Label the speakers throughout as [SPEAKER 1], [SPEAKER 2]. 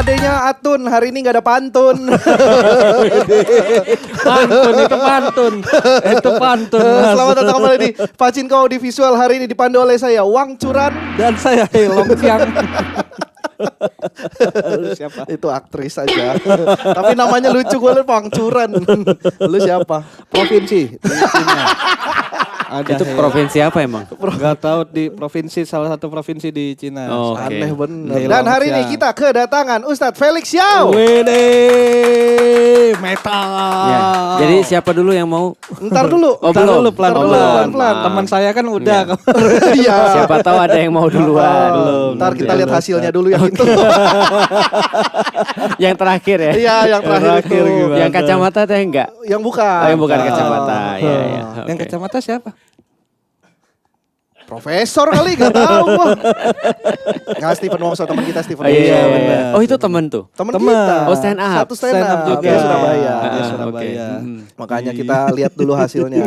[SPEAKER 1] adenya Atun, hari ini gak ada pantun.
[SPEAKER 2] Itu pantun.
[SPEAKER 1] Selamat datang kembali di Pacinko Audiovisual. Hari ini dipandu oleh saya Wang Curan.
[SPEAKER 2] Dan saya Long Tiang.
[SPEAKER 1] Siapa? Itu aktris aja. Tapi namanya lucu, gue liat Wang Curan. Lu siapa?
[SPEAKER 2] Provinsi di Cina.
[SPEAKER 3] Itu provinsi apa emang?
[SPEAKER 2] Gak tahu, di provinsi, salah satu provinsi di Cina.
[SPEAKER 3] Oh, oke.
[SPEAKER 1] Aneh bener.
[SPEAKER 2] Nih,
[SPEAKER 1] Dan hari ini kita kedatangan Ustadz Felix Yao.
[SPEAKER 2] Wede metal.
[SPEAKER 3] Ya. Jadi siapa dulu yang mau?
[SPEAKER 1] Ntar dulu.
[SPEAKER 3] Oh,
[SPEAKER 1] Ntar
[SPEAKER 3] belum.
[SPEAKER 1] dulu, pelan-pelan.
[SPEAKER 2] Teman saya kan udah.
[SPEAKER 1] Iya.
[SPEAKER 3] Siapa tahu ada yang mau duluan.
[SPEAKER 1] Ntar kita lihat hasilnya dulu yang itu.
[SPEAKER 3] Yang terakhir ya?
[SPEAKER 1] Iya, yang terakhir itu.
[SPEAKER 2] gimana?
[SPEAKER 3] Yang kacamata teh enggak?
[SPEAKER 1] Yang bukan.
[SPEAKER 3] Oh, yang bukan kacamata. Iya, iya.
[SPEAKER 2] Yang
[SPEAKER 3] Oke.
[SPEAKER 2] kacamata siapa?
[SPEAKER 1] Profesor kali, gak tahu gua. Nggak, Steven Wongso, teman kita Steven
[SPEAKER 3] Oh, iya,
[SPEAKER 1] Wongso.
[SPEAKER 2] benar.
[SPEAKER 3] Oh, itu temen tuh.
[SPEAKER 1] Teman
[SPEAKER 2] Teman.
[SPEAKER 1] kita.
[SPEAKER 3] Oh, stand up.
[SPEAKER 1] Satu stand up
[SPEAKER 2] juga.
[SPEAKER 1] Dia Surabaya.
[SPEAKER 3] Ah,
[SPEAKER 2] Dia
[SPEAKER 3] oke.
[SPEAKER 2] Surabaya.
[SPEAKER 1] Makanya kita lihat dulu hasilnya.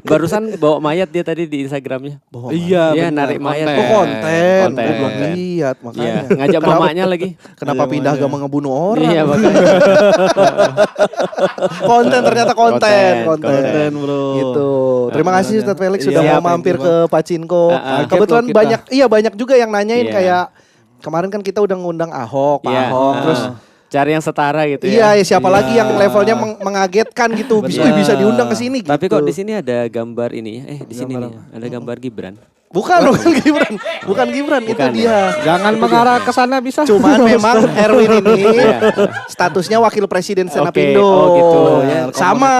[SPEAKER 3] Barusan bawa mayat dia tadi di Instagramnya.
[SPEAKER 2] Iya,
[SPEAKER 3] Iya,
[SPEAKER 2] benar.
[SPEAKER 3] narik mayat.
[SPEAKER 1] Oh, konten.
[SPEAKER 3] Konten.
[SPEAKER 1] Gua belum lihat
[SPEAKER 3] Iya,
[SPEAKER 1] makanya.
[SPEAKER 3] ngajak mamanya lagi.
[SPEAKER 1] Kenapa pindah agama ngebunuh orang?
[SPEAKER 3] Iya, makanya.
[SPEAKER 1] Konten ternyata konten.
[SPEAKER 3] Konten,
[SPEAKER 2] bro.
[SPEAKER 1] Gitu. Terima kasih Ustadz Felix
[SPEAKER 2] Iya,
[SPEAKER 1] sudah mau
[SPEAKER 3] siap,
[SPEAKER 1] mampir
[SPEAKER 2] thank
[SPEAKER 1] ke Pacinko.
[SPEAKER 3] Kaget
[SPEAKER 1] Kebetulan
[SPEAKER 2] loh kita.
[SPEAKER 1] banyak juga yang nanyain
[SPEAKER 3] Iya.
[SPEAKER 1] kayak kemarin kan kita udah ngundang Ahok, Pak
[SPEAKER 3] Iya.
[SPEAKER 1] Ahok, terus
[SPEAKER 3] Cari yang setara gitu
[SPEAKER 1] iya
[SPEAKER 3] ya.
[SPEAKER 1] siapa
[SPEAKER 2] Iya.
[SPEAKER 1] lagi yang levelnya mengagetkan gitu. Bisa,
[SPEAKER 2] Benar.
[SPEAKER 1] bisa diundang ke sini
[SPEAKER 3] Tapi
[SPEAKER 1] gitu.
[SPEAKER 3] kok di sini ada gambar ini ya? Di sini nih ada gambar Gibran.
[SPEAKER 1] Bukan Gibran. Bukan Gibran, itu
[SPEAKER 3] Bukan
[SPEAKER 1] dia.
[SPEAKER 2] Jangan mengarah ke sana bisa.
[SPEAKER 1] Cuman memang Erwin ini statusnya wakil presiden Senapindo.
[SPEAKER 3] Oh, gitu.
[SPEAKER 2] Ya,
[SPEAKER 1] Sama.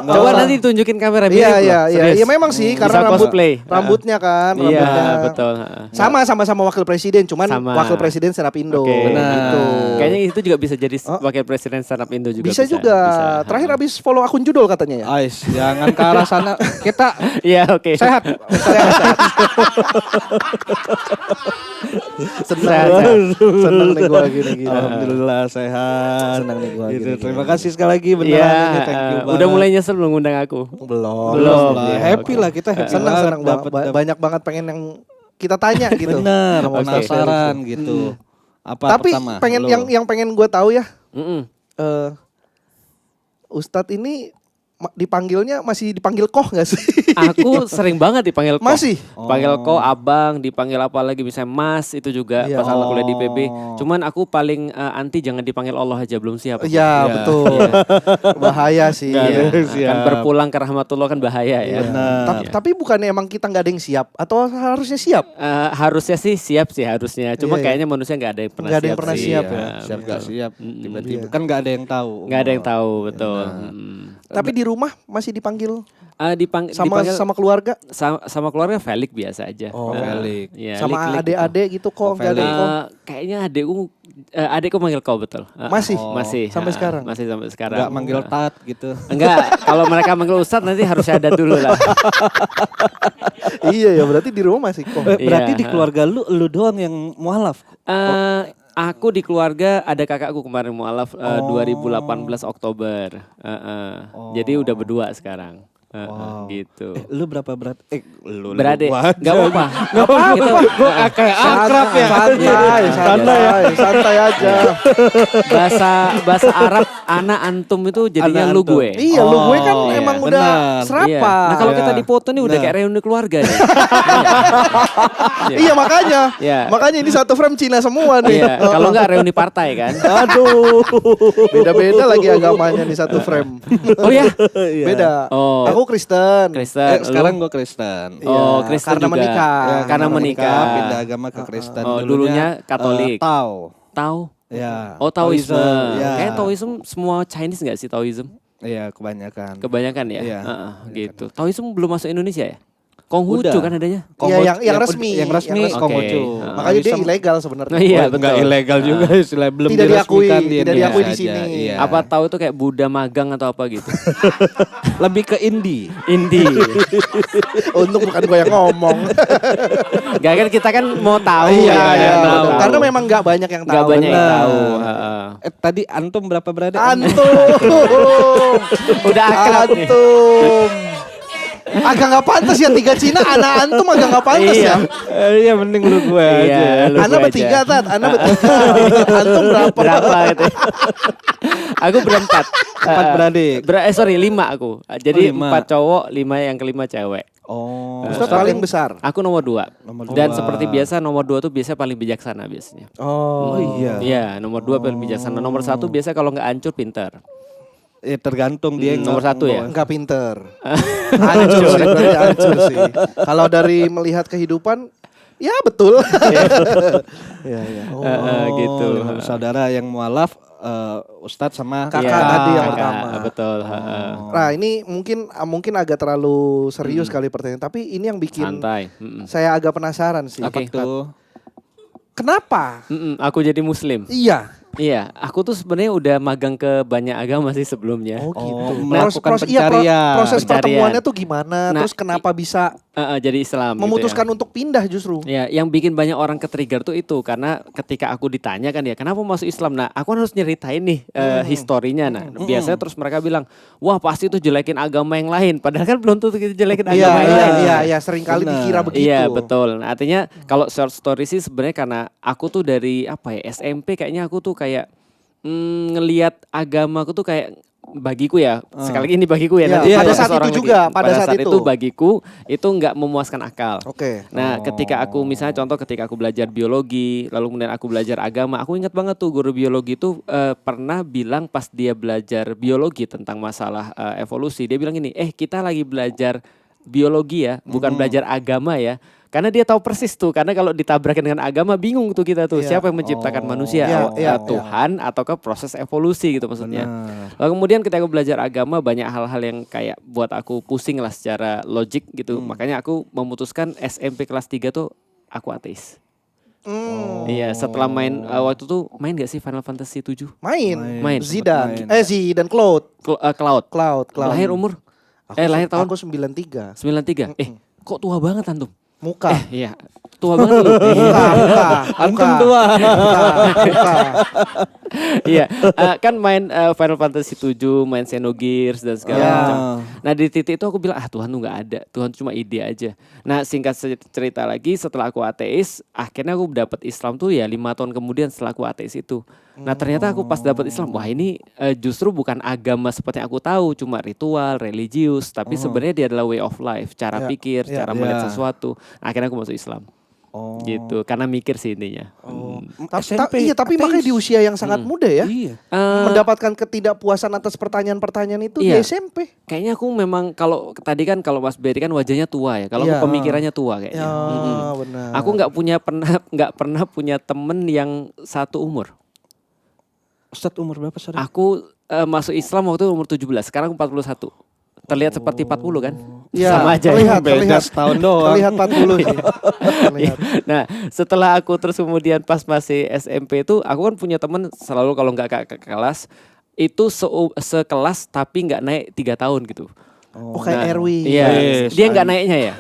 [SPEAKER 3] Coba nanti tunjukin kamera mirip
[SPEAKER 1] Iya
[SPEAKER 3] loh,
[SPEAKER 1] iya iya.
[SPEAKER 3] serius.
[SPEAKER 1] Iya memang sih karena
[SPEAKER 3] Bisa cosplay.
[SPEAKER 1] rambutnya kan.
[SPEAKER 3] Iya,
[SPEAKER 1] rambutnya.
[SPEAKER 3] betul.
[SPEAKER 1] Sama wakil presiden, cuman
[SPEAKER 3] Sama.
[SPEAKER 1] wakil presiden Senapindo.
[SPEAKER 3] Oke.
[SPEAKER 2] Benar.
[SPEAKER 1] Gitu.
[SPEAKER 3] Kayaknya itu juga bisa jadi wakil presiden stand up Indo juga.
[SPEAKER 1] Bisa juga.
[SPEAKER 3] Bisa.
[SPEAKER 1] Terakhir habis follow akun judul katanya ya.
[SPEAKER 2] Ais, jangan ke arah sana. Kita
[SPEAKER 3] Iya, oke.
[SPEAKER 2] sehat.
[SPEAKER 1] Senang nih gue gini.
[SPEAKER 2] Alhamdulillah sehat.
[SPEAKER 1] Senang nih gua
[SPEAKER 2] Gitu.
[SPEAKER 1] gini-gini.
[SPEAKER 2] Terima kasih sekali lagi beneran
[SPEAKER 3] Iya,
[SPEAKER 2] ini, thank you
[SPEAKER 3] udah
[SPEAKER 2] banget.
[SPEAKER 3] mulai nyesel belum ngundang aku.
[SPEAKER 1] Belum.
[SPEAKER 3] Belum.
[SPEAKER 2] lah.
[SPEAKER 3] Iya,
[SPEAKER 2] Happy
[SPEAKER 3] oke.
[SPEAKER 2] lah kita happy
[SPEAKER 1] Senang
[SPEAKER 2] banget dapet
[SPEAKER 1] banyak banget pengen yang kita tanya gitu.
[SPEAKER 2] bener
[SPEAKER 1] Sama Ustadz
[SPEAKER 2] penasaran
[SPEAKER 1] Felix.
[SPEAKER 2] gitu. Apa
[SPEAKER 1] Tapi
[SPEAKER 2] pertama?
[SPEAKER 1] pengen
[SPEAKER 2] Lu.
[SPEAKER 1] yang pengen gue tahu ya.
[SPEAKER 3] Mm-mm.
[SPEAKER 1] Ustadz ini dipanggilnya masih dipanggil koh gak sih?
[SPEAKER 3] Aku sering banget dipanggil kok.
[SPEAKER 1] Masih?
[SPEAKER 3] Panggil kok abang, dipanggil apa lagi misalnya mas itu juga
[SPEAKER 1] Iya.
[SPEAKER 3] pas aku kuliah di PB. Cuman aku paling anti jangan dipanggil Allah aja belum siap. aku.
[SPEAKER 1] Iya betul. Bahaya sih.
[SPEAKER 3] Iya.
[SPEAKER 2] Siap.
[SPEAKER 3] Kan berpulang ke rahmatullah kan bahaya ya.
[SPEAKER 2] Benar.
[SPEAKER 1] Tapi bukannya emang kita nggak ada yang siap atau harusnya siap?
[SPEAKER 3] Harusnya sih siap sih harusnya. Cuma
[SPEAKER 1] Iya, iya.
[SPEAKER 3] kayaknya manusia nggak ada yang pernah
[SPEAKER 1] Nggak ada
[SPEAKER 3] siap.
[SPEAKER 1] yang pernah
[SPEAKER 3] sih.
[SPEAKER 1] siap
[SPEAKER 3] Ya,
[SPEAKER 1] ya.
[SPEAKER 2] Siap
[SPEAKER 3] betul.
[SPEAKER 2] gak siap tiba-tiba
[SPEAKER 1] Iya.
[SPEAKER 2] kan nggak ada yang tahu.
[SPEAKER 3] Nggak ada yang tahu betul.
[SPEAKER 1] Tapi di rumah masih dipanggil
[SPEAKER 3] Dipanggil
[SPEAKER 1] sama keluarga?
[SPEAKER 3] sama keluarga Felix biasa aja.
[SPEAKER 1] Oh,
[SPEAKER 2] Felix.
[SPEAKER 3] Iya,
[SPEAKER 1] sama
[SPEAKER 3] Lik-lik
[SPEAKER 1] adik-adik gitu kok nggak ada yang kok.
[SPEAKER 3] kayaknya adikku manggil kau betul.
[SPEAKER 1] Masih?
[SPEAKER 3] Masih.
[SPEAKER 1] Sampai sekarang?
[SPEAKER 3] Masih sampai sekarang.
[SPEAKER 2] Nggak manggil tat gitu.
[SPEAKER 3] Enggak, kalau mereka manggil Ustadz nanti harus ada dulu lah.
[SPEAKER 1] Iya ya berarti di rumah masih kok.
[SPEAKER 2] Berarti
[SPEAKER 3] Iya.
[SPEAKER 2] di keluarga lu doang yang mualaf.
[SPEAKER 3] Aku di keluarga ada kakakku kemarin mualaf 2018 Oktober. Jadi udah berdua sekarang. Gitu.
[SPEAKER 2] Lu berapa berat? Lu
[SPEAKER 3] Beradik.
[SPEAKER 2] gua
[SPEAKER 3] Gak apa-apa.
[SPEAKER 2] Gak apa-apa. Gue kayak akrab ya.
[SPEAKER 1] Santai aja.
[SPEAKER 3] Bahasa Arab anak antum itu jadinya
[SPEAKER 2] Anak
[SPEAKER 3] lu
[SPEAKER 2] antum.
[SPEAKER 3] gue.
[SPEAKER 1] Iya lu gue kan
[SPEAKER 3] iya.
[SPEAKER 1] emang
[SPEAKER 2] Benar.
[SPEAKER 1] udah
[SPEAKER 3] Iya.
[SPEAKER 1] serapa.
[SPEAKER 3] Nah kalau
[SPEAKER 2] Iya.
[SPEAKER 3] kita dipoto nih udah
[SPEAKER 2] Nah.
[SPEAKER 3] kayak reuni keluarga nih.
[SPEAKER 1] Iya makanya.
[SPEAKER 3] Iya.
[SPEAKER 1] Makanya ini satu frame Cina semua nih.
[SPEAKER 3] Iya, kalau enggak reuni partai kan.
[SPEAKER 1] Aduh. Beda-beda lagi agamanya di satu frame.
[SPEAKER 3] Oh ya?
[SPEAKER 1] Beda.
[SPEAKER 3] Oh.
[SPEAKER 1] Aku Kristen.
[SPEAKER 3] Kristen.
[SPEAKER 2] Sekarang gue Kristen.
[SPEAKER 3] Oh,
[SPEAKER 1] Iya,
[SPEAKER 3] Kristen
[SPEAKER 1] karena
[SPEAKER 3] juga.
[SPEAKER 1] menikah.
[SPEAKER 3] Ya, karena menikah.
[SPEAKER 2] Pindah agama ke Kristen.
[SPEAKER 3] Oh, dulunya Katolik.
[SPEAKER 2] Tao.
[SPEAKER 3] Tahu?
[SPEAKER 2] Ya.
[SPEAKER 3] Oh, Taoisme.
[SPEAKER 2] Ya.
[SPEAKER 3] Kayak Taoisme semua Chinese enggak sih Taoisme?
[SPEAKER 2] Iya, kebanyakan.
[SPEAKER 3] Kebanyakan ya?
[SPEAKER 2] Iya.
[SPEAKER 3] Gitu. Taoisme belum masuk Indonesia ya? Konghucu
[SPEAKER 2] Udah.
[SPEAKER 3] kan adanya?
[SPEAKER 1] Iya, yang resmi.
[SPEAKER 2] Yang resmi
[SPEAKER 1] Yang resmi.
[SPEAKER 2] Konghucu.
[SPEAKER 3] Oke.
[SPEAKER 1] Makanya dia
[SPEAKER 2] Bisa-
[SPEAKER 1] ilegal sebenarnya.
[SPEAKER 3] Oh, iya,
[SPEAKER 2] Wah,
[SPEAKER 3] betul.
[SPEAKER 2] Enggak ilegal juga istilah belum
[SPEAKER 1] Tidak diakui,
[SPEAKER 2] diresmikan
[SPEAKER 1] tidak
[SPEAKER 2] Indonesia
[SPEAKER 1] diakui di
[SPEAKER 2] aja.
[SPEAKER 1] sini.
[SPEAKER 2] Iya.
[SPEAKER 3] Apa tahu itu kayak Buddha magang atau apa gitu?
[SPEAKER 2] Lebih ke indie.
[SPEAKER 3] Indie.
[SPEAKER 1] Untung bukan gue yang ngomong.
[SPEAKER 3] Gak kan kita kan mau tahu
[SPEAKER 1] Iya,
[SPEAKER 3] ya,
[SPEAKER 1] iya.
[SPEAKER 3] kan? Mau tahu.
[SPEAKER 1] Karena memang nggak banyak yang tahu.
[SPEAKER 3] Nggak banyak yang
[SPEAKER 2] Benar.
[SPEAKER 3] tahu.
[SPEAKER 2] Tadi antum berapa beradik?
[SPEAKER 1] Antum.
[SPEAKER 3] Udah akrab nih.
[SPEAKER 1] Antum. Agak nggak pantas ya 3 Cina, anak antum agak nggak pantas ya.
[SPEAKER 2] Iya mending lu gue aja.
[SPEAKER 3] Lu
[SPEAKER 1] Ana
[SPEAKER 3] gua
[SPEAKER 1] bertiga
[SPEAKER 3] aja.
[SPEAKER 1] Tat, Ana bertiga. Antum berapa?
[SPEAKER 3] Berapa gitu. Aku berempat.
[SPEAKER 2] 4 beradik.
[SPEAKER 3] Sorry 5 aku. Jadi
[SPEAKER 2] 5.
[SPEAKER 3] 4 cowok, 5 yang kelima cewek.
[SPEAKER 2] Oh.
[SPEAKER 1] Ustaz paling besar.
[SPEAKER 3] Aku nomor 2.
[SPEAKER 2] Nomor
[SPEAKER 3] Dan
[SPEAKER 2] 2.
[SPEAKER 3] seperti biasa nomor 2 tuh biasanya paling bijaksana biasanya.
[SPEAKER 1] Oh,
[SPEAKER 2] iya.
[SPEAKER 3] Iya, nomor 2 paling bijaksana. Nomor 1 biasa kalau nggak hancur pintar.
[SPEAKER 2] Tergantung dia
[SPEAKER 3] Nomor 1 ya.
[SPEAKER 1] Enggak pinter. Hancur sih, berarti hancur sih. Kalau dari melihat kehidupan, ya betul. Iya, iya.
[SPEAKER 3] Gitu.
[SPEAKER 2] Saudara yang mualaf, Ustadz sama
[SPEAKER 1] Kakak
[SPEAKER 3] Iya,
[SPEAKER 1] tadi yang
[SPEAKER 3] kakak,
[SPEAKER 1] pertama.
[SPEAKER 3] Betul.
[SPEAKER 1] Nah, ini mungkin agak terlalu serius kali pertanyaan, tapi ini yang bikin
[SPEAKER 3] Santai.
[SPEAKER 1] saya agak penasaran sih.
[SPEAKER 3] Oke.
[SPEAKER 2] tuh.
[SPEAKER 1] Kenapa?
[SPEAKER 3] Aku jadi muslim.
[SPEAKER 1] Iya.
[SPEAKER 3] Iya, aku tuh sebenarnya udah magang ke banyak agama sih sebelumnya.
[SPEAKER 1] Oh gitu.
[SPEAKER 2] melakukan
[SPEAKER 1] Iya,
[SPEAKER 2] pencarian.
[SPEAKER 1] proses
[SPEAKER 3] Pencarian.
[SPEAKER 1] pertemuannya tuh gimana?
[SPEAKER 3] Nah,
[SPEAKER 1] Terus kenapa bisa
[SPEAKER 3] Jadi Islam.
[SPEAKER 1] memutuskan
[SPEAKER 3] gitu
[SPEAKER 1] untuk pindah justru?
[SPEAKER 3] ya. Ya, yang bikin banyak orang ke-trigger tuh itu karena ketika aku ditanya kan ya, kenapa masuk Islam? Nah, aku kan harus nyeritain nih historinya. Nah, biasanya terus mereka bilang, wah pasti tuh jelekin agama yang lain. Padahal kan belum tentu kita jelekin
[SPEAKER 1] Iya,
[SPEAKER 3] agama yang lain.
[SPEAKER 1] iya, sering kali
[SPEAKER 2] Benar.
[SPEAKER 1] dikira begitu.
[SPEAKER 3] Iya betul. Nah, artinya kalau short story sih sebenarnya karena aku tuh dari SMP kayaknya aku tuh kayak ngelihat agamaku tuh kayak bagiku ya sekali lagi ini bagiku ya.
[SPEAKER 1] Iya,
[SPEAKER 3] nanti
[SPEAKER 1] pada
[SPEAKER 3] proses
[SPEAKER 1] saat
[SPEAKER 3] orang
[SPEAKER 1] itu
[SPEAKER 3] lagi.
[SPEAKER 1] juga, pada saat itu.
[SPEAKER 3] bagiku itu nggak memuaskan akal.
[SPEAKER 1] Oke.
[SPEAKER 3] Nah, ketika aku misalnya contoh ketika aku belajar biologi, lalu kemudian aku belajar agama, aku ingat banget tuh guru biologi itu pernah bilang pas dia belajar biologi tentang masalah evolusi, dia bilang gini, kita lagi belajar biologi ya, bukan belajar agama ya. Karena dia tahu persis tuh, karena kalau ditabrakin dengan agama bingung tuh kita tuh,
[SPEAKER 1] Iya.
[SPEAKER 3] siapa yang menciptakan manusia,
[SPEAKER 1] Iya,
[SPEAKER 3] Tuhan ataukah proses evolusi gitu maksudnya. Lalu kemudian ketika aku belajar agama banyak hal-hal yang kayak buat aku pusing lah secara logik gitu. Makanya aku memutuskan SMP kelas 3 tuh aku ateis. Iya, setelah main waktu itu main gak sih Final Fantasy 7?
[SPEAKER 1] Main.
[SPEAKER 3] Main.
[SPEAKER 1] Zidane. Zidane Cloud.
[SPEAKER 3] Cloud. Lahir umur? Lahir tahun
[SPEAKER 1] Aku 93.
[SPEAKER 3] 93. Kok tua banget antum?
[SPEAKER 1] Muka.
[SPEAKER 3] Iya, tua banget lu.
[SPEAKER 1] Muka.
[SPEAKER 2] Antum tua.
[SPEAKER 1] Muka.
[SPEAKER 3] Iya, kan main Final Fantasy 7, main Xenogears dan segala
[SPEAKER 1] Ya.
[SPEAKER 3] macam. Nah di titik itu aku bilang Tuhan tuh nggak ada, Tuhan cuma ide aja. Nah singkat cerita lagi, setelah aku ateis, akhirnya aku dapat Islam tuh ya 5 tahun kemudian setelah aku ateis itu. Nah ternyata aku pas dapat Islam, wah ini justru bukan agama seperti yang aku tahu, cuma ritual, religius, tapi sebenarnya dia adalah way of life, cara
[SPEAKER 1] Ya.
[SPEAKER 3] pikir,
[SPEAKER 1] Ya.
[SPEAKER 3] cara melihat sesuatu. Nah, akhirnya aku masuk Islam. Gitu, karena mikir sih intinya.
[SPEAKER 1] Tapi makanya di usia yang sangat muda ya.
[SPEAKER 2] Iya.
[SPEAKER 1] Mendapatkan ketidakpuasan atas pertanyaan-pertanyaan itu
[SPEAKER 3] Iya.
[SPEAKER 1] di SMP.
[SPEAKER 3] Kayaknya aku memang kalau tadi kan kalau Mas Berry kan wajahnya tua ya. Kalau
[SPEAKER 1] Iya.
[SPEAKER 3] aku pemikirannya tua kayaknya.
[SPEAKER 1] Ya, benar.
[SPEAKER 3] Aku nggak pernah punya temen yang satu umur.
[SPEAKER 2] Ustadz umur berapa sorry?
[SPEAKER 3] Aku masuk Islam waktu umur 17. Sekarang aku 41. Terlihat seperti 40 kan?
[SPEAKER 1] Ya,
[SPEAKER 3] Sama aja.
[SPEAKER 1] terlihat
[SPEAKER 2] setahun doang.
[SPEAKER 1] Terlihat 40 sih. Terlihat.
[SPEAKER 3] Nah, setelah aku terus kemudian pas masih SMP itu, aku kan punya temen selalu kalau nggak ke kelas itu sekelas tapi nggak naik 3 tahun gitu.
[SPEAKER 1] Oh, kayak Erwin.
[SPEAKER 3] Iya,
[SPEAKER 2] Yes,
[SPEAKER 3] dia nggak naiknya ya.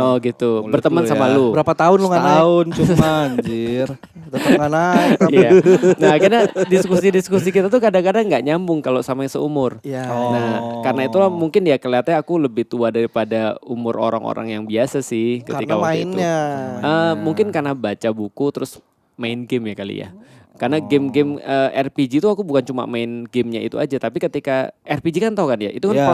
[SPEAKER 3] Oh gitu,
[SPEAKER 2] Mulut
[SPEAKER 3] berteman
[SPEAKER 2] lu
[SPEAKER 3] sama
[SPEAKER 2] ya.
[SPEAKER 3] lu.
[SPEAKER 1] Berapa tahun lu nggak naik?
[SPEAKER 2] Tahun cuma anjir.
[SPEAKER 1] Tetap nggak naik. Tapi.
[SPEAKER 3] Iya. Nah, akhirnya diskusi-diskusi kita tuh kadang-kadang nggak nyambung kalau sama yang seumur.
[SPEAKER 1] Ya.
[SPEAKER 3] Nah, karena itulah mungkin ya kelihatannya aku lebih tua daripada umur orang-orang yang biasa sih ketika
[SPEAKER 1] Karena
[SPEAKER 3] waktu
[SPEAKER 1] mainnya.
[SPEAKER 3] itu. Mungkin karena baca buku terus main game ya kali ya. Karena game-game RPG itu aku bukan cuma main gamenya itu aja, tapi ketika RPG kan tau kan ya, itu kan
[SPEAKER 2] Ya.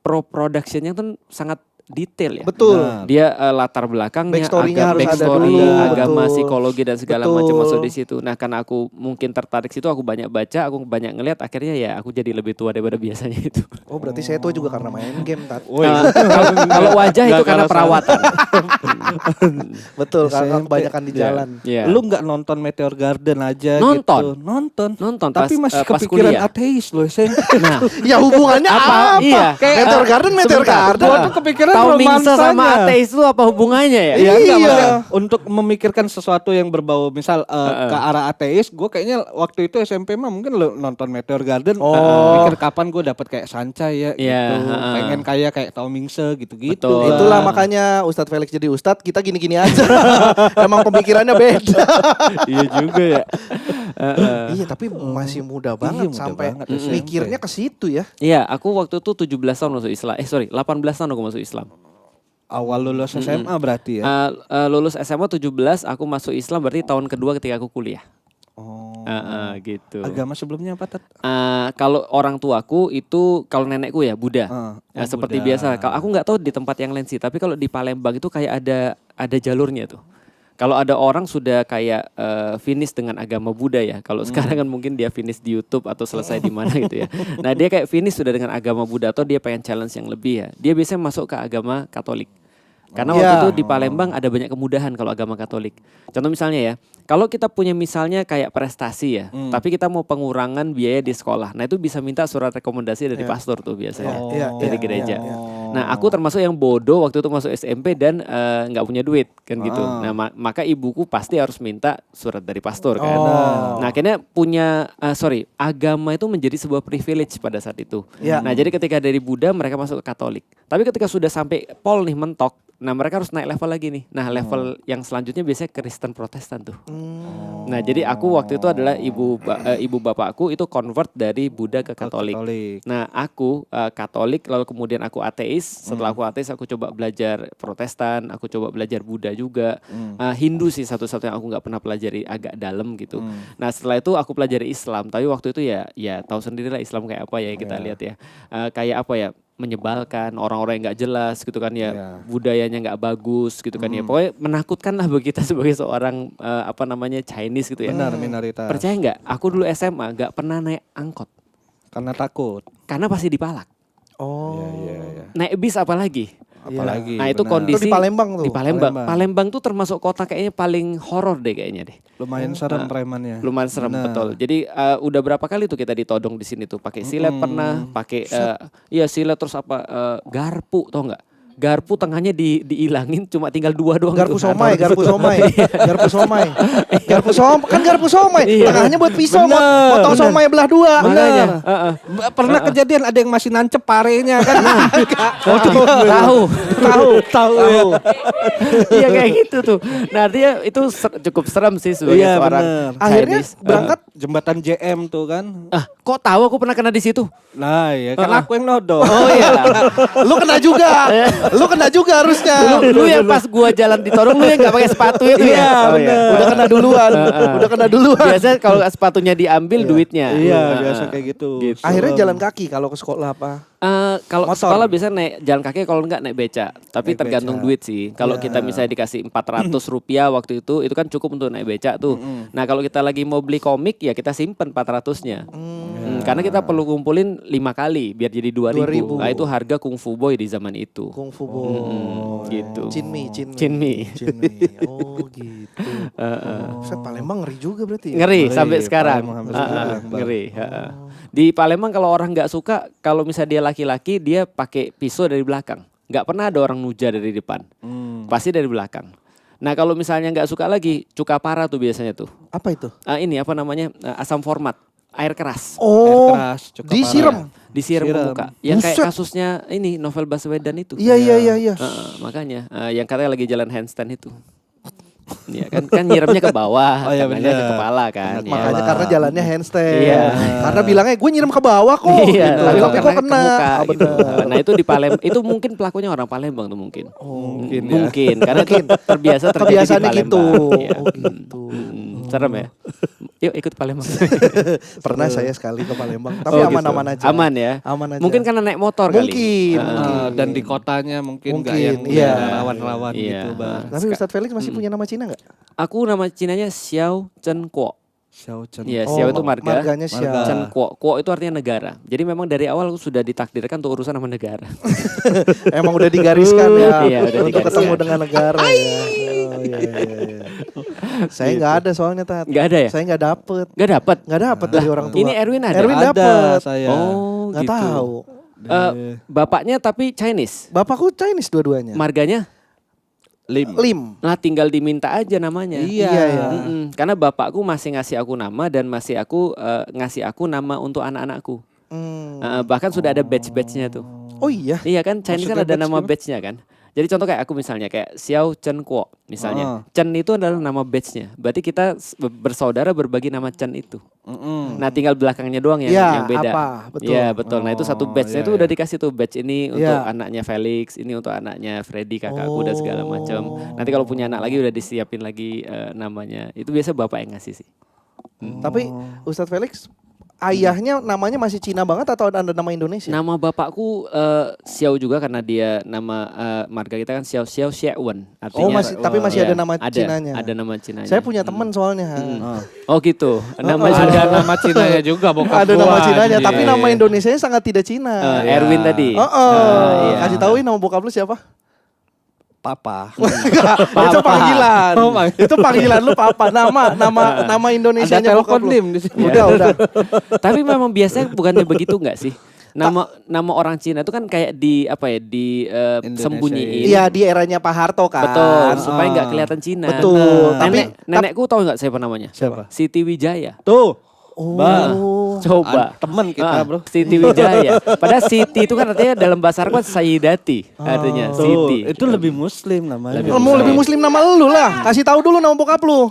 [SPEAKER 3] pro productionnya kan sangat detail ya.
[SPEAKER 1] Betul.
[SPEAKER 2] Nah.
[SPEAKER 3] Dia latar belakangnya,
[SPEAKER 1] Backstory-nya harus ada
[SPEAKER 3] backstory,
[SPEAKER 1] dulu,
[SPEAKER 3] agama,
[SPEAKER 1] betul.
[SPEAKER 3] psikologi dan segala
[SPEAKER 1] Betul.
[SPEAKER 3] macam masuk di situ. Nah, karena aku mungkin tertarik situ, aku banyak baca, aku banyak ngeliat, akhirnya ya aku jadi lebih tua daripada biasanya itu.
[SPEAKER 1] Oh, berarti saya tua juga karena main game, Tat.
[SPEAKER 3] Kalau wajah itu karena perawatan.
[SPEAKER 1] Betul, karena
[SPEAKER 2] SMP.
[SPEAKER 1] kebanyakan di jalan.
[SPEAKER 3] Iya.
[SPEAKER 2] Lu nggak nonton Meteor Garden aja
[SPEAKER 3] Nonton.
[SPEAKER 2] gitu? Nonton.
[SPEAKER 3] Pas
[SPEAKER 2] Tapi masih
[SPEAKER 3] pas
[SPEAKER 2] kepikiran
[SPEAKER 3] kuliah.
[SPEAKER 2] ateis loh SMP.
[SPEAKER 3] Nah,
[SPEAKER 1] Ya hubungannya apa?
[SPEAKER 3] Iya.
[SPEAKER 1] Meteor Garden, Meteor Garden.
[SPEAKER 2] Gua tuh kepikiran
[SPEAKER 3] Tao Mingse
[SPEAKER 2] romansanya.
[SPEAKER 3] sama ateis itu apa hubungannya ya?
[SPEAKER 2] Iya, enggak,
[SPEAKER 1] Iya.
[SPEAKER 2] maksudnya untuk memikirkan sesuatu yang berbau misal ke arah ateis, gue kayaknya waktu itu SMP mah mungkin lo nonton Meteor Garden, mikir kapan gue dapat kayak Sancai ya,
[SPEAKER 3] Iya,
[SPEAKER 2] gitu, pengen kayak Tao Mingse gitu-gitu.
[SPEAKER 3] Betul.
[SPEAKER 1] Itulah makanya Ustadz Felix jadi Ustadz, kita gini-gini aja. Emang pemikirannya beda.
[SPEAKER 3] Iya juga ya.
[SPEAKER 1] Iya, tapi masih muda banget
[SPEAKER 2] muda
[SPEAKER 1] sampai
[SPEAKER 2] banget SMP.
[SPEAKER 1] mikirnya ke situ ya.
[SPEAKER 3] Iya, aku waktu itu 17 tahun masuk Islam. 18 tahun aku masuk Islam.
[SPEAKER 2] Awal lulus SMA berarti ya.
[SPEAKER 3] Lulus SMA 17, aku masuk Islam berarti tahun kedua ketika aku kuliah.
[SPEAKER 2] Oh.
[SPEAKER 3] Gitu.
[SPEAKER 2] Agama sebelumnya apa, Tat?
[SPEAKER 3] Kalau orang tuaku itu, kalau nenekku ya Buddha. Seperti
[SPEAKER 2] Buddha.
[SPEAKER 3] biasa. Kalau aku nggak tahu di tempat yang lain sih, tapi kalau di Palembang itu kayak ada jalurnya tuh. Kalau ada orang sudah kayak finish dengan agama Buddha ya. Kalau sekarang kan mungkin dia finish di YouTube atau selesai di mana gitu ya. Nah, dia kayak finish sudah dengan agama Buddha atau dia pengen challenge yang lebih ya. Dia biasanya masuk ke agama Katolik. Karena waktu itu di Palembang ada banyak kemudahan kalau agama Katolik. Contoh misalnya ya, kalau kita punya misalnya kayak prestasi ya, tapi kita mau pengurangan biaya di sekolah. Nah, itu bisa minta surat rekomendasi dari pastor tuh biasanya, dari gereja. Nah, aku termasuk yang bodoh waktu itu masuk SMP dan nggak punya duit kan gitu. Nah, maka ibuku pasti harus minta surat dari pastor kan. Nah, akhirnya agama itu menjadi sebuah privilege pada saat itu. Nah, jadi ketika dari Buddha mereka masuk ke Katolik. Tapi ketika sudah sampai pol nih mentok, nah mereka harus naik level lagi nih. Nah, level yang selanjutnya biasanya Kristen Protestan tuh. Nah, jadi aku waktu itu adalah ibu bapakku itu convert dari Buddha ke Katolik. Nah, aku Katolik lalu kemudian aku ateis. Setelah aku ateis aku coba belajar Protestan, aku coba belajar Buddha juga. Hindu sih satu-satu yang aku nggak pernah pelajari agak dalam gitu. Nah, setelah itu aku pelajari Islam. Tapi waktu itu ya tahu sendirilah Islam kayak apa ya kita lihat ya. Kayak apa ya? Menyebalkan, orang-orang yang nggak jelas gitu kan ya, budayanya nggak bagus gitu kan ya, pokoknya menakutkan lah bagi kita sebagai seorang Chinese gitu ya.
[SPEAKER 2] Benar, minoritas.
[SPEAKER 3] Percaya nggak? Aku dulu SMA nggak pernah naik angkot
[SPEAKER 2] Karena takut.
[SPEAKER 3] karena pasti dipalak.
[SPEAKER 2] Iya.
[SPEAKER 3] Naik bis apalagi.
[SPEAKER 2] Apalagi.
[SPEAKER 3] Nah, itu
[SPEAKER 2] benar.
[SPEAKER 3] kondisi
[SPEAKER 1] Itu di Palembang tuh.
[SPEAKER 3] Di Palembang. Palembang tuh termasuk kota kayaknya paling horor deh kayaknya deh.
[SPEAKER 2] Lumayan serem premannya.
[SPEAKER 3] Lumayan serem,
[SPEAKER 2] Benar.
[SPEAKER 3] betul. Jadi udah berapa kali tuh kita ditodong di sini tuh pakai silet pernah, pakai silet terus garpu tau nggak? Garpu tengahnya diilangin cuma tinggal 2 doang.
[SPEAKER 1] Garpu
[SPEAKER 3] tuh.
[SPEAKER 1] somai. Garpu somai. Tengahnya buat pisau, potong somai belah 2.
[SPEAKER 3] Makanya,
[SPEAKER 2] Pernah kejadian ada yang masih nancep parenya kan?
[SPEAKER 3] tahu. Iya kayak gitu tuh. Nah, artinya itu cukup serem sih sebagai seorang
[SPEAKER 2] bener.
[SPEAKER 1] Akhirnya
[SPEAKER 3] Chinese.
[SPEAKER 1] berangkat
[SPEAKER 2] Jembatan JM tuh kan.
[SPEAKER 3] Kok tahu aku pernah kena di situ?
[SPEAKER 2] Nah, ya kan aku yang nodong.
[SPEAKER 3] Oh iya.
[SPEAKER 1] lu kena juga harusnya.
[SPEAKER 3] Lu yang pas gua jalan ditodong lu yang enggak pakai sepatu itu ya.
[SPEAKER 2] Iya, bener.
[SPEAKER 1] Udah kena duluan.
[SPEAKER 3] Biasanya kalau sepatunya diambil duitnya.
[SPEAKER 2] Iya, biasa kayak gitu.
[SPEAKER 1] Akhirnya jalan kaki kalau ke sekolah apa?
[SPEAKER 3] Kalau
[SPEAKER 1] Motor.
[SPEAKER 3] sekolah biasanya naik jalan kaki, kalau enggak naik beca. Tapi tergantung duit sih. Kalau kita misalnya dikasih 400 rupiah waktu itu kan cukup untuk naik beca tuh. Nah, kalau kita lagi mau beli komik ya kita simpen 400-nya. Karena kita perlu kumpulin 5 kali biar jadi 2.000. Nah, itu harga Kung Fu Boy di zaman itu.
[SPEAKER 1] Kung Fu Boy.
[SPEAKER 3] Gitu.
[SPEAKER 1] Cinmi. Oh gitu. Set Palembang ngeri juga berarti ya?
[SPEAKER 3] Ngeri sampai sekarang.
[SPEAKER 2] Palembang sampai sekarang, Bang.
[SPEAKER 3] Ngeri. Di Palembang kalau orang nggak suka, kalau misalnya dia laki-laki dia pakai pisau dari belakang. Nggak pernah ada orang nuja dari depan. Pasti dari belakang. Nah, kalau misalnya nggak suka lagi, cukapara tuh biasanya tuh.
[SPEAKER 1] Apa itu?
[SPEAKER 3] Asam format, air keras.
[SPEAKER 1] Oh,
[SPEAKER 2] keras, cukup
[SPEAKER 1] disiram.
[SPEAKER 3] Disiram ke
[SPEAKER 2] Siram.
[SPEAKER 3] muka. Yang kayak
[SPEAKER 1] Buset.
[SPEAKER 3] kasusnya ini Novel Baswedan itu.
[SPEAKER 1] Iya.
[SPEAKER 3] Makanya yang katanya lagi jalan handstand itu. Iya kan nyiramnya ke bawah,
[SPEAKER 2] Oh, iya,
[SPEAKER 3] tangannya ke
[SPEAKER 2] bener.
[SPEAKER 3] kepala kan. ya.
[SPEAKER 1] Makanya karena jalannya handstand.
[SPEAKER 3] Iya.
[SPEAKER 1] Karena bilangnya gue nyiram ke bawah kok.
[SPEAKER 3] Iya,
[SPEAKER 1] gitu.
[SPEAKER 3] tapi
[SPEAKER 1] Tapi kok
[SPEAKER 3] ke
[SPEAKER 1] kena.
[SPEAKER 3] muka,
[SPEAKER 1] Ah,
[SPEAKER 3] gitu.
[SPEAKER 1] bener.
[SPEAKER 3] Nah, itu di Palembang, itu mungkin pelakunya orang Palembang tuh mungkin.
[SPEAKER 2] Mungkin ya.
[SPEAKER 3] Mungkin karena itu terbiasa terjadi di
[SPEAKER 1] Kebiasaannya
[SPEAKER 3] Palembang.
[SPEAKER 1] gitu.
[SPEAKER 3] Iya.
[SPEAKER 1] Oh gitu.
[SPEAKER 3] Serem ya. Yuk ikut Palembang.
[SPEAKER 1] Pernah saya sekali ke Palembang. Tapi
[SPEAKER 3] Oh,
[SPEAKER 1] aman-aman
[SPEAKER 3] gitu.
[SPEAKER 1] aja.
[SPEAKER 3] Aman ya.
[SPEAKER 1] Aman aja.
[SPEAKER 3] Mungkin karena naik motor kali.
[SPEAKER 1] Mungkin.
[SPEAKER 2] Dan di kotanya mungkin nggak
[SPEAKER 1] Mungkin,
[SPEAKER 2] yang
[SPEAKER 1] iya.
[SPEAKER 2] rawan-rawan
[SPEAKER 3] Iya.
[SPEAKER 2] gitu, Bang.
[SPEAKER 1] Tapi Ustadz Felix masih punya nama Cina nggak?
[SPEAKER 3] Aku nama Cinanya Xiao Chen Kuo.
[SPEAKER 2] Xiao Chen.
[SPEAKER 3] Iya, Xiao itu marga.
[SPEAKER 1] Marganya Xiao.
[SPEAKER 3] Chen Kuo. Kuo itu artinya negara. Jadi memang dari awal aku sudah ditakdirkan untuk urusan sama negara.
[SPEAKER 1] Emang udah digariskan ya.
[SPEAKER 3] Iya, udah
[SPEAKER 1] untuk
[SPEAKER 3] digariskan.
[SPEAKER 1] ketemu dengan negara ya. Oh, iya. Saya nggak ada soalnya Tat.
[SPEAKER 3] Nggak ada ya?
[SPEAKER 1] Saya nggak dapet.
[SPEAKER 3] Gak dapat.
[SPEAKER 1] Nggak dapet dari orang tua.
[SPEAKER 3] Ini Erwin ada.
[SPEAKER 1] Erwin
[SPEAKER 2] Ada
[SPEAKER 1] dapet.
[SPEAKER 2] saya.
[SPEAKER 3] Oh,
[SPEAKER 1] Nggak
[SPEAKER 3] gitu.
[SPEAKER 1] tahu.
[SPEAKER 3] Bapaknya tapi Chinese.
[SPEAKER 1] Bapakku Chinese dua-duanya.
[SPEAKER 3] Marganya?
[SPEAKER 1] Lim.
[SPEAKER 3] Nah, tinggal diminta aja namanya.
[SPEAKER 1] Iya, iya.
[SPEAKER 3] Karena bapakku masih ngasih aku nama dan masih ngasih aku nama untuk anak-anakku. Bahkan sudah ada badge-badge-nya tuh.
[SPEAKER 1] Oh iya.
[SPEAKER 3] Iya kan Chinese kan
[SPEAKER 2] Maksudnya
[SPEAKER 3] ada
[SPEAKER 2] badge
[SPEAKER 3] nama
[SPEAKER 2] gimana?
[SPEAKER 3] badge-nya kan. Jadi contoh kayak aku misalnya kayak Xiao Chen Kuo misalnya. Chen itu adalah nama batch-nya. Berarti kita bersaudara berbagi nama Chen itu. Nah tinggal belakangnya doang yang beda.
[SPEAKER 1] Apa? Betul.
[SPEAKER 3] Iya betul. Nah itu satu batch-nya itu udah dikasih tuh batch ini untuk
[SPEAKER 1] Iya.
[SPEAKER 3] anaknya Felix, ini untuk anaknya Freddy kakakku dan segala macam. Nanti kalau punya anak lagi udah disiapin lagi namanya. Itu biasa bapak yang ngasih sih.
[SPEAKER 1] Tapi Ustadz Felix ayahnya namanya masih Cina banget atau ada nama Indonesia?
[SPEAKER 3] Nama bapakku Xiao juga karena dia nama marga kita kan Xiao Xiaowen. Artinya
[SPEAKER 1] tapi masih ada nama
[SPEAKER 3] ada,
[SPEAKER 1] Cinanya.
[SPEAKER 3] Ada nama Cinanya.
[SPEAKER 1] Saya punya teman soalnya.
[SPEAKER 3] Oh gitu.
[SPEAKER 2] Ada nama Cinanya juga bokap
[SPEAKER 1] Ada nama
[SPEAKER 2] gua,
[SPEAKER 1] Cinanya,
[SPEAKER 2] anjing.
[SPEAKER 1] tapi nama Indonesianya sangat tidak Cina.
[SPEAKER 3] Erwin tadi. Iya.
[SPEAKER 1] Kasih tauin nama bokap lu siapa?
[SPEAKER 2] Papa.
[SPEAKER 1] Itu panggilan. Itu panggilan lu Papa. Nama Indonesianya
[SPEAKER 2] Ada
[SPEAKER 1] bokap
[SPEAKER 2] telepon
[SPEAKER 1] lu.
[SPEAKER 2] dim di sini.
[SPEAKER 1] Udah.
[SPEAKER 3] Tapi memang biasanya bukannya begitu enggak sih? Nama orang Cina itu kan kayak di sembunyiin.
[SPEAKER 1] Iya, di eranya Pak Harto kan.
[SPEAKER 3] Betul, supaya nggak kelihatan Cina.
[SPEAKER 1] Betul.
[SPEAKER 3] Nenekku tahu nggak siapa namanya?
[SPEAKER 1] Siapa?
[SPEAKER 3] Siti Wijaya.
[SPEAKER 2] Tuh.
[SPEAKER 3] Coba.
[SPEAKER 2] Temen kita, Bro.
[SPEAKER 3] Siti Wijaya. Padahal Siti itu kan artinya dalam bahasa Arab kan Sayyidati. Artinya
[SPEAKER 2] Tuh,
[SPEAKER 3] Siti.
[SPEAKER 2] itu lebih muslim namanya.
[SPEAKER 1] Lebih muslim nama lu lah. Kasih tahu dulu nama bokap lu.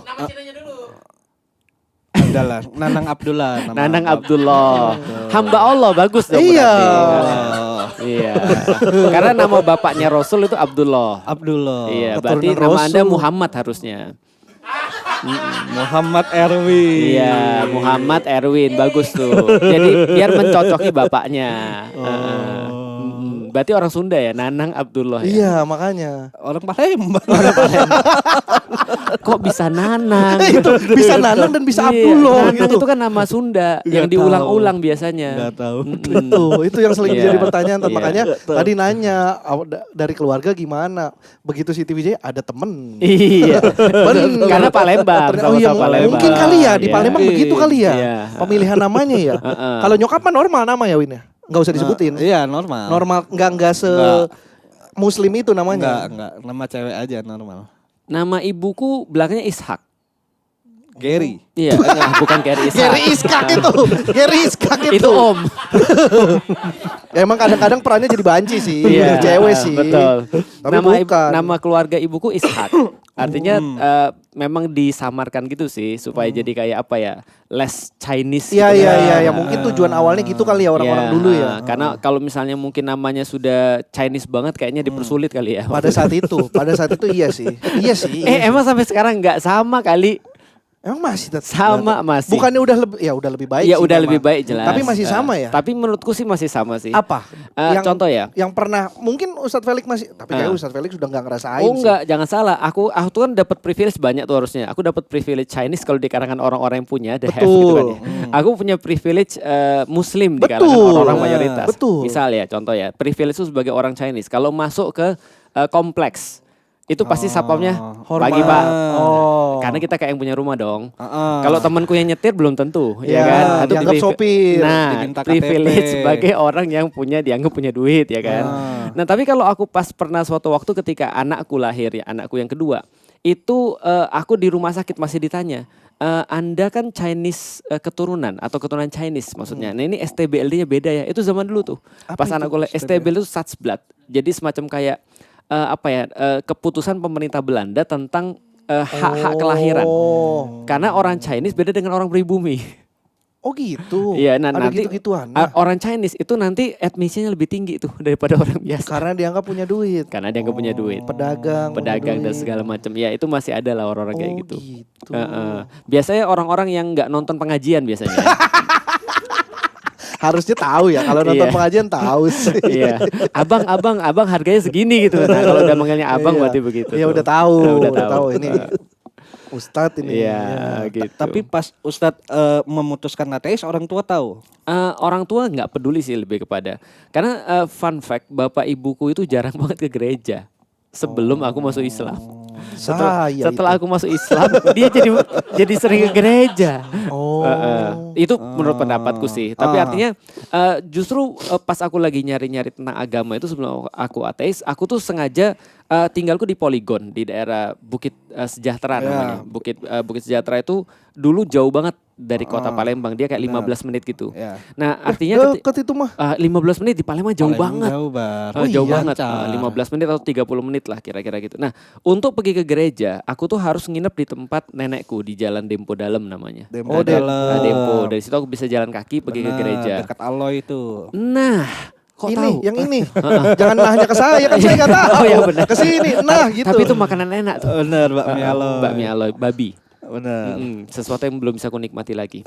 [SPEAKER 2] Adalah Nanang Abdullah.
[SPEAKER 3] Nanang Abdullah. Hamba Allah bagus dong.
[SPEAKER 1] Iya.
[SPEAKER 3] berarti. Iya. Karena nama bapaknya Rasul itu Abdullah. Iya, berarti
[SPEAKER 1] Keturunan
[SPEAKER 3] nama
[SPEAKER 1] Rasul.
[SPEAKER 3] Anda Muhammad harusnya.
[SPEAKER 2] Muhammad Erwin.
[SPEAKER 3] Iya, Muhammad Erwin bagus tuh. Jadi biar mencocoki bapaknya. Berarti orang Sunda ya, Nanang Abdullah ya.
[SPEAKER 1] Iya, makanya.
[SPEAKER 2] Orang Palembang.
[SPEAKER 3] Kok bisa Nanang?
[SPEAKER 1] Itu bisa Nanang dan bisa
[SPEAKER 3] Iya,
[SPEAKER 1] Abdullah
[SPEAKER 3] Nanang
[SPEAKER 1] gitu.
[SPEAKER 3] itu kan nama Sunda yang
[SPEAKER 2] Nggak
[SPEAKER 3] diulang-ulang biasanya.
[SPEAKER 2] Nggak tahu.
[SPEAKER 1] Itu yang sering
[SPEAKER 3] Iya.
[SPEAKER 1] jadi pertanyaan.
[SPEAKER 3] Iya.
[SPEAKER 1] Makanya tadi nanya dari keluarga gimana. Begitu Siti Wijaya ada temen.
[SPEAKER 3] Iya. Karena Palembang.
[SPEAKER 1] Oh iya,
[SPEAKER 3] sama-sama Palembang.
[SPEAKER 1] mungkin kali ya di
[SPEAKER 3] Iya.
[SPEAKER 1] Palembang begitu kali ya.
[SPEAKER 3] Iya.
[SPEAKER 1] Pemilihan namanya ya. Kalau nyokap mah normal nama ya Win ya. Enggak usah disebutin.
[SPEAKER 2] Iya, normal.
[SPEAKER 1] Normal enggak muslim itu namanya.
[SPEAKER 2] Enggak. Nama cewek aja normal.
[SPEAKER 3] Nama ibuku belakangnya Ishak.
[SPEAKER 2] Gary.
[SPEAKER 3] Iya, bukan Gary Ishak.
[SPEAKER 1] Gary Iskak itu. Gary Iskak itu.
[SPEAKER 3] Itu Om.
[SPEAKER 1] Ya, emang kadang-kadang perannya jadi banci sih.
[SPEAKER 3] Iya,
[SPEAKER 1] Cewek sih.
[SPEAKER 3] Betul.
[SPEAKER 1] Tapi bukan.
[SPEAKER 3] Nama keluarga ibuku Ishak. Artinya memang disamarkan gitu sih supaya jadi kayak apa ya, less Chinese.
[SPEAKER 1] Iya,
[SPEAKER 3] gitu.
[SPEAKER 1] iya. Mungkin tujuan awalnya gitu kali ya orang-orang
[SPEAKER 3] Iya,
[SPEAKER 1] dulu ya.
[SPEAKER 3] Karena kalau misalnya mungkin namanya sudah Chinese banget kayaknya dipersulit kali ya.
[SPEAKER 1] Pada saat itu iya sih. Iya sih.
[SPEAKER 3] Emang sampai sekarang nggak sama kali.
[SPEAKER 1] Emang masih
[SPEAKER 3] Sama masih.
[SPEAKER 1] Bukannya udah lebih baik
[SPEAKER 3] Ya
[SPEAKER 1] sih
[SPEAKER 3] udah
[SPEAKER 1] memang.
[SPEAKER 3] lebih baik jelas.
[SPEAKER 1] Tapi masih sama ya?
[SPEAKER 3] Tapi menurutku sih masih sama sih.
[SPEAKER 1] Apa?
[SPEAKER 3] Contoh ya.
[SPEAKER 1] Yang pernah mungkin Ustadz Felix masih, tapi kayak Ustadz Felix sudah nggak ngerasain
[SPEAKER 3] Oh
[SPEAKER 1] sih.
[SPEAKER 3] enggak, jangan salah. Aku tuh kan dapat privilege banyak tuh harusnya. Aku dapat privilege Chinese kalau di kalangan orang-orang yang punya, the have gitu kan ya. Aku punya privilege Muslim di kalangan orang-orang mayoritas.
[SPEAKER 1] Betul.
[SPEAKER 3] Misal ya, contoh ya, privilege itu sebagai orang Chinese. Kalau masuk ke kompleks, itu pasti sapamnya pagi Pak. Karena kita kayak yang punya rumah dong. Kalau temanku yang nyetir belum tentu, ya kan? Atau
[SPEAKER 1] dianggap sopir.
[SPEAKER 3] Nah,
[SPEAKER 2] diminta
[SPEAKER 3] privilege
[SPEAKER 2] KTP.
[SPEAKER 3] sebagai orang yang dianggap punya duit, ya kan? Nah, tapi kalau aku pas pernah suatu waktu ketika anakku lahir ya, anakku yang kedua, itu aku di rumah sakit masih ditanya, Anda kan Chinese keturunan atau keturunan Chinese maksudnya. Nah ini STBLD-nya beda ya. Itu zaman dulu tuh.
[SPEAKER 1] Apa
[SPEAKER 3] Pas
[SPEAKER 1] itu
[SPEAKER 3] anakku STBLD itu Satsblad. Jadi semacam kayak keputusan pemerintah Belanda tentang hak-hak kelahiran. Karena orang Chinese beda dengan orang pribumi.
[SPEAKER 1] Oh gitu.
[SPEAKER 3] Iya, nah
[SPEAKER 1] ada
[SPEAKER 3] nanti
[SPEAKER 1] gitu-gituan.
[SPEAKER 3] orang Chinese itu nanti admisinya lebih tinggi tuh daripada orang biasa.
[SPEAKER 1] Karena dianggap punya duit.
[SPEAKER 3] Karena dia nggak punya duit.
[SPEAKER 1] Pedagang
[SPEAKER 3] Dan
[SPEAKER 1] duit.
[SPEAKER 3] segala macam. Ya itu masih ada lah orang-orang kayak gitu.
[SPEAKER 1] Gitu.
[SPEAKER 3] Biasanya orang-orang yang nggak nonton pengajian biasanya.
[SPEAKER 1] Harusnya tahu ya, kalau nonton
[SPEAKER 3] Iya.
[SPEAKER 1] pengajian tahu sih.
[SPEAKER 3] Iya, abang harganya segini gitu. Nah kalau udah manggilnya abang
[SPEAKER 1] Iya.
[SPEAKER 3] berarti begitu.
[SPEAKER 1] Iya
[SPEAKER 3] tuh.
[SPEAKER 1] udah tahu,
[SPEAKER 3] Nah,
[SPEAKER 1] udah tahu ini Ustadz ini.
[SPEAKER 3] Iya, gitu.
[SPEAKER 2] Tapi pas Ustadz memutuskan ateis, orang tua tahu.
[SPEAKER 3] Orang tua nggak peduli sih lebih kepada. Karena fun fact, bapak ibuku itu jarang banget ke gereja sebelum aku masuk Islam. Setelah aku masuk Islam, dia jadi sering ke gereja. Itu menurut pendapatku sih. Tapi artinya justru pas aku lagi nyari-nyari tentang agama itu sebelum aku ateis, aku tuh sengaja tinggalku di Polygon di daerah Bukit Sejahtera namanya. Bukit Sejahtera itu dulu jauh banget dari kota Palembang, dia kayak 15 menit gitu.
[SPEAKER 2] Ya.
[SPEAKER 3] Nah artinya
[SPEAKER 1] Deket itu mah.
[SPEAKER 3] 15 menit di Palembang jauh banget.
[SPEAKER 2] Jauh banget.
[SPEAKER 3] Jauh
[SPEAKER 1] iya,
[SPEAKER 3] banget, 15 menit atau 30 menit lah kira-kira gitu. Nah untuk pergi ke gereja, aku tuh harus nginep di tempat nenekku di Jalan Dempo Dalam namanya.
[SPEAKER 2] Dempo
[SPEAKER 3] Dempo, dari situ aku bisa jalan kaki pergi ke gereja.
[SPEAKER 2] Dekat Aloy itu.
[SPEAKER 3] Nah, kok
[SPEAKER 1] Ini,
[SPEAKER 3] tahu?
[SPEAKER 1] yang ini. Jangan nanya ke saya, kan saya nggak tahu.
[SPEAKER 3] Oh ya benar.
[SPEAKER 1] Ke sini, nah gitu.
[SPEAKER 3] Tapi itu makanan enak tuh.
[SPEAKER 2] Bener, bakmi Aloy.
[SPEAKER 3] Bakmi Aloy, babi.
[SPEAKER 2] Bener.
[SPEAKER 3] Sesuatu yang belum bisa aku nikmati lagi.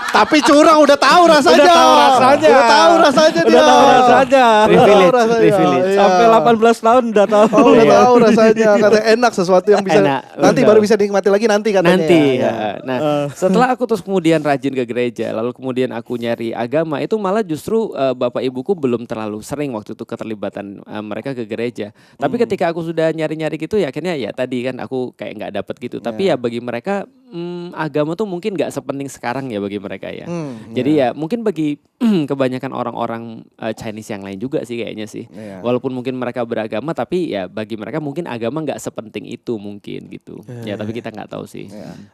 [SPEAKER 1] Tapi curang udah tahu rasanya.
[SPEAKER 2] Udah tahu rasanya.
[SPEAKER 1] Udah tahu rasanya dia.
[SPEAKER 2] Udah tahu rasanya.
[SPEAKER 3] Privilege,
[SPEAKER 1] rasanya.
[SPEAKER 3] privilege.
[SPEAKER 1] Iya.
[SPEAKER 2] Sampai 18 tahun udah tahu.
[SPEAKER 1] Oh, udah
[SPEAKER 3] Iya.
[SPEAKER 1] tahu rasanya. Katanya enak, sesuatu yang bisa
[SPEAKER 3] Enak,
[SPEAKER 1] nanti
[SPEAKER 3] betul.
[SPEAKER 1] baru bisa dinikmati lagi nanti katanya.
[SPEAKER 3] Nanti
[SPEAKER 1] ya.
[SPEAKER 3] ya. Nah, setelah aku terus kemudian rajin ke gereja, lalu kemudian aku nyari agama, itu malah justru bapak ibuku belum terlalu sering waktu itu keterlibatan mereka ke gereja. Tapi ketika aku sudah nyari-nyari gitu ya akhirnya ya tadi kan aku kayak nggak dapet gitu. Tapi ya bagi mereka agama tuh mungkin nggak sepenting sekarang ya bagi mereka ya. Jadi ya mungkin bagi kebanyakan orang-orang Chinese yang lain juga sih kayaknya sih.
[SPEAKER 2] Iya.
[SPEAKER 3] Walaupun mungkin mereka beragama tapi ya bagi mereka mungkin agama nggak sepenting itu mungkin gitu. Ya tapi kita nggak tahu sih.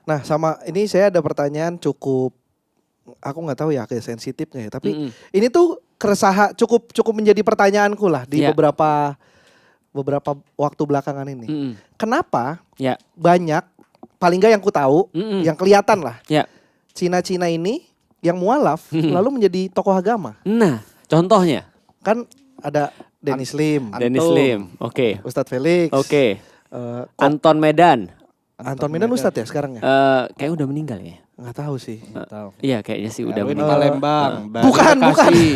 [SPEAKER 1] Nah, sama ini saya ada pertanyaan cukup, aku nggak tahu ya kayak sensitif nggak ya. Tapi ini tuh keresahan cukup menjadi pertanyaanku lah di
[SPEAKER 3] Ya.
[SPEAKER 1] beberapa waktu belakangan ini. Kenapa
[SPEAKER 3] Ya.
[SPEAKER 1] banyak, paling nggak yang ku tahu, yang kelihatan lah,
[SPEAKER 3] Ya.
[SPEAKER 1] Cina-Cina ini yang mualaf lalu menjadi tokoh agama.
[SPEAKER 3] Nah, contohnya
[SPEAKER 1] Kan ada Dennis Lim,
[SPEAKER 3] Dennis Lim. Oke.
[SPEAKER 1] Ustadz Felix,
[SPEAKER 3] Oke.
[SPEAKER 1] eh,
[SPEAKER 3] Anton Medan.
[SPEAKER 1] Anton Medan Ustadz ya sekarang ya?
[SPEAKER 3] Kayak udah meninggal ya.
[SPEAKER 1] Nggak tahu sih.
[SPEAKER 2] Tahu.
[SPEAKER 3] Iya, kayaknya sih udah
[SPEAKER 2] Erwin
[SPEAKER 3] meninggal.
[SPEAKER 2] Palembang.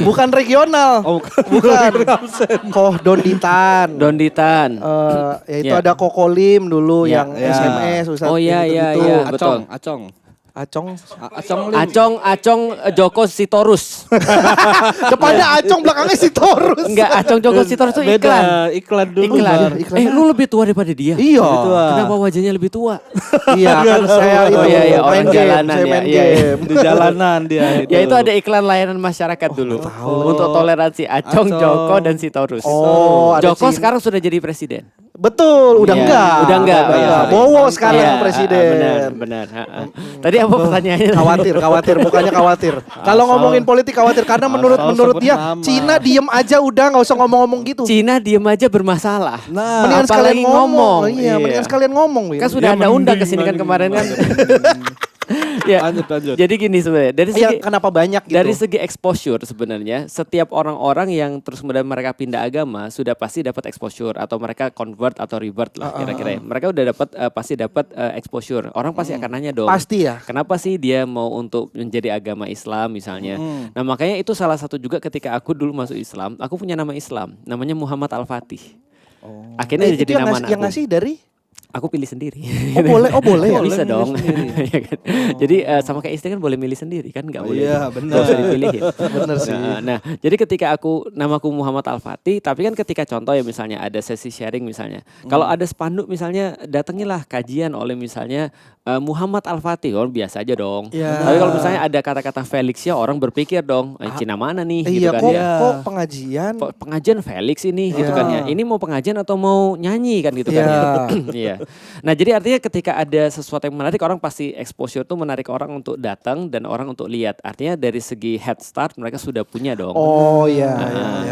[SPEAKER 1] Bukan regional.
[SPEAKER 2] Oh,
[SPEAKER 1] bukan. Koh Donditan.
[SPEAKER 3] Donditan.
[SPEAKER 1] Yaitu
[SPEAKER 3] Ya.
[SPEAKER 1] ada Kokolim dulu
[SPEAKER 3] Ya.
[SPEAKER 1] yang
[SPEAKER 2] Ya.
[SPEAKER 1] SMS Ustadz.
[SPEAKER 3] Oh, iya, iya,
[SPEAKER 1] gitu-gitu.
[SPEAKER 3] iya.
[SPEAKER 2] Acong,
[SPEAKER 3] betul.
[SPEAKER 2] Acong.
[SPEAKER 1] Acong.
[SPEAKER 2] Acong Lim.
[SPEAKER 3] Acong Joko Sitorus.
[SPEAKER 1] Depannya Acong, belakangnya Sitorus.
[SPEAKER 3] Enggak, Acong Joko Sitorus itu iklan.
[SPEAKER 2] Beda, iklan dulu.
[SPEAKER 3] Iklan.
[SPEAKER 1] iya, iklan.
[SPEAKER 3] Lu lebih tua daripada dia.
[SPEAKER 1] Iya.
[SPEAKER 3] Kenapa wajahnya lebih tua?
[SPEAKER 1] Iya kan saya itu
[SPEAKER 3] Oh, iya, iya,
[SPEAKER 1] main
[SPEAKER 3] orang
[SPEAKER 1] game,
[SPEAKER 3] jalanan
[SPEAKER 1] saya
[SPEAKER 3] ya,
[SPEAKER 1] main
[SPEAKER 3] iya, iya.
[SPEAKER 1] game.
[SPEAKER 2] Di jalanan dia itu.
[SPEAKER 3] Ya itu ada iklan layanan masyarakat dulu. Untuk toleransi Acong,
[SPEAKER 2] Acong.
[SPEAKER 3] Joko dan Sitorus.
[SPEAKER 1] Oh, ada
[SPEAKER 3] Joko
[SPEAKER 1] Cina.
[SPEAKER 3] sekarang sudah jadi presiden.
[SPEAKER 1] Betul, udah
[SPEAKER 3] Iya,
[SPEAKER 1] enggak.
[SPEAKER 3] udah enggak. Oh, iya, sorry.
[SPEAKER 1] Bowo sekarang
[SPEAKER 3] Iya,
[SPEAKER 1] presiden.
[SPEAKER 3] benar. Tadi apa pertanyaannya?
[SPEAKER 1] Khawatir, bukannya khawatir. Kalau ngomongin politik khawatir karena menurut
[SPEAKER 2] sebut
[SPEAKER 1] dia
[SPEAKER 2] nama.
[SPEAKER 1] Cina diem aja udah nggak usah ngomong-ngomong gitu.
[SPEAKER 3] Cina diem aja bermasalah.
[SPEAKER 2] Nah,
[SPEAKER 1] Mendingan sekalian
[SPEAKER 3] apalagi
[SPEAKER 1] ngomong.
[SPEAKER 3] ngomong.
[SPEAKER 1] Iya, mendingan sekalian ngomong, Win.
[SPEAKER 3] Kan sudah
[SPEAKER 2] Ya,
[SPEAKER 3] ada undang
[SPEAKER 2] mending,
[SPEAKER 3] kesini kan
[SPEAKER 2] mending,
[SPEAKER 3] kemarin kan.
[SPEAKER 2] mending.
[SPEAKER 3] Ya.
[SPEAKER 2] Lanjut.
[SPEAKER 3] Jadi gini sebenarnya dari
[SPEAKER 1] Iya,
[SPEAKER 3] segi
[SPEAKER 1] kenapa banyak gitu?
[SPEAKER 3] dari segi exposure sebenarnya setiap orang-orang yang terus kemudian mereka pindah agama sudah pasti dapat exposure atau mereka convert atau revert lah kira-kira. Mereka udah dapat pasti dapat exposure. Orang pasti akan nanya dong.
[SPEAKER 1] Pasti ya.
[SPEAKER 3] Kenapa sih dia mau untuk menjadi agama Islam misalnya? Nah makanya itu salah satu juga ketika aku dulu masuk Islam, aku punya nama Islam, namanya Muhammad Al-Fatih. Akhirnya
[SPEAKER 1] Itu
[SPEAKER 3] jadi
[SPEAKER 1] yang
[SPEAKER 3] nama
[SPEAKER 1] ngasih, yang
[SPEAKER 3] anakku.
[SPEAKER 1] ngasih dari
[SPEAKER 3] Aku pilih sendiri.
[SPEAKER 1] Oh boleh ya.
[SPEAKER 3] Bisa
[SPEAKER 2] milih
[SPEAKER 3] dong.
[SPEAKER 2] sendiri.
[SPEAKER 3] Iya kan? Jadi sama kayak istri kan boleh milih sendiri kan nggak boleh.
[SPEAKER 2] iya,
[SPEAKER 3] nggak
[SPEAKER 2] benar.
[SPEAKER 3] usah dipilihin.
[SPEAKER 1] Bener sih.
[SPEAKER 3] Nah, jadi ketika namaku Muhammad Al-Fatih, tapi kan ketika contoh ya misalnya ada sesi sharing misalnya. Kalau ada spanduk misalnya datangilah kajian oleh misalnya Muhammad Al-Fatih, orang biasa aja dong.
[SPEAKER 1] Ya.
[SPEAKER 3] Tapi kalau misalnya ada kata-kata Felix ya orang berpikir dong, Cina mana nih gitu
[SPEAKER 1] Iya,
[SPEAKER 3] kan
[SPEAKER 1] kok
[SPEAKER 3] ya.
[SPEAKER 1] kok pengajian?
[SPEAKER 3] Pengajian Felix ini gitu
[SPEAKER 1] Iya.
[SPEAKER 3] kan ya. Ini mau pengajian atau mau nyanyi kan gitu kan
[SPEAKER 1] Iya.
[SPEAKER 3] ya. Iya. Nah, jadi artinya ketika ada sesuatu yang menarik orang pasti exposure tuh menarik orang untuk datang dan orang untuk lihat. Artinya dari segi head start mereka sudah punya dong.
[SPEAKER 1] Oh iya.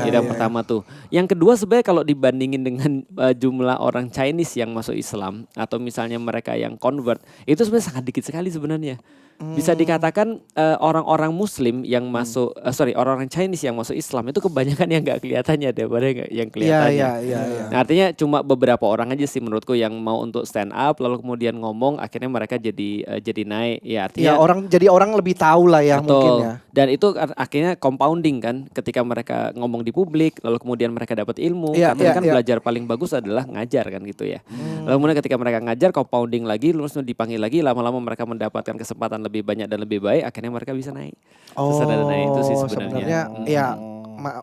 [SPEAKER 3] Itu yang pertama tuh. Yang kedua sebenarnya kalau dibandingin dengan jumlah orang Chinese yang masuk Islam atau misalnya mereka yang convert, itu sebenarnya sangat dikit sekali sebenarnya. Bisa dikatakan orang-orang Muslim yang masuk, orang-orang Chinese yang masuk Islam itu kebanyakan yang nggak kelihatannya daripada yang kelihatannya.
[SPEAKER 1] Iya.
[SPEAKER 3] Nah, artinya cuma beberapa orang aja sih menurutku yang mau untuk stand up lalu kemudian ngomong akhirnya mereka jadi naik. Ya artinya
[SPEAKER 1] Iya, orang lebih tahu lah ya
[SPEAKER 3] betul.
[SPEAKER 1] mungkin ya.
[SPEAKER 3] Dan itu akhirnya compounding kan ketika mereka ngomong di publik lalu kemudian mereka dapat ilmu.
[SPEAKER 1] Iya,
[SPEAKER 3] Katanya
[SPEAKER 1] iya,
[SPEAKER 3] kan
[SPEAKER 1] iya.
[SPEAKER 3] belajar paling bagus adalah ngajar kan gitu ya. Lalu kemudian ketika mereka ngajar compounding lagi terus dipanggil lagi lama-lama mereka mendapatkan kesempatan lebih banyak dan lebih baik akhirnya mereka bisa naik. Sesederhana itu sih sebenarnya.
[SPEAKER 1] ya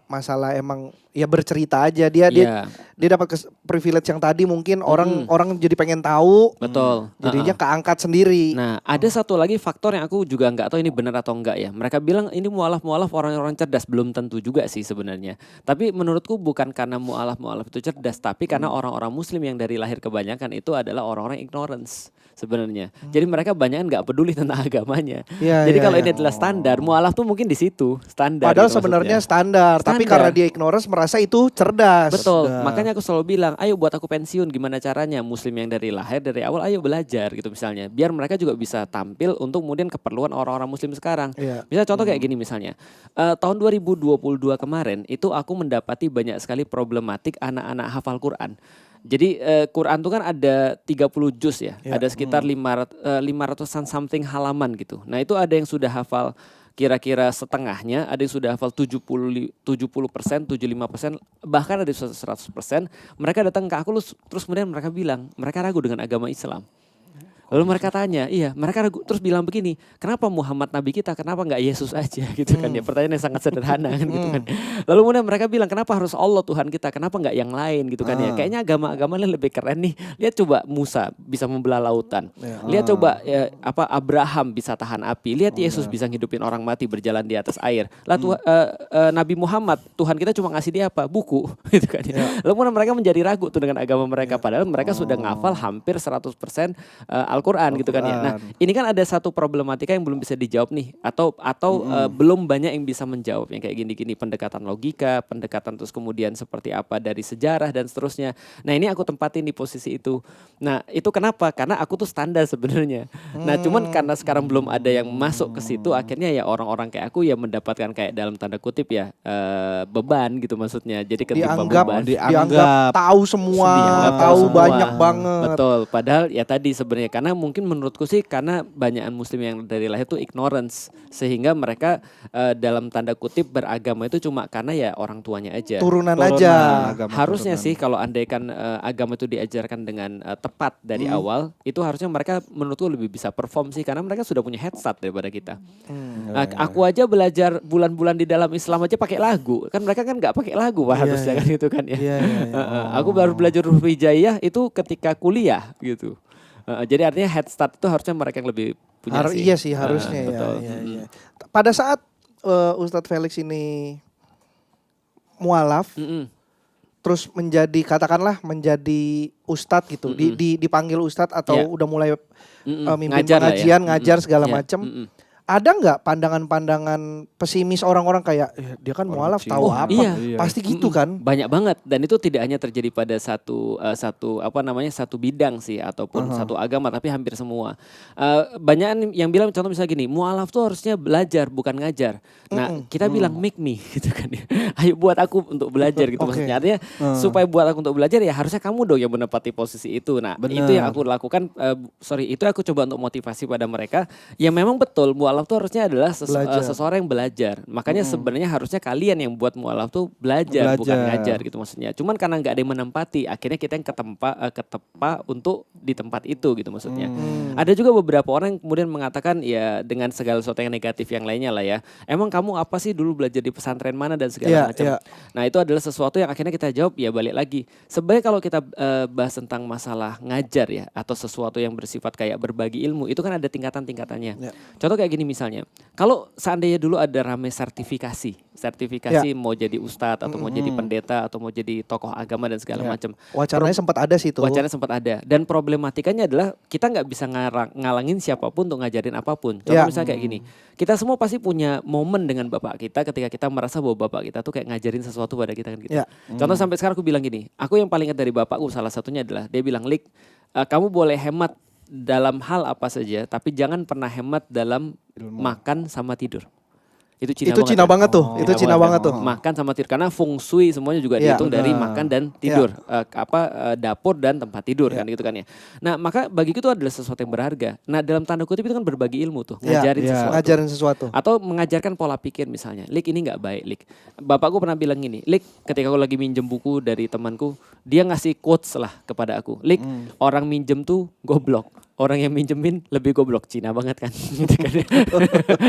[SPEAKER 1] masalah emang ya bercerita aja dia dapat privilege yang tadi mungkin orang jadi pengen tahu.
[SPEAKER 3] Betul.
[SPEAKER 1] Jadinya keangkat sendiri.
[SPEAKER 3] Nah, ada satu lagi faktor yang aku juga nggak tahu ini benar atau enggak ya. Mereka bilang ini mualaf orang-orang cerdas, belum tentu juga sih sebenarnya. Tapi menurutku bukan karena mualaf itu cerdas, tapi karena orang-orang muslim yang dari lahir kebanyakan itu adalah orang-orang ignorance sebenarnya. Jadi mereka banyak nggak peduli tentang agamanya. Jadi kalau ini adalah standar, mualaf tuh mungkin di situ standar.
[SPEAKER 1] Padahal gitu sebenarnya standar, tapi karena dia ignorance merasa itu cerdas.
[SPEAKER 3] Betul. Makanya aku selalu bilang, ayo buat aku pensiun, gimana caranya? Muslim yang dari lahir dari awal, ayo belajar gitu misalnya. Biar mereka juga bisa tampil untuk kemudian keperluan orang-orang muslim sekarang. Misalnya contoh kayak gini misalnya. Tahun 2022 kemarin itu aku mendapati banyak sekali problematik anak-anak hafal Quran. Jadi Quran itu kan ada 30 juz ya. Ada sekitar 500-an something halaman gitu. Nah itu ada yang sudah hafal kira-kira setengahnya, ada yang sudah hafal 70%, 75%, bahkan ada 100%. Mereka datang ke aku terus kemudian mereka bilang, mereka ragu dengan agama Islam. Lalu mereka tanya, mereka ragu, terus bilang begini, kenapa Muhammad Nabi kita, kenapa nggak Yesus aja gitu kan ya, pertanyaan yang sangat sederhana kan gitu kan. Lalu kemudian mereka bilang, kenapa harus Allah Tuhan kita, kenapa nggak yang lain gitu kan ya, kayaknya agama-agama lain lebih keren nih. Lihat coba Musa bisa membelah lautan, lihat coba Abraham bisa tahan api, lihat Yesus bisa ngidupin orang mati berjalan di atas air. Lalu Nabi Muhammad, Tuhan kita cuma ngasih dia apa? Buku gitu kan ya. Lalu kemudian mereka menjadi ragu tuh dengan agama mereka, padahal mereka sudah ngafal hampir 100% Al-Quran gitu kan ya. Nah, ini kan ada satu problematika yang belum bisa dijawab nih, atau belum banyak yang bisa menjawab yang kayak gini-gini, pendekatan logika, pendekatan terus kemudian seperti apa dari sejarah dan seterusnya. Nah, ini aku tempatin di posisi itu. Nah, itu kenapa? Karena aku tuh standar sebenarnya. Nah, cuman karena sekarang belum ada yang masuk ke situ, akhirnya ya orang-orang kayak aku ya mendapatkan kayak dalam tanda kutip ya beban gitu maksudnya. Jadi ketika
[SPEAKER 1] dianggap tahu semua, tahu banyak banget.
[SPEAKER 3] Betul. Padahal ya tadi sebenarnya karena mungkin menurutku sih karena banyakan muslim yang dari lahir itu ignorance, sehingga mereka dalam tanda kutip beragama itu cuma karena ya orang tuanya aja.
[SPEAKER 1] Turunan aja.
[SPEAKER 3] Harusnya sih kalau andaikan agama itu diajarkan dengan tepat dari awal, itu harusnya mereka menurutku lebih bisa perform sih, karena mereka sudah punya head start daripada kita. Aku aja belajar bulan-bulan di dalam Islam aja pakai lagu, kan mereka kan nggak pakai lagu harusnya kan itu kan ya. Aku baru belajar huruf hijaiyah itu ketika kuliah gitu. Jadi artinya head start itu harusnya mereka yang lebih punya sih.
[SPEAKER 1] Iya sih harusnya ya. Pada saat Ustadz Felix ini mualaf, terus katakanlah menjadi ustadz gitu, dipanggil ustadz atau udah mulai mimpin pengajian, ngajar segala macam. Ada nggak pandangan-pandangan pesimis orang-orang kayak dia kan mualaf tahu apa?
[SPEAKER 3] Iya.
[SPEAKER 1] Pasti gitu kan?
[SPEAKER 3] Banyak banget, dan itu tidak hanya terjadi pada satu bidang sih ataupun satu agama, tapi hampir semua. Banyak yang bilang contoh misalnya gini, mualaf tuh harusnya belajar bukan ngajar. Nah, kita bilang make me gitu kan ya. Ayo buat aku untuk belajar gitu maksudnya. Artinya supaya buat aku untuk belajar ya harusnya kamu dong yang menepati posisi itu. Nah, itu yang aku lakukan, itu aku coba untuk motivasi pada mereka. Ya memang betul mualaf tuh harusnya adalah seseorang yang belajar. Makanya sebenarnya harusnya kalian yang buat mualaf tuh belajar bukan ngajar gitu maksudnya. Cuman karena nggak ada yang menempati, akhirnya kita yang ketempa untuk di tempat itu gitu maksudnya. Ada juga beberapa orang yang kemudian mengatakan ya dengan segala sesuatu yang negatif yang lainnya lah ya. Emang kamu apa sih dulu belajar di pesantren mana dan segala macam. Nah, itu adalah sesuatu yang akhirnya kita jawab ya balik lagi. Sebenarnya kalau kita bahas tentang masalah ngajar ya atau sesuatu yang bersifat kayak berbagi ilmu, itu kan ada tingkatan-tingkatannya. Contoh kayak gini misalnya, kalau seandainya dulu ada rame sertifikasi mau jadi ustadz atau mau jadi pendeta atau mau jadi tokoh agama dan segala macam.
[SPEAKER 1] Wacananya sempat ada sih itu.
[SPEAKER 3] Wacananya sempat ada, dan problematikanya adalah kita nggak bisa ngalangin siapapun untuk ngajarin apapun. Contoh misalnya kayak gini, kita semua pasti punya momen dengan bapak kita ketika kita merasa bahwa bapak kita tuh kayak ngajarin sesuatu pada kita kan gitu. Contoh sampai sekarang aku bilang gini, aku yang paling ingat dari bapakku salah satunya adalah dia bilang, Lik, kamu boleh hemat dalam hal apa saja, tapi jangan pernah hemat dalam makan sama tidur. Itu Cina banget tuh. Itu Cina banget tuh. Makan sama tidur, karena feng shui semuanya juga dihitung dari makan dan tidur, dapur dan tempat tidur kan gitu kan ya. Nah, maka bagiku itu adalah sesuatu yang berharga. Nah, dalam tanda kutip itu kan berbagi ilmu tuh, ngajarin sesuatu. Atau mengajarkan pola pikir misalnya. Lik, ini nggak baik, Lik. Bapakku pernah bilang gini, Lik, ketika aku lagi minjem buku dari temanku, dia ngasih quotes lah kepada aku. Lik, orang minjem tuh goblok. orang yang minjemin lebih goblok, Cina banget kan gitu kan.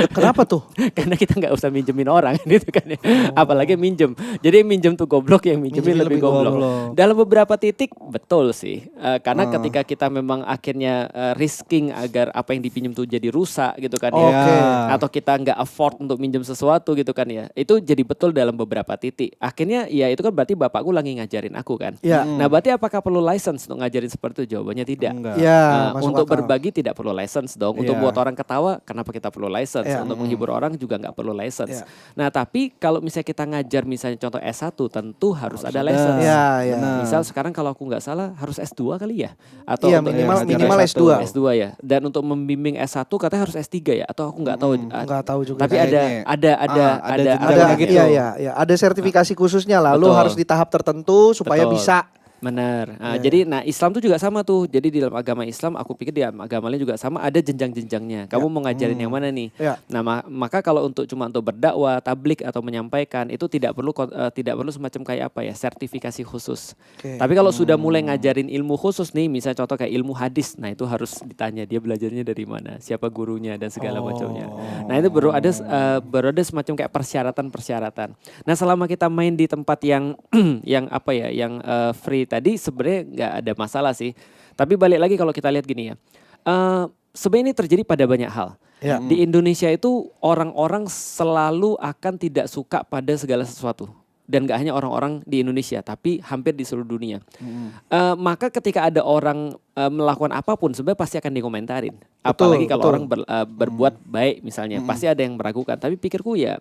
[SPEAKER 1] Kenapa tuh?
[SPEAKER 3] Karena kita nggak usah minjemin orang gitu kan ya. Apalagi minjem. Jadi minjem tuh goblok, yang minjemin lebih goblok. Dalam beberapa titik betul sih. Karena ketika kita memang akhirnya risking agar apa yang dipinjam tuh jadi rusak gitu kan ya. Atau kita nggak afford untuk minjem sesuatu gitu kan ya. Itu jadi betul dalam beberapa titik. Akhirnya ya itu kan berarti bapakku lagi ngajarin aku kan. Nah, berarti apakah perlu license untuk ngajarin seperti itu? Jawabannya tidak. Untuk berbagi tidak perlu license dong. Untuk buat orang ketawa, kenapa kita perlu license? Untuk menghibur orang juga nggak perlu license. Nah, tapi kalau misalnya kita ngajar misalnya contoh S1, tentu harus ada license. Misal sekarang kalau aku nggak salah harus S2 kali ya? Atau
[SPEAKER 1] minimal S2.
[SPEAKER 3] S2 ya. Dan untuk membimbing S1 katanya harus S3 ya? Atau aku nggak tahu.
[SPEAKER 1] Nggak tahu juga.
[SPEAKER 3] Tapi
[SPEAKER 1] ada sertifikasi khususnya lah. Lu harus di tahap tertentu supaya bisa.
[SPEAKER 3] Benar. Jadi Islam tuh juga sama tuh. Jadi di dalam agama Islam, aku pikir di agama lain juga sama, ada jenjang-jenjangnya. Kamu mau ngajarin yang mana nih? Nah, maka kalau cuma untuk berdakwah, tablik atau menyampaikan itu tidak perlu semacam kayak apa ya, sertifikasi khusus. Tapi kalau sudah mulai ngajarin ilmu khusus nih, misalnya contoh kayak ilmu hadis, nah itu harus ditanya dia belajarnya dari mana, siapa gurunya dan segala macamnya. Nah, itu baru ada semacam kayak persyaratan-persyaratan. Nah, selama kita main di tempat yang yang free tadi sebenarnya nggak ada masalah sih. Tapi balik lagi kalau kita lihat gini ya. Sebenarnya ini terjadi pada banyak hal. Di Indonesia itu orang-orang selalu akan tidak suka pada segala sesuatu. Dan gak hanya orang-orang di Indonesia, tapi hampir di seluruh dunia. Maka ketika ada orang melakukan apapun, sebenarnya pasti akan dikomentarin. Apalagi kalau orang berbuat baik misalnya, pasti ada yang meragukan. Tapi pikirku ya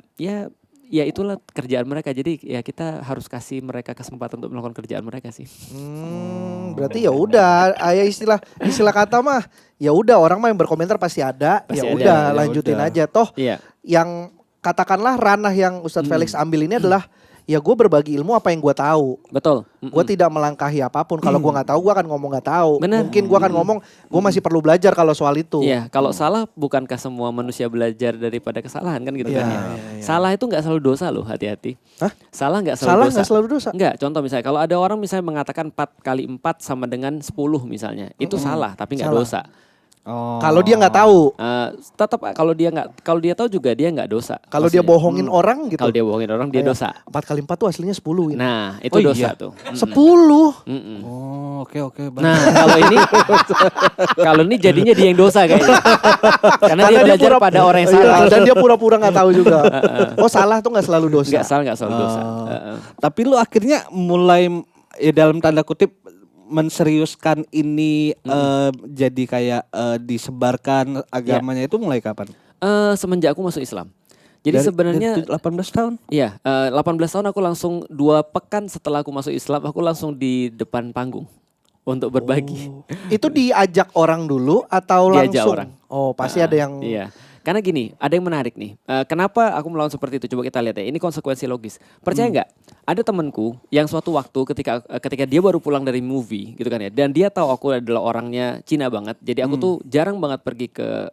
[SPEAKER 3] itulah kerjaan mereka. Jadi ya kita harus kasih mereka kesempatan untuk melakukan kerjaan mereka sih.
[SPEAKER 1] Berarti ya udah, istilah kata mah ya udah, orang mah yang berkomentar pasti ada. Ya udah, lanjutin aja toh. Yang katakanlah ranah yang Ustadz Felix ambil ini adalah ya gue berbagi ilmu apa yang gue tahu.
[SPEAKER 3] Betul.
[SPEAKER 1] Gue tidak melangkahi apapun. Kalau gue nggak tahu, gue akan ngomong nggak tahu.
[SPEAKER 3] Bener.
[SPEAKER 1] Mungkin gue akan ngomong gue masih perlu belajar kalau soal itu.
[SPEAKER 3] Iya, kalau salah bukankah semua manusia belajar daripada kesalahan kan gitu kan ya. Salah itu nggak selalu dosa loh, hati-hati. Salah nggak selalu dosa. Nggak, contoh misalnya kalau ada orang misalnya mengatakan 4 kali 4 sama dengan 10 misalnya, itu salah tapi nggak dosa.
[SPEAKER 1] Kalau dia nggak tahu,
[SPEAKER 3] tetap kalau dia tahu juga dia nggak dosa.
[SPEAKER 1] Kalau dia bohongin orang gitu.
[SPEAKER 3] Kalau dia bohongin orang dia dosa.
[SPEAKER 1] 4 kali 4 tuh aslinya 10 ini.
[SPEAKER 3] Nah, itu dosa tuh.
[SPEAKER 1] 10.
[SPEAKER 2] Oke.
[SPEAKER 3] Nah, kalau ini jadinya dia yang dosa kayaknya. Karena dia belajar pada orang yang salah.
[SPEAKER 1] Dan dia pura-pura nggak tahu juga. Salah tuh nggak selalu dosa.
[SPEAKER 3] Nggak selalu dosa.
[SPEAKER 2] Tapi lu akhirnya mulai ya dalam tanda kutip menseriuskan ini jadi kayak disebarkan agamanya itu mulai kapan?
[SPEAKER 3] Semenjak aku masuk Islam. Jadi sebenarnya
[SPEAKER 2] 18 tahun?
[SPEAKER 3] Iya, 18 tahun aku langsung 2 pekan setelah aku masuk Islam, aku langsung di depan panggung untuk berbagi.
[SPEAKER 1] Itu diajak orang dulu atau
[SPEAKER 3] diajak
[SPEAKER 1] langsung?
[SPEAKER 3] Orang.
[SPEAKER 1] Pasti ada yang.
[SPEAKER 3] Iya. Karena gini, ada yang menarik nih. Kenapa aku melakukan seperti itu? Coba kita lihat ya. Ini konsekuensi logis. Percaya nggak? Ada temanku yang suatu waktu ketika dia baru pulang dari movie gitu kan ya. Dan dia tahu aku adalah orangnya Cina banget. Jadi aku tuh jarang banget pergi ke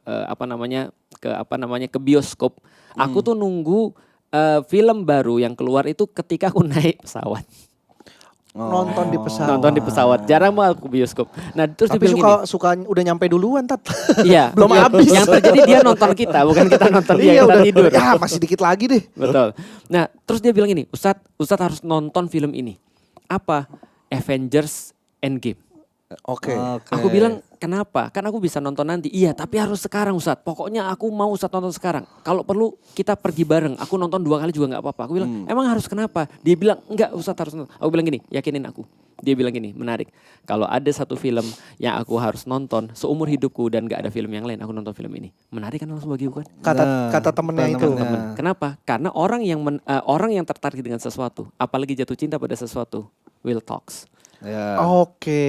[SPEAKER 3] ke bioskop. Aku tuh nunggu film baru yang keluar itu ketika aku naik pesawat.
[SPEAKER 1] Nonton di
[SPEAKER 3] pesawat. Jarang banget ke bioskop. Nah, terus
[SPEAKER 1] tapi suka udah nyampe duluan, Tat.
[SPEAKER 3] Iya.
[SPEAKER 1] Belum habis.
[SPEAKER 3] Yang terjadi dia nonton kita, bukan kita nonton dia. Kita tidur.
[SPEAKER 1] Ya, masih dikit lagi deh.
[SPEAKER 3] Betul. Nah, terus dia bilang gini, Ustadz harus nonton film ini. Apa? Avengers Endgame.
[SPEAKER 1] Oke.
[SPEAKER 3] Aku bilang, kenapa? Kan aku bisa nonton nanti. Iya, tapi harus sekarang Ustadz. Pokoknya aku mau Ustadz nonton sekarang. Kalau perlu kita pergi bareng. Aku nonton 2 kali juga gak apa-apa. Aku bilang, emang harus kenapa? Dia bilang, enggak Ustadz harus nonton. Aku bilang gini, yakinin aku. Dia bilang gini, menarik. Kalau ada satu film yang aku harus nonton seumur hidupku dan gak ada film yang lain, aku nonton film ini. Menarik kan langsung bagiku kan?
[SPEAKER 1] Kata temennya itu.
[SPEAKER 3] Kenapa? Karena orang yang tertarik dengan sesuatu, apalagi jatuh cinta pada sesuatu, will talks.
[SPEAKER 1] Oke.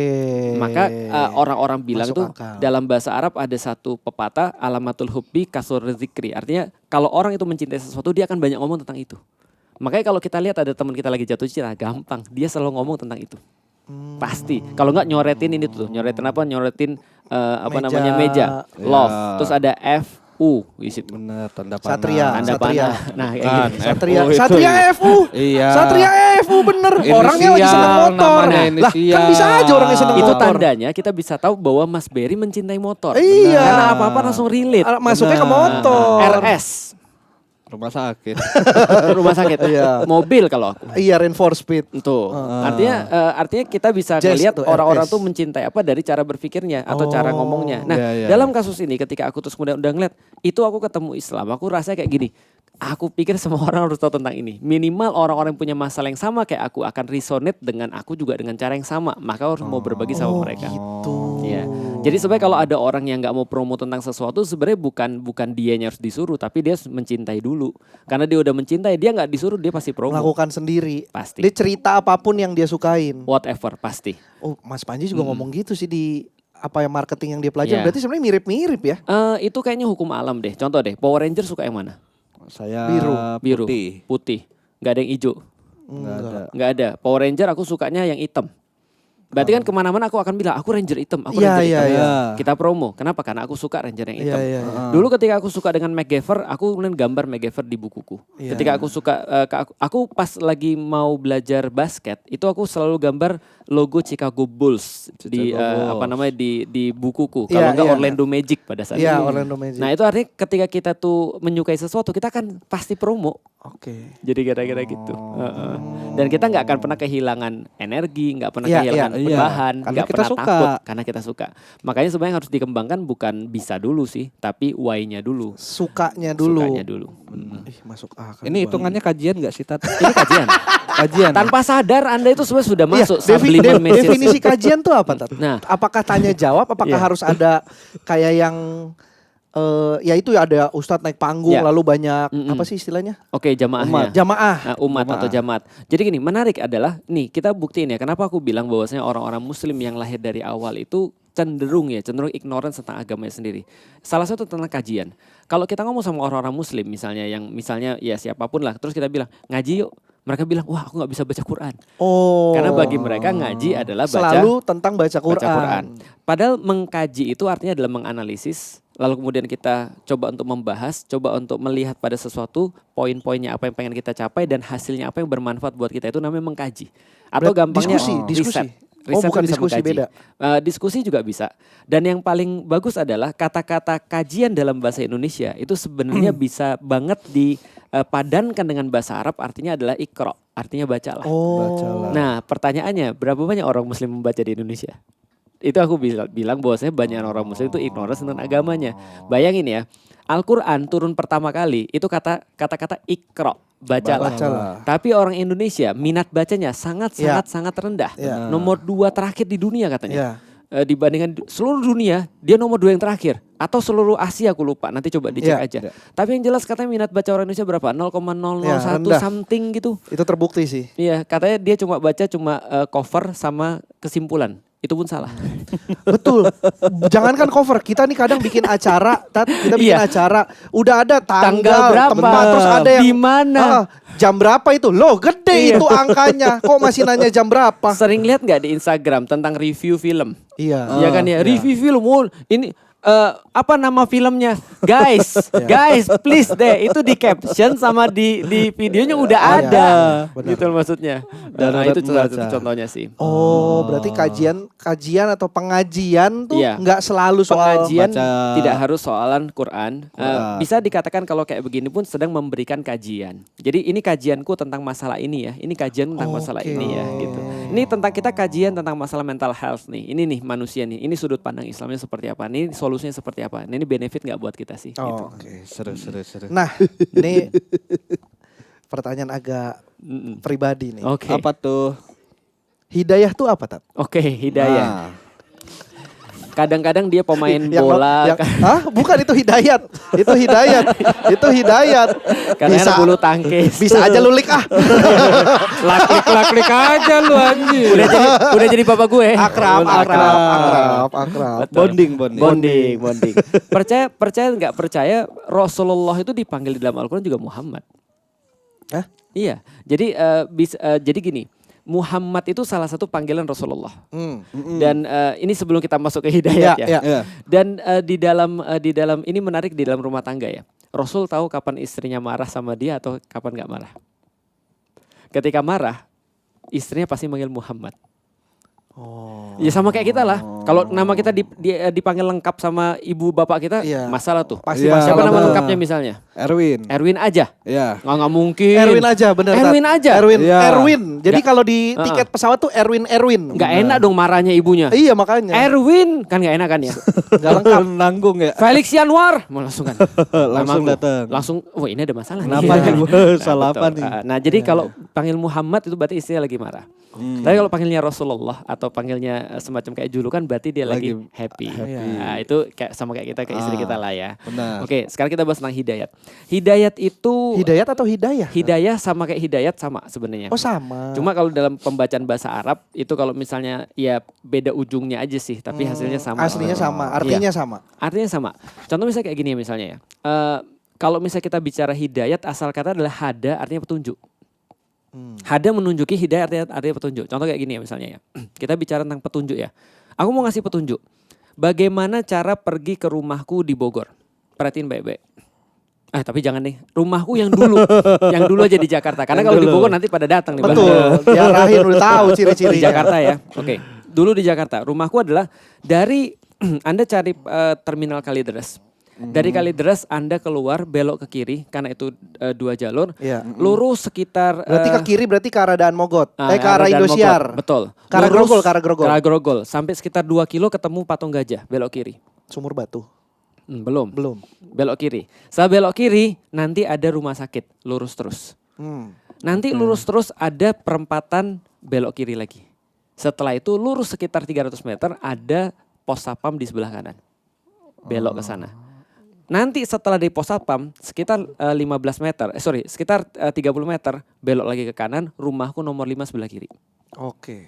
[SPEAKER 3] Maka orang-orang bilang tuh dalam bahasa Arab ada satu pepatah, alamatul hubbi kasur zikri. Artinya kalau orang itu mencintai sesuatu, dia akan banyak ngomong tentang itu. Makanya kalau kita lihat ada teman kita lagi jatuh cinta, gampang dia selalu ngomong tentang itu. Pasti. Kalau enggak nyoretin ini tuh, nyoretin apa? Nyoretin meja, love. Terus ada FU di situ.
[SPEAKER 2] Bener, tanda panah.
[SPEAKER 1] Satria.
[SPEAKER 3] Tanda panah. Nah, kayak gitu.
[SPEAKER 1] Satria FU.
[SPEAKER 2] Iya.
[SPEAKER 1] Satria FU bener. Orangnya lagi seneng motor.
[SPEAKER 2] namanya
[SPEAKER 1] Lah kan bisa aja orangnya seneng
[SPEAKER 3] Itu
[SPEAKER 1] motor.
[SPEAKER 3] tandanya kita bisa tahu bahwa Mas Berry mencintai motor.
[SPEAKER 1] Iya.
[SPEAKER 3] Karena apa-apa langsung relate.
[SPEAKER 1] Masuknya ke motor.
[SPEAKER 3] RS.
[SPEAKER 2] Rumah sakit.
[SPEAKER 3] Rumah sakit.
[SPEAKER 1] Iya.
[SPEAKER 3] Mobil kalau aku.
[SPEAKER 1] Iya, Reinforce Speed.
[SPEAKER 3] Tuh. Artinya kita bisa
[SPEAKER 1] Jazz
[SPEAKER 3] ngelihat
[SPEAKER 1] tuh,
[SPEAKER 3] orang-orang
[SPEAKER 1] RS.
[SPEAKER 3] tuh mencintai apa dari cara berpikirnya atau cara ngomongnya. Nah,
[SPEAKER 2] Iya, iya,
[SPEAKER 3] dalam kasus ini ketika aku terus kemudian udah ngeliat, itu aku ketemu Islam, aku rasanya kayak gini. Aku pikir semua orang harus tahu tentang ini. Minimal orang-orang yang punya masalah yang sama kayak aku akan resonate dengan aku juga dengan cara yang sama. Maka harus mau berbagi sama mereka.
[SPEAKER 1] Gitu.
[SPEAKER 3] Iya. Jadi sebenarnya kalau ada orang yang nggak mau promo tentang sesuatu, sebenarnya bukan dianya harus disuruh, tapi dia harus mencintai dulu. Karena dia udah mencintai, dia nggak disuruh, dia pasti promo.
[SPEAKER 1] Melakukan sendiri.
[SPEAKER 3] Pasti.
[SPEAKER 1] Dia cerita apapun yang dia sukain.
[SPEAKER 3] Whatever, pasti.
[SPEAKER 1] Oh, Mas Panji juga ngomong gitu sih di apa ya marketing yang dia pelajari.
[SPEAKER 3] Iya.
[SPEAKER 1] Berarti sebenarnya mirip-mirip ya.
[SPEAKER 3] Itu kayaknya hukum alam deh. Contoh deh, Power Ranger suka yang mana?
[SPEAKER 2] Saya
[SPEAKER 3] Biru,
[SPEAKER 2] putih.
[SPEAKER 3] putih. Nggak ada yang hijau.
[SPEAKER 2] Nggak ada.
[SPEAKER 3] Nggak ada. Power Ranger aku sukanya yang hitam. Berarti kan kemana-mana aku akan bilang aku Ranger hitam, aku
[SPEAKER 1] Iya,
[SPEAKER 3] Ranger
[SPEAKER 1] iya,
[SPEAKER 3] hitam.
[SPEAKER 2] iya.
[SPEAKER 3] Kita promo. Kenapa? Karena aku suka Ranger yang
[SPEAKER 1] Iya,
[SPEAKER 3] hitam.
[SPEAKER 1] iya, iya.
[SPEAKER 3] Dulu ketika aku suka dengan MacGyver, aku kemudian gambar MacGyver di bukuku.
[SPEAKER 1] Iya.
[SPEAKER 3] Ketika aku suka, aku pas lagi mau belajar basket, itu aku selalu gambar logo Chicago Bulls di
[SPEAKER 2] Bulls.
[SPEAKER 3] apa namanya di bukuku.
[SPEAKER 1] Iya,
[SPEAKER 3] Kalau enggak
[SPEAKER 1] iya.
[SPEAKER 3] Orlando Magic pada saat
[SPEAKER 1] Iya,
[SPEAKER 3] itu.
[SPEAKER 1] Orlando Magic.
[SPEAKER 3] Nah itu artinya ketika kita tuh menyukai sesuatu, kita kan pasti promo.
[SPEAKER 1] Oke.
[SPEAKER 3] Jadi kira-kira gitu. Dan kita nggak akan pernah kehilangan energi, nggak pernah
[SPEAKER 1] Iya,
[SPEAKER 3] kehilangan
[SPEAKER 2] iya.
[SPEAKER 3] bahan,
[SPEAKER 2] Karena
[SPEAKER 3] nggak
[SPEAKER 2] kita
[SPEAKER 3] pernah
[SPEAKER 2] suka.
[SPEAKER 3] takut karena kita suka. Makanya sebenarnya harus dikembangkan bukan bisa dulu sih, tapi why-nya dulu.
[SPEAKER 1] Sukanya dulu.
[SPEAKER 3] Sukanya dulu.
[SPEAKER 1] Ih, masuk akal.
[SPEAKER 2] Ini hitungannya kajian gak sih, Tat?
[SPEAKER 3] Ini kajian.
[SPEAKER 2] Kajian.
[SPEAKER 3] Tanpa sadar Anda itu sebenarnya sudah
[SPEAKER 1] Iya,
[SPEAKER 3] masuk subliminal message.
[SPEAKER 1] definisi kajian tuh apa, Tat?
[SPEAKER 3] Nah.
[SPEAKER 1] Apakah tanya jawab? Apakah
[SPEAKER 3] Iya.
[SPEAKER 1] harus ada kayak yang ya itu ya ada ustadz naik panggung
[SPEAKER 3] Ya.
[SPEAKER 1] lalu banyak apa sih istilahnya?
[SPEAKER 3] Oke, jamaahnya.
[SPEAKER 1] Jamaah.
[SPEAKER 3] Nah, umat atau jamaat. Jadi gini, menarik adalah nih kita buktiin ya kenapa aku bilang bahwasanya orang-orang muslim yang lahir dari awal itu cenderung ignorance tentang agamanya sendiri. Salah satu tentang kajian. Kalau kita ngomong sama orang-orang muslim misalnya ya siapapun lah, terus kita bilang ngaji yuk. Mereka bilang, wah aku nggak bisa baca Quran.
[SPEAKER 1] Oh.
[SPEAKER 3] Karena bagi mereka ngaji adalah
[SPEAKER 1] selalu tentang baca Quran.
[SPEAKER 3] Padahal mengkaji itu artinya adalah menganalisis, lalu kemudian kita coba untuk membahas, coba untuk melihat pada sesuatu poin-poinnya apa yang pengen kita capai dan hasilnya apa yang bermanfaat buat kita, itu namanya mengkaji. Atau gampangnya
[SPEAKER 1] diskusi.
[SPEAKER 3] Riset
[SPEAKER 1] bukan
[SPEAKER 3] bisa
[SPEAKER 1] diskusi,
[SPEAKER 3] mengkaji.
[SPEAKER 1] beda.
[SPEAKER 3] Diskusi juga bisa. Dan yang paling bagus adalah kata-kata kajian dalam bahasa Indonesia itu sebenarnya bisa banget dipadankan dengan bahasa Arab, artinya adalah ikra, artinya bacalah.
[SPEAKER 2] Bacalah.
[SPEAKER 3] Nah pertanyaannya, berapa banyak orang muslim membaca di Indonesia? Itu aku bilang bahwasanya banyak orang muslim itu ignorance tentang agamanya. Bayangin ya, Al-Quran turun pertama kali itu kata-kata ikra, bacalah. Tapi orang Indonesia minat bacanya sangat rendah.
[SPEAKER 1] Ya.
[SPEAKER 3] Nomor 2 terakhir di dunia katanya.
[SPEAKER 1] Ya.
[SPEAKER 3] Dibandingkan seluruh dunia, dia nomor 2 yang terakhir. Atau seluruh Asia aku lupa, nanti coba dicek
[SPEAKER 1] Ya.
[SPEAKER 3] aja. Tapi yang jelas katanya minat baca orang Indonesia berapa? 0,001
[SPEAKER 1] Ya, rendah.
[SPEAKER 3] something gitu.
[SPEAKER 1] Itu terbukti sih.
[SPEAKER 3] Iya, katanya dia cuma baca cover sama kesimpulan. Itu pun salah.
[SPEAKER 1] Betul. Jangankan cover, kita nih kadang bikin acara, kita bikin
[SPEAKER 3] Iya.
[SPEAKER 1] acara, udah ada
[SPEAKER 3] Tanggal berapa?
[SPEAKER 1] tempat, terus ada yang
[SPEAKER 3] Di mana?
[SPEAKER 1] jam berapa itu? Loh, gede
[SPEAKER 3] Iya.
[SPEAKER 1] itu angkanya. Kok masih nanya jam berapa?
[SPEAKER 3] Sering lihat nggak di Instagram tentang review film?
[SPEAKER 1] Iya.
[SPEAKER 3] Iya kan ya, review film. Oh, ini apa nama filmnya? Guys, please deh, itu di caption sama di videonya udah ada.
[SPEAKER 1] benar.
[SPEAKER 3] Gitu loh maksudnya.
[SPEAKER 2] Dan
[SPEAKER 3] Nah, itu
[SPEAKER 2] membaca.
[SPEAKER 3] salah satu contohnya sih.
[SPEAKER 1] Oh, berarti kajian atau pengajian tuh
[SPEAKER 3] Iya.
[SPEAKER 1] nggak selalu soal
[SPEAKER 3] Pengajian
[SPEAKER 2] baca.
[SPEAKER 3] tidak harus soalan Quran. Bisa dikatakan kalau kayak begini pun sedang memberikan kajian. Jadi ini kajianku tentang masalah ini ya. Ini kajian tentang masalah ini ya gitu. Ini tentang kita kajian tentang masalah mental health nih. Ini nih manusia nih. Ini sudut pandang Islamnya seperti apa. Ini solusinya seperti apa. Nah, ini benefit nggak buat kita sih gitu.
[SPEAKER 1] Oh, oke.
[SPEAKER 2] Seru.
[SPEAKER 1] Nah, ini pertanyaan agak pribadi nih.
[SPEAKER 3] Oke.
[SPEAKER 2] Apa tuh?
[SPEAKER 1] Hidayah tuh apa, Tat?
[SPEAKER 3] Oke, hidayah.
[SPEAKER 2] Nah,
[SPEAKER 3] Kadang-kadang dia pemain
[SPEAKER 1] Yang
[SPEAKER 3] bola,
[SPEAKER 1] bukan itu hidayat. Itu hidayat. Itu hidayat.
[SPEAKER 3] kadang bulu tangkis.
[SPEAKER 1] Bisa aja lulik ah.
[SPEAKER 2] laklik aja lu anjir.
[SPEAKER 3] udah jadi papa gue.
[SPEAKER 1] Akrab.
[SPEAKER 2] Bonding.
[SPEAKER 3] Bonding. Percaya nggak percaya Rasulullah itu dipanggil di dalam Al-Quran juga Muhammad.
[SPEAKER 1] Hah?
[SPEAKER 3] Iya. Jadi jadi gini, Muhammad itu salah satu panggilan Rasulullah. Dan ini sebelum kita masuk ke hidayat ya.
[SPEAKER 2] Iya.
[SPEAKER 3] Dan di dalam ini menarik di dalam rumah tangga ya. Rasul tahu kapan istrinya marah sama dia atau kapan nggak marah. Ketika marah, istrinya pasti manggil Muhammad.
[SPEAKER 1] Oh.
[SPEAKER 3] Ya sama kayak kita lah. Kalau nama kita dipanggil lengkap sama ibu bapak kita,
[SPEAKER 1] Iya.
[SPEAKER 3] masalah tuh.
[SPEAKER 1] Pasti
[SPEAKER 2] Iya,
[SPEAKER 3] Siapa
[SPEAKER 1] masalah.
[SPEAKER 3] nama
[SPEAKER 2] bener.
[SPEAKER 3] lengkapnya misalnya?
[SPEAKER 2] Erwin.
[SPEAKER 3] Erwin aja.
[SPEAKER 2] Ya.
[SPEAKER 3] Nggak mungkin.
[SPEAKER 1] Erwin aja bener. Tat.
[SPEAKER 3] Erwin aja.
[SPEAKER 1] Erwin.
[SPEAKER 2] Iya.
[SPEAKER 1] Erwin. Jadi
[SPEAKER 3] Nggak-
[SPEAKER 1] kalau di tiket pesawat tuh Erwin.
[SPEAKER 3] Nggak enak dong marahnya ibunya.
[SPEAKER 1] Iya makanya.
[SPEAKER 3] Erwin kan nggak enak kan ya.
[SPEAKER 1] Nggak lengkap.
[SPEAKER 2] Nanggung ya.
[SPEAKER 3] Felix Yanuar mau langsung kan.
[SPEAKER 2] Langsung
[SPEAKER 3] Memang
[SPEAKER 2] datang.
[SPEAKER 3] Langsung, wah ini ada masalah
[SPEAKER 2] Kenapa
[SPEAKER 3] nih.
[SPEAKER 2] nih gue salah apa
[SPEAKER 3] Betul.
[SPEAKER 2] nih?
[SPEAKER 3] Nah jadi kalau panggil Muhammad itu berarti istrinya lagi marah. Tapi kalau panggilnya Rasulullah atau panggilnya semacam kayak julukan berarti dia lagi happy. Nah, itu kayak sama kayak kita ke istri kita lah ya.
[SPEAKER 2] Benar.
[SPEAKER 3] Oke, sekarang kita bahas tentang hidayat. Hidayat itu
[SPEAKER 1] Hidayat atau hidayah?
[SPEAKER 3] hidayah sama kayak hidayat sama sebenarnya.
[SPEAKER 1] Oh sama.
[SPEAKER 3] Cuma kalau dalam pembacaan bahasa Arab itu kalau misalnya ya beda ujungnya aja sih, tapi hasilnya sama.
[SPEAKER 1] Aslinya sama, artinya sama.
[SPEAKER 3] Artinya sama. Contoh misalnya kayak gini ya misalnya ya. Kalau misalnya kita bicara hidayat, asal kata adalah hada, artinya petunjuk. Hada menunjuki, hidayat artinya petunjuk. Contoh kayak gini ya misalnya ya. Kita bicara tentang petunjuk ya. Aku mau ngasih petunjuk. Bagaimana cara pergi ke rumahku di Bogor? Perhatiin baik-baik. Tapi jangan nih. Rumahku yang dulu. Yang dulu aja di Jakarta. Karena kalau di Bogor nanti pada datang nih.
[SPEAKER 1] Betul. Diarahin udah tahu ciri-cirinya.
[SPEAKER 3] Di Jakarta ya. Oke. Dulu di Jakarta. Rumahku adalah dari Anda cari terminal Kalideres. Dari Kalideres Anda keluar belok ke kiri karena itu 2 jalur.
[SPEAKER 1] Iya.
[SPEAKER 3] Lurus sekitar
[SPEAKER 1] Berarti ke kiri berarti ke arah Daan Mogot. Ke arah
[SPEAKER 3] Daan
[SPEAKER 1] Indosiar.
[SPEAKER 3] Mogot. Betul.
[SPEAKER 1] Ke arah
[SPEAKER 3] Lurus,
[SPEAKER 1] Grogol, ke arah Grogol.
[SPEAKER 3] ke arah Grogol. Sampai sekitar 2 kilo ketemu Patung Gajah, belok kiri.
[SPEAKER 1] Sumur Batu.
[SPEAKER 3] Belum.
[SPEAKER 1] Belum.
[SPEAKER 3] Belok kiri. Setelah belok kiri nanti ada rumah sakit, lurus terus. Nanti lurus terus ada perempatan belok kiri lagi. Setelah itu lurus sekitar 300 meter ada pos sapam di sebelah kanan. Belok ke sana. Nanti setelah di pos satpam sekitar 15 meter, sekitar 30 meter belok lagi ke kanan, rumahku nomor 5 sebelah kiri.
[SPEAKER 1] Oke.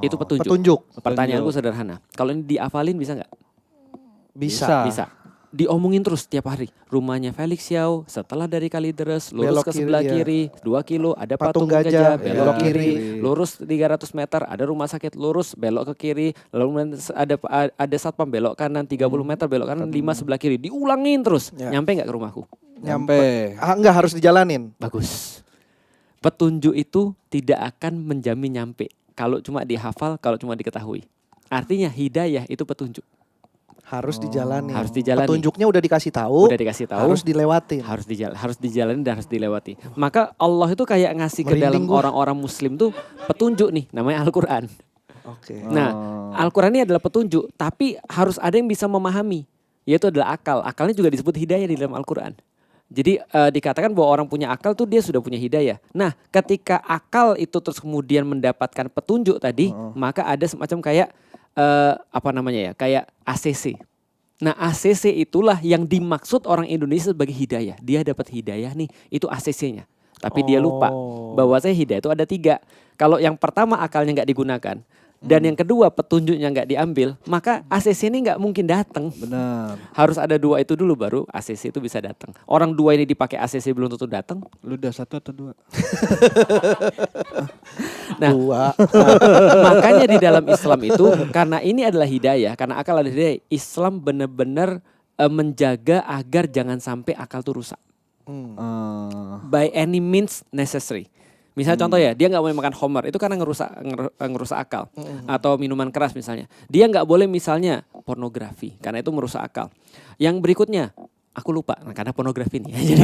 [SPEAKER 3] Itu petunjuk.
[SPEAKER 1] Petunjuk.
[SPEAKER 3] Pertanyaanku sederhana. Kalau ini dihafalin bisa nggak?
[SPEAKER 1] Bisa.
[SPEAKER 3] Bisa. Diomongin terus tiap hari. Rumahnya Felix Yao, setelah dari Kalideres, lurus
[SPEAKER 1] Belok
[SPEAKER 3] ke
[SPEAKER 1] kiri,
[SPEAKER 3] sebelah
[SPEAKER 1] ya.
[SPEAKER 3] kiri, 2 kilo ada
[SPEAKER 1] Patung
[SPEAKER 3] patung gajah,
[SPEAKER 1] Gajah,
[SPEAKER 3] belok
[SPEAKER 1] belok
[SPEAKER 3] kiri,
[SPEAKER 1] kiri.
[SPEAKER 3] lurus 300 meter ada rumah sakit, lurus belok ke kiri, lalu ada satpam belok kanan 30 meter belok kanan 5 sebelah kiri. Diulangin terus.
[SPEAKER 1] Ya.
[SPEAKER 3] Nyampe nggak ke rumahku?
[SPEAKER 2] Nyampe.
[SPEAKER 1] Enggak harus dijalanin.
[SPEAKER 3] Bagus. Petunjuk itu tidak akan menjamin nyampe kalau cuma dihafal, kalau cuma diketahui. Artinya hidayah itu petunjuk.
[SPEAKER 1] Harus dijalani.
[SPEAKER 3] Harus dijalani.
[SPEAKER 1] Petunjuknya udah dikasih tahu.
[SPEAKER 3] Udah dikasih tahu.
[SPEAKER 1] Harus dilewatin.
[SPEAKER 3] Harus dijalani dan harus dilewati. Maka Allah itu kayak ngasih ke dalam
[SPEAKER 1] Merinding gua.
[SPEAKER 3] orang-orang muslim tuh petunjuk nih, namanya Al-Qur'an.
[SPEAKER 1] Oke.
[SPEAKER 3] Nah, Al-Qur'an ini adalah petunjuk, tapi harus ada yang bisa memahami, yaitu adalah akal. Akalnya juga disebut hidayah di dalam Al-Qur'an. Jadi dikatakan bahwa orang punya akal tuh dia sudah punya hidayah. Nah, ketika akal itu terus kemudian mendapatkan petunjuk tadi, maka ada semacam kayak kayak ACC. Nah, ACC itulah yang dimaksud orang Indonesia sebagai hidayah. Dia dapat hidayah nih, itu ACC-nya. Tapi dia lupa bahwa hidayah itu ada 3. Kalau yang pertama akalnya nggak digunakan, dan yang kedua petunjuknya nggak diambil, maka ACC ini nggak mungkin datang.
[SPEAKER 2] Benar.
[SPEAKER 3] Harus ada 2 itu dulu baru ACC itu bisa datang. Orang 2 ini dipakai ACC belum tentu datang.
[SPEAKER 2] Lu udah 1 atau 2?
[SPEAKER 3] Nah, makanya di dalam Islam itu karena ini adalah hidayah, karena akal adalah hidayah, Islam benar-benar menjaga agar jangan sampai akal itu rusak. By any means necessary. Misalnya contoh ya, dia nggak boleh makan homer, itu karena ngerusak akal. Atau minuman keras misalnya. Dia nggak boleh misalnya pornografi, karena itu merusak akal. Yang berikutnya, aku lupa, karena pornografi nih. Jadi,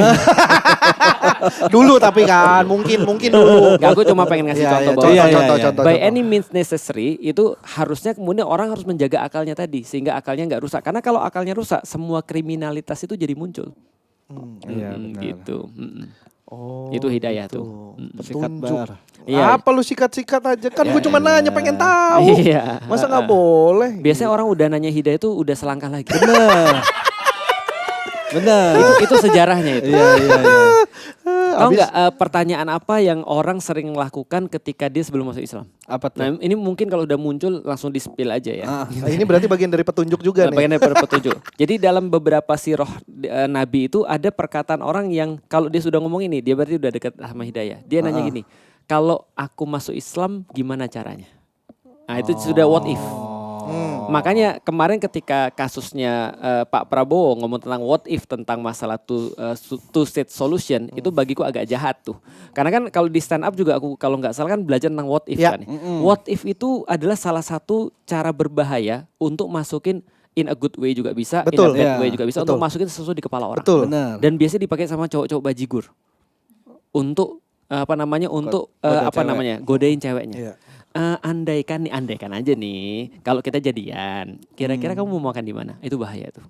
[SPEAKER 1] Dulu tapi kan, mungkin dulu.
[SPEAKER 3] nggak, aku cuma pengen ngasih
[SPEAKER 1] Iya,
[SPEAKER 3] contoh
[SPEAKER 1] iya,
[SPEAKER 3] bahwa
[SPEAKER 1] contoh.
[SPEAKER 3] by any means necessary itu harusnya kemudian orang harus menjaga akalnya tadi sehingga akalnya nggak rusak. Karena kalau akalnya rusak, semua kriminalitas itu jadi muncul.
[SPEAKER 2] Iya, benar.
[SPEAKER 3] Gitu.
[SPEAKER 1] Oh,
[SPEAKER 3] Itu hidayah
[SPEAKER 1] gitu.
[SPEAKER 3] tuh.
[SPEAKER 2] Sikat
[SPEAKER 1] Petunjuk.
[SPEAKER 2] bar.
[SPEAKER 3] Iya.
[SPEAKER 1] Apa lu sikat-sikat aja? Kan gue cuma nanya pengen tahu.
[SPEAKER 3] Iya.
[SPEAKER 1] Masa nggak boleh?
[SPEAKER 3] Biasanya orang udah nanya hidayah itu udah selangkah lagi.
[SPEAKER 2] Benar. Benar.
[SPEAKER 3] itu sejarahnya itu.
[SPEAKER 2] Iya.
[SPEAKER 3] Tahu nggak pertanyaan apa yang orang sering lakukan ketika dia sebelum masuk Islam?
[SPEAKER 2] Apa tuh?
[SPEAKER 3] Nah, ini mungkin kalau udah muncul langsung di-spill aja ya.
[SPEAKER 1] Nah, ini berarti bagian dari petunjuk juga nih.
[SPEAKER 3] Bagian dari petunjuk. Jadi dalam beberapa sirah Nabi itu ada perkataan orang yang kalau dia sudah ngomong ini, dia berarti udah dekat sama hidayah. Dia nanya gini, kalau aku masuk Islam gimana caranya? Nah itu sudah what if. Makanya kemarin ketika kasusnya Pak Prabowo ngomong tentang what if tentang masalah two state solution itu bagiku agak jahat tuh. Karena kan kalau di stand up juga aku kalau nggak salah kan belajar tentang what if kan. What if itu adalah salah satu cara berbahaya untuk masukin in a good way juga bisa,
[SPEAKER 1] Betul,
[SPEAKER 3] in a bad
[SPEAKER 1] ya.
[SPEAKER 3] way juga bisa
[SPEAKER 1] Betul.
[SPEAKER 3] untuk masukin sesuatu di kepala orang.
[SPEAKER 1] Betul.
[SPEAKER 2] Benar.
[SPEAKER 3] Dan biasanya dipakai sama cowok-cowok bajigur untuk untuk godain ceweknya.
[SPEAKER 1] Iya.
[SPEAKER 3] Andaikan aja nih kalau kita jadian, kira-kira kamu mau makan di mana? Itu bahaya tuh.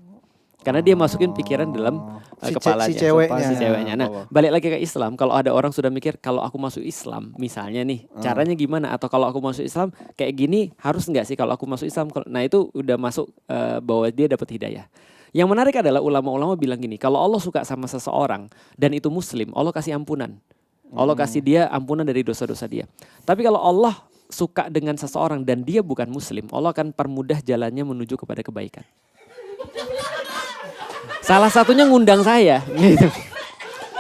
[SPEAKER 3] Karena dia masukin pikiran dalam kepalanya
[SPEAKER 1] si ceweknya.
[SPEAKER 3] si ceweknya. Nah, balik lagi ke Islam, kalau ada orang sudah mikir kalau aku masuk Islam, misalnya nih, caranya gimana atau kalau aku masuk Islam kayak gini, harus enggak sih kalau aku masuk Islam? Nah, itu udah masuk bahwa dia dapat hidayah. Yang menarik adalah ulama-ulama bilang gini, kalau Allah suka sama seseorang dan itu muslim, Allah kasih ampunan. Allah kasih dia ampunan dari dosa-dosa dia. Tapi kalau Allah suka dengan seseorang dan dia bukan muslim, Allah akan permudah jalannya menuju kepada kebaikan. Salah satunya ngundang saya gitu.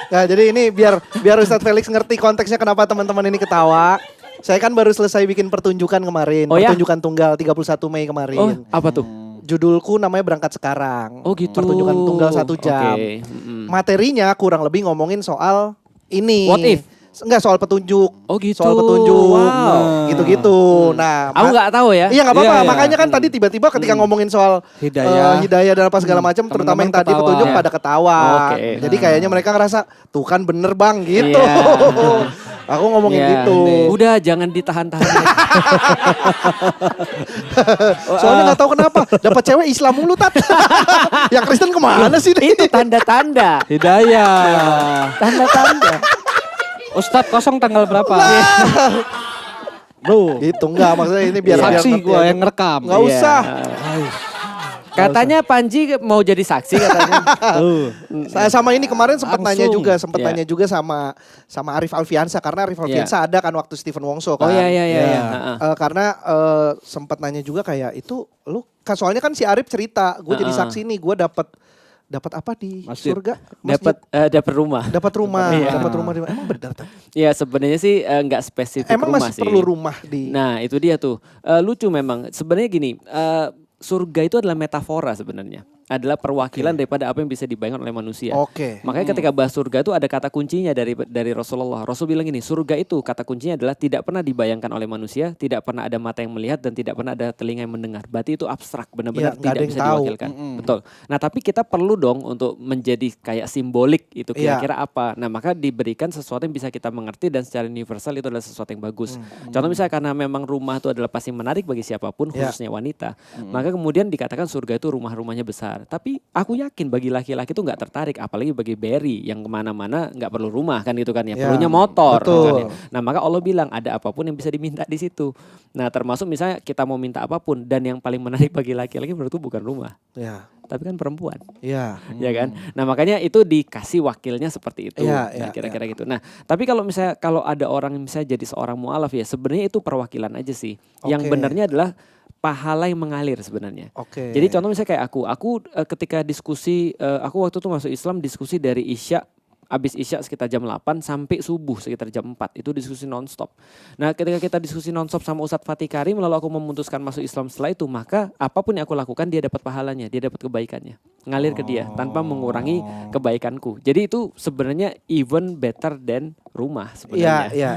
[SPEAKER 1] Nah, jadi ini biar Ustadz Felix ngerti konteksnya kenapa teman-teman ini ketawa. Saya kan baru selesai bikin pertunjukan kemarin,
[SPEAKER 3] Oh ya?
[SPEAKER 1] pertunjukan tunggal 31 Mei kemarin.
[SPEAKER 3] Oh, apa tuh?
[SPEAKER 1] Judulku namanya Berangkat Sekarang.
[SPEAKER 3] Oh gitu.
[SPEAKER 1] Pertunjukan tunggal 1 jam.
[SPEAKER 3] Oke.
[SPEAKER 1] Materinya kurang lebih ngomongin soal ini.
[SPEAKER 3] What if?
[SPEAKER 1] Enggak, soal petunjuk.
[SPEAKER 3] Oh gitu.
[SPEAKER 1] Soal petunjuk.
[SPEAKER 3] Wow.
[SPEAKER 1] Gitu-gitu. Nah,
[SPEAKER 3] Aku nggak tahu ya.
[SPEAKER 1] Iya nggak apa-apa.
[SPEAKER 2] Iya, iya.
[SPEAKER 1] Makanya kan tadi tiba-tiba ketika ngomongin soal
[SPEAKER 2] Hidayah.
[SPEAKER 1] dan apa segala macam, terutama yang
[SPEAKER 2] Teman-teman
[SPEAKER 1] tadi
[SPEAKER 2] ketawa.
[SPEAKER 1] petunjuk pada ketawa.
[SPEAKER 3] Oke.
[SPEAKER 1] Jadi kayaknya mereka ngerasa tuh kan bener bang gitu.
[SPEAKER 3] Iya.
[SPEAKER 1] Aku ngomongin
[SPEAKER 3] Iya.
[SPEAKER 1] gitu.
[SPEAKER 3] Udah jangan ditahan-tahan.
[SPEAKER 1] Soalnya nggak tahu kenapa dapat cewek Islam mulu tat. Yang Kristen kemana sih?
[SPEAKER 3] Itu tanda-tanda.
[SPEAKER 2] Hidayah.
[SPEAKER 3] Tanda-tanda.
[SPEAKER 2] Ustadz kosong tanggal berapa? Bro,
[SPEAKER 1] Gitu enggak maksudnya ini biar
[SPEAKER 2] saksi
[SPEAKER 1] ngerti
[SPEAKER 2] gua
[SPEAKER 1] aja.
[SPEAKER 2] yang ngerekam.
[SPEAKER 1] Nggak
[SPEAKER 3] Iya.
[SPEAKER 1] usah.
[SPEAKER 3] Katanya Panji mau jadi saksi katanya.
[SPEAKER 1] Saya sama ini kemarin sempat nanya
[SPEAKER 2] Langsung.
[SPEAKER 1] juga, sempat
[SPEAKER 3] Iya.
[SPEAKER 1] nanya juga sama Arif Alfiansa karena Arif Alfiansa ada kan waktu Stephen Wongso
[SPEAKER 3] Oh
[SPEAKER 1] kan.
[SPEAKER 3] iya.
[SPEAKER 2] Iya.
[SPEAKER 1] Karena sempat nanya juga kayak itu lu kan soalnya kan si Arif cerita, gue jadi saksi nih, gue dapat apa di
[SPEAKER 2] Masjid.
[SPEAKER 1] surga?
[SPEAKER 3] Dapat rumah.
[SPEAKER 1] Dapat rumah,
[SPEAKER 3] Iya.
[SPEAKER 1] dapat rumah di mana? Emang benar tak?
[SPEAKER 3] Ya sebenarnya sih nggak spesifik
[SPEAKER 1] Emang
[SPEAKER 3] rumah
[SPEAKER 1] masih
[SPEAKER 3] sih.
[SPEAKER 1] perlu rumah di.
[SPEAKER 3] Nah itu dia tuh lucu memang. Sebenarnya gini, surga itu adalah metafora sebenarnya. Adalah perwakilan daripada apa yang bisa dibayangkan oleh manusia.
[SPEAKER 1] Oke.
[SPEAKER 3] Makanya ketika bahas surga itu ada kata kuncinya dari Rasulullah. Rasul bilang gini, surga itu kata kuncinya adalah tidak pernah dibayangkan oleh manusia, tidak pernah ada mata yang melihat dan tidak pernah ada telinga yang mendengar. Berarti itu abstrak, benar-benar
[SPEAKER 1] Iya, nggak ada
[SPEAKER 3] tidak
[SPEAKER 1] yang
[SPEAKER 3] bisa
[SPEAKER 1] tahu.
[SPEAKER 3] diwakilkan. Betul. Nah tapi kita perlu dong untuk menjadi kayak simbolik itu
[SPEAKER 1] Iya.
[SPEAKER 3] kira-kira apa. Nah maka diberikan sesuatu yang bisa kita mengerti dan secara universal itu adalah sesuatu yang bagus. Contoh misalnya karena memang rumah itu adalah pasti menarik bagi siapapun,
[SPEAKER 1] Iya.
[SPEAKER 3] khususnya wanita. Maka kemudian dikatakan surga itu rumah-rumahnya besar. Tapi aku yakin bagi laki-laki itu nggak tertarik, apalagi bagi Barry yang kemana-mana nggak perlu rumah kan gitu kan ya,
[SPEAKER 1] Ya,
[SPEAKER 3] perlunya motor.
[SPEAKER 1] betul.
[SPEAKER 3] Gitu kan ya. Nah maka Allah bilang ada apapun yang bisa diminta di situ. Nah termasuk misalnya kita mau minta apapun dan yang paling menarik bagi laki-laki menurutku bukan rumah,
[SPEAKER 1] Ya,
[SPEAKER 3] tapi kan perempuan.
[SPEAKER 1] ya.
[SPEAKER 3] Ya kan. Nah makanya itu dikasih wakilnya seperti itu.
[SPEAKER 1] Iya,
[SPEAKER 3] Nah,
[SPEAKER 1] iya,
[SPEAKER 3] kira-kira gitu. Nah tapi kalau ada orang yang misalnya jadi seorang mualaf ya sebenarnya itu perwakilan aja sih. Yang
[SPEAKER 1] Oke.
[SPEAKER 3] benarnya adalah pahala yang mengalir sebenarnya.
[SPEAKER 1] Oke.
[SPEAKER 3] Jadi contoh misalnya kayak aku ketika diskusi, aku waktu itu masuk Islam diskusi dari Isya, abis Isya sekitar jam 8 sampai subuh sekitar jam 4. Itu diskusi nonstop. Nah ketika kita diskusi nonstop sama Ustadz Fatih Karim, lalu aku memutuskan masuk Islam setelah itu, maka apapun yang aku lakukan dia dapat pahalanya, dia dapat kebaikannya. Ngalir ke dia tanpa mengurangi kebaikanku. Jadi itu sebenarnya even better than rumah sebenarnya.
[SPEAKER 1] Iya.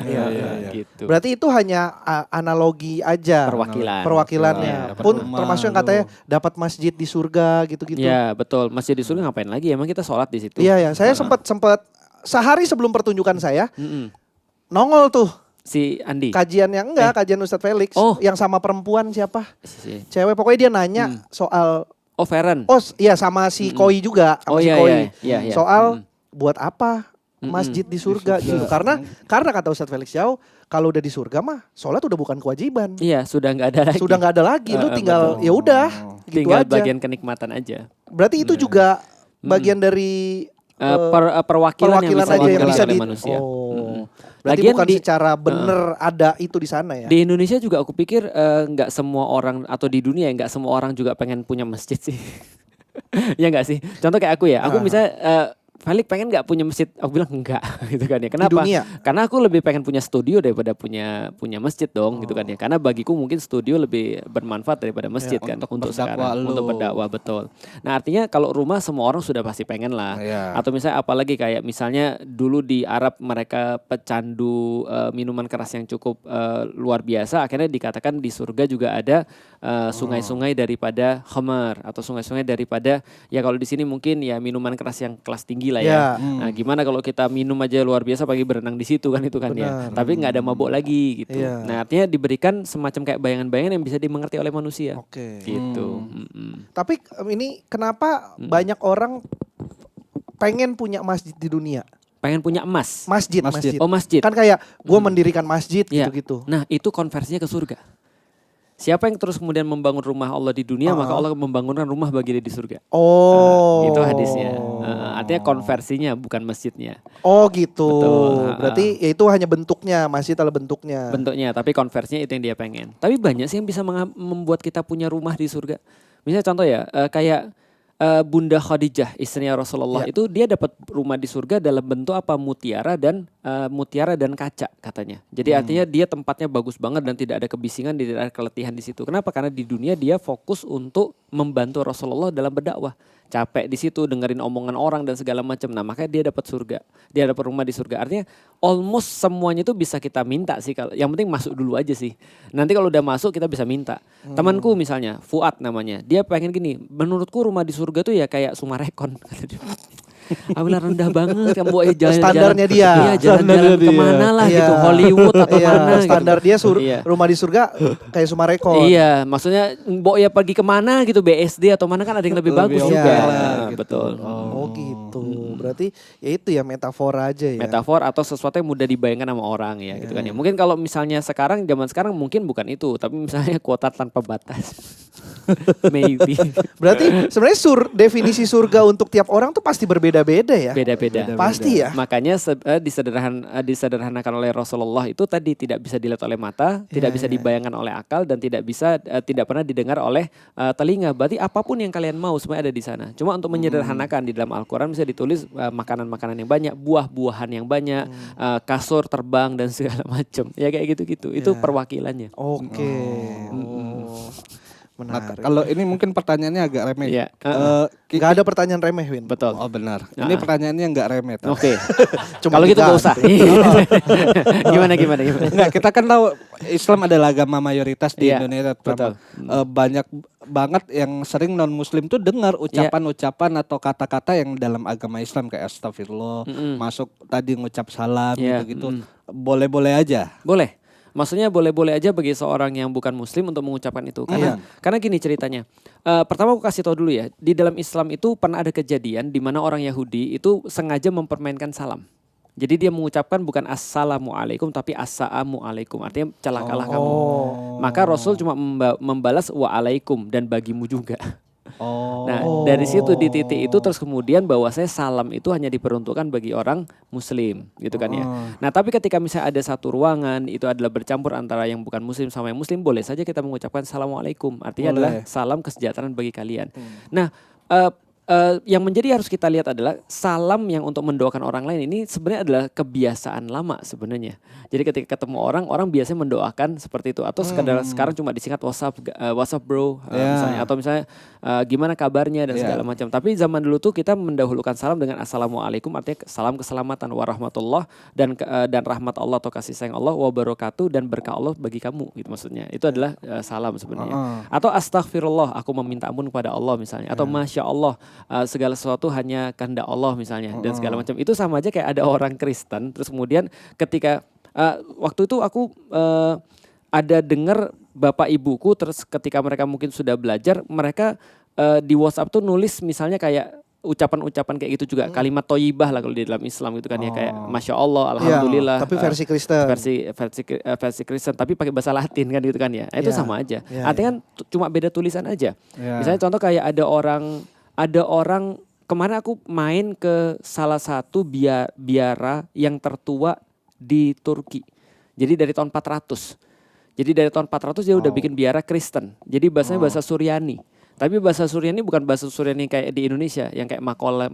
[SPEAKER 3] Gitu.
[SPEAKER 1] Berarti itu hanya analogi aja.
[SPEAKER 3] Perwakilan.
[SPEAKER 1] Perwakilannya.
[SPEAKER 3] Iya, dapat
[SPEAKER 1] Pun
[SPEAKER 2] rumah,
[SPEAKER 1] termasuk yang katanya dapat masjid di surga gitu-gitu.
[SPEAKER 3] Ya betul. Masih di surga ngapain lagi? Emang kita sholat di situ.
[SPEAKER 1] Iya ya, saya sempat sehari sebelum pertunjukan saya
[SPEAKER 3] Mm-mm.
[SPEAKER 1] nongol tuh
[SPEAKER 3] Si Andi.
[SPEAKER 1] kajian yang kajian Ustadz Felix
[SPEAKER 3] Oh.
[SPEAKER 1] yang sama perempuan siapa?
[SPEAKER 3] Si-
[SPEAKER 1] Cewek pokoknya dia nanya soal
[SPEAKER 3] Oh Feren.
[SPEAKER 1] iya sama si Koi juga, sama
[SPEAKER 3] Oh,
[SPEAKER 1] si
[SPEAKER 3] iya,
[SPEAKER 1] Koi.
[SPEAKER 3] iya, iya.
[SPEAKER 1] Soal buat apa masjid di surga gitu. Karena kata Ustadz Felix Yao, kalau udah di surga mah sholat udah bukan kewajiban.
[SPEAKER 3] Iya sudah nggak ada lagi.
[SPEAKER 1] Sudah nggak ada lagi, lu tinggal
[SPEAKER 3] betul.
[SPEAKER 1] ya udah gitu
[SPEAKER 3] Tinggal
[SPEAKER 1] aja.
[SPEAKER 3] bagian kenikmatan aja.
[SPEAKER 1] Berarti itu juga bagian dari
[SPEAKER 3] Perwakilan yang bisa
[SPEAKER 1] aja yang
[SPEAKER 3] diwakili
[SPEAKER 1] bisa
[SPEAKER 3] oleh
[SPEAKER 1] di
[SPEAKER 3] manusia.
[SPEAKER 1] Oh. Berarti
[SPEAKER 3] Lagian
[SPEAKER 1] bukan
[SPEAKER 3] di-
[SPEAKER 1] secara bener ada itu di sana ya.
[SPEAKER 3] Di Indonesia juga aku pikir nggak semua orang atau di dunia nggak semua orang juga pengen punya masjid sih. Ya nggak sih. Contoh kayak aku ya. Aku misalnya Felix pengen nggak punya masjid? Aku bilang enggak gitu kan ya. Kenapa?
[SPEAKER 1] dunia?
[SPEAKER 3] Karena aku lebih pengen punya studio daripada punya masjid dong gitu kan ya. Karena bagiku mungkin studio lebih bermanfaat daripada masjid kan untuk
[SPEAKER 2] berdakwah
[SPEAKER 3] sekarang,
[SPEAKER 2] lu.
[SPEAKER 3] untuk berdakwah, betul. Nah, artinya kalau rumah semua orang sudah pasti pengen lah.
[SPEAKER 2] Iya.
[SPEAKER 3] Atau misalnya apalagi kayak misalnya dulu di Arab mereka pecandu minuman keras yang cukup luar biasa, akhirnya dikatakan di surga juga ada sungai-sungai daripada khamar atau sungai-sungai daripada, ya kalau di sini mungkin ya minuman keras yang kelas tinggi lah ya.
[SPEAKER 1] Ya.
[SPEAKER 3] Nah, gimana kalau kita minum aja luar biasa pagi berenang di situ kan, itu kan ya.
[SPEAKER 1] Benar.
[SPEAKER 3] Tapi nggak ada mabuk lagi gitu.
[SPEAKER 1] Iya.
[SPEAKER 3] Nah, artinya diberikan semacam kayak bayangan-bayangan yang bisa dimengerti oleh manusia.
[SPEAKER 1] Oke.
[SPEAKER 3] Gitu.
[SPEAKER 1] Tapi ini kenapa banyak orang pengen punya masjid di dunia?
[SPEAKER 3] Pengen punya emas.
[SPEAKER 1] Masjid.
[SPEAKER 3] Oh, masjid.
[SPEAKER 1] Kan kayak gue mendirikan masjid
[SPEAKER 3] Iya.
[SPEAKER 1] gitu-gitu.
[SPEAKER 3] Nah, itu konversinya ke surga. Siapa yang terus kemudian membangun rumah Allah di dunia, maka Allah membangunkan rumah bagi dia di surga.
[SPEAKER 1] Oh.
[SPEAKER 3] Itu hadisnya. Artinya konversinya bukan masjidnya.
[SPEAKER 1] Oh gitu.
[SPEAKER 3] Betul.
[SPEAKER 1] Berarti ya itu hanya bentuknya, masjid adalah bentuknya.
[SPEAKER 3] Bentuknya, tapi konversinya itu yang dia pengen. Tapi banyak sih yang bisa membuat kita punya rumah di surga. Misalnya contoh ya, kayak Bunda Khadijah, istrinya Rasulullah,
[SPEAKER 1] Ya.
[SPEAKER 3] itu dia dapat rumah di surga dalam bentuk apa? Mutiara dan kaca katanya. Jadi artinya dia tempatnya bagus banget dan tidak ada kebisingan, tidak ada keletihan di situ. Kenapa? Karena di dunia dia fokus untuk membantu Rasulullah dalam berdakwah. Capek di situ dengerin omongan orang dan segala macam. Nah, makanya dia dapat surga. Dia dapat rumah di surga. Artinya almost semuanya itu bisa kita minta sih. Yang penting masuk dulu aja sih. Nanti kalau udah masuk kita bisa minta. Temanku misalnya, Fuad namanya. Dia pengen gini, menurutku rumah di surga tuh ya kayak Sumarekon. Aku bilang rendah banget kan, buat jalan-jalan.
[SPEAKER 1] Standarnya dia.
[SPEAKER 3] Iya, jalan-jalan kemana lah
[SPEAKER 1] Iya.
[SPEAKER 3] gitu, Hollywood atau
[SPEAKER 1] Iya,
[SPEAKER 3] mana gitu.
[SPEAKER 1] standar dia
[SPEAKER 3] Iya.
[SPEAKER 1] rumah di surga kayak Sumarekon.
[SPEAKER 3] Iya, maksudnya Mbok ya pergi kemana gitu, BSD atau mana kan ada yang lebih bagus
[SPEAKER 1] oke
[SPEAKER 3] juga.
[SPEAKER 1] lah,
[SPEAKER 3] Nah,
[SPEAKER 2] gitu.
[SPEAKER 3] betul.
[SPEAKER 1] Oh gitu. Berarti ya itu ya metafora aja ya.
[SPEAKER 3] Metafor atau sesuatu yang mudah dibayangkan sama orang ya gitu kan ya. Mungkin kalau misalnya zaman sekarang mungkin bukan itu, tapi misalnya kuota tanpa batas. Maybe.
[SPEAKER 1] Berarti sebenarnya definisi surga untuk tiap orang tuh pasti berbeda-beda ya.
[SPEAKER 3] Beda-beda.
[SPEAKER 1] Pasti ya.
[SPEAKER 3] Makanya disederhanakan oleh Rasulullah itu tadi tidak bisa dilihat oleh mata, tidak bisa dibayangkan oleh akal dan tidak pernah didengar oleh telinga. Berarti apapun yang kalian mau semuanya ada di sana. Cuma untuk menyederhanakan di dalam Al-Qur'an bisa ditulis makanan-makanan yang banyak, buah-buahan yang banyak, kasur terbang dan segala macam. Ya kayak gitu-gitu. Itu perwakilannya.
[SPEAKER 1] Oke.
[SPEAKER 2] Nah,
[SPEAKER 1] Menarik.
[SPEAKER 2] kalau ini mungkin pertanyaannya agak remeh.
[SPEAKER 3] Iya.
[SPEAKER 1] Gak ada pertanyaan remeh, Win.
[SPEAKER 3] Betul.
[SPEAKER 2] Oh benar. Ini pertanyaannya nggak remeh. Tau.
[SPEAKER 3] Oke.
[SPEAKER 1] Cuma
[SPEAKER 3] Kalau gitu
[SPEAKER 1] kita-
[SPEAKER 3] gak usah. Gimana?
[SPEAKER 2] Enggak, kita kan tahu Islam adalah agama mayoritas di
[SPEAKER 3] Iya,
[SPEAKER 2] Indonesia.
[SPEAKER 3] betul.
[SPEAKER 2] Banyak banget yang sering non Muslim tuh dengar ucapan-ucapan atau kata-kata yang dalam agama Islam kayak astagfirullah, masuk tadi ngucap salam
[SPEAKER 3] Iya,
[SPEAKER 2] gitu-gitu. Boleh-boleh aja.
[SPEAKER 3] Boleh. Maksudnya boleh-boleh aja bagi seorang yang bukan muslim untuk mengucapkan itu. Karena gini ceritanya. Pertama aku kasih tahu dulu ya. Di dalam Islam itu pernah ada kejadian di mana orang Yahudi itu sengaja mempermainkan salam. Jadi dia mengucapkan bukan assalamualaikum tapi assalamualaikum. Artinya celakalah kamu. Maka Rasul cuma membalas waalaikum dan bagimu juga. Nah, dari situ di titik itu terus kemudian bahwasanya salam itu hanya diperuntukkan bagi orang muslim gitu kan ya. Nah, tapi ketika misalnya ada satu ruangan itu adalah bercampur antara yang bukan muslim sama yang muslim, boleh saja kita mengucapkan assalamualaikum. Artinya adalah salam kesejahteraan bagi kalian. Nah, yang menjadi harus kita lihat adalah salam yang untuk mendoakan orang lain ini sebenarnya adalah kebiasaan lama sebenarnya. Jadi ketika ketemu orang biasanya mendoakan seperti itu atau sekadar sekarang cuma disingkat WhatsApp bro misalnya, atau misalnya gimana kabarnya dan segala macam. Tapi zaman dulu tuh kita mendahulukan salam dengan assalamualaikum, artinya salam keselamatan warahmatullah dan rahmat Allah atau kasih sayang Allah wabarakatuh dan berkah Allah bagi kamu gitu maksudnya. Itu adalah salam sebenarnya. Atau astaghfirullah, aku meminta ampun kepada Allah misalnya, atau masya Allah, segala sesuatu hanya kehendak Allah misalnya dan segala macam. Itu sama aja kayak ada orang Kristen terus kemudian ketika waktu itu aku ada dengar bapak ibuku terus ketika mereka mungkin sudah belajar mereka di WhatsApp tuh nulis misalnya kayak ucapan-ucapan kayak gitu juga, kalimat thayyibah lah kalau di dalam Islam gitu kan ya, kayak masya Allah, alhamdulillah.
[SPEAKER 1] Tapi versi Kristen.
[SPEAKER 3] Versi Kristen tapi pakai bahasa Latin kan gitu kan ya. Itu sama aja. Artinya kan cuma beda tulisan aja. Misalnya contoh kayak ada orang kemarin aku main ke salah satu biara yang tertua di Turki. Jadi dari tahun 400. Jadi dari tahun 400 dia udah bikin biara Kristen. Jadi bahasanya bahasa Suryani. Tapi bahasa Suryani bukan bahasa Suryani kayak di Indonesia yang kayak makola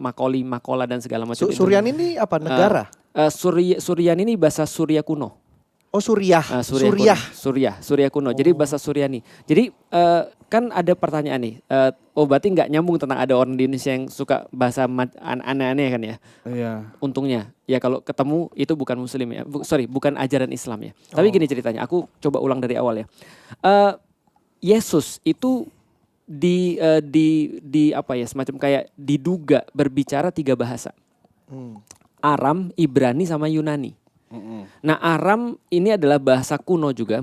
[SPEAKER 3] dan segala macam.
[SPEAKER 1] Suryani ini apa negara?
[SPEAKER 3] Suryani ini bahasa Surya kuno.
[SPEAKER 1] Oh Suriah.
[SPEAKER 3] Surya kuno. Jadi bahasa Suryani. Jadi kan ada pertanyaan nih. Berarti nggak nyambung tentang ada orang di Indonesia yang suka bahasa aneh-aneh kan ya?
[SPEAKER 2] Iya.
[SPEAKER 3] Untungnya ya kalau ketemu itu bukan Muslim ya. Bukan ajaran Islam ya. Tapi gini ceritanya. Aku coba ulang dari awal ya. Yesus itu di apa ya, semacam kayak diduga berbicara 3 bahasa. Aram, Ibrani sama Yunani. Nah, Aram ini adalah bahasa kuno juga,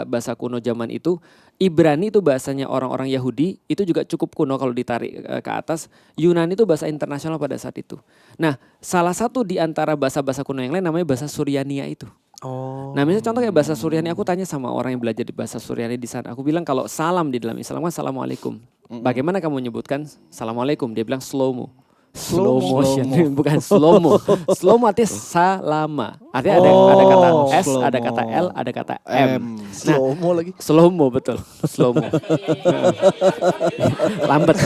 [SPEAKER 3] bahasa kuno zaman itu. Ibrani itu bahasanya orang-orang Yahudi, itu juga cukup kuno kalau ditarik ke atas. Yunani itu bahasa internasional pada saat itu. Nah, salah satu di antara bahasa-bahasa kuno yang lain namanya bahasa Suryania itu. Nah, misalnya contoh kayak bahasa Suryani, aku tanya sama orang yang belajar di bahasa Suryani di sana. Aku bilang kalau salam di dalam Islam kan assalamualaikum. Bagaimana kamu menyebutkan assalamualaikum? Dia bilang slow motion, bukan slow mo. Slow mo artinya salama. Artinya ada kata S, ada kata L, ada kata M.
[SPEAKER 1] Slow mo lagi.
[SPEAKER 3] Slow mo betul. Slow mo. Lambat.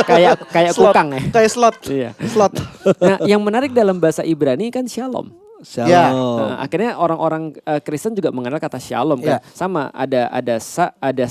[SPEAKER 3] Kayak kukang ya.
[SPEAKER 1] Kayak slot.
[SPEAKER 3] Iya.
[SPEAKER 1] Slot.
[SPEAKER 3] Nah, yang menarik dalam bahasa Ibrani kan shalom.
[SPEAKER 1] Ya.
[SPEAKER 3] Akhirnya orang-orang Kristen juga mengenal kata shalom kan. Sama ada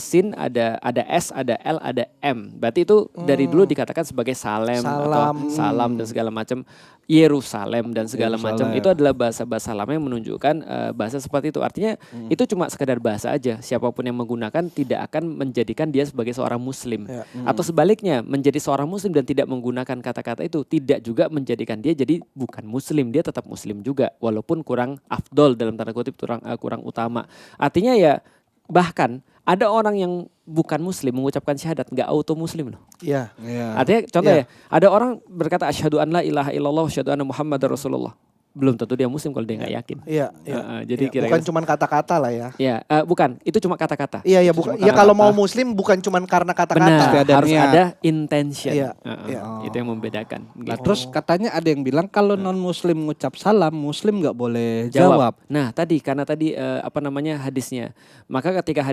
[SPEAKER 3] sin, ada S, ada L, ada M. Berarti itu dari dulu dikatakan sebagai atau salam dan segala macam. Yerusalem dan segala macam itu adalah bahasa-bahasa lama yang menunjukkan bahasa seperti itu. Artinya itu cuma sekedar bahasa aja. Siapapun yang menggunakan tidak akan menjadikan dia sebagai seorang muslim. Atau sebaliknya, menjadi seorang muslim dan tidak menggunakan kata-kata itu tidak juga menjadikan dia jadi bukan muslim. Dia tetap muslim juga walaupun kurang afdol dalam tanda kutip, kurang utama. Artinya ya bahkan ada orang yang bukan muslim mengucapkan syahadat nggak auto muslim loh.
[SPEAKER 1] Iya.
[SPEAKER 3] Artinya contoh ya, ada orang berkata asyhadu an la ilaha illallah wa asyhadu anna muhammadar rasulullah. Belum tentu dia muslim kalau dia nggak yakin.
[SPEAKER 1] Iya.
[SPEAKER 3] Jadi
[SPEAKER 1] bukan cuma kata-kata lah ya.
[SPEAKER 3] Iya, bukan. Itu cuma kata-kata.
[SPEAKER 1] Iya, bukan. Ya kalau mau muslim bukan cuma karena kata-kata.
[SPEAKER 3] Benar, harus ada intention.
[SPEAKER 1] Iya.
[SPEAKER 3] Itu yang membedakan.
[SPEAKER 2] Nah, terus katanya ada yang bilang kalau non muslim ngucap salam, muslim nggak boleh jawab.
[SPEAKER 3] Nah, karena tadi hadisnya. Maka ketika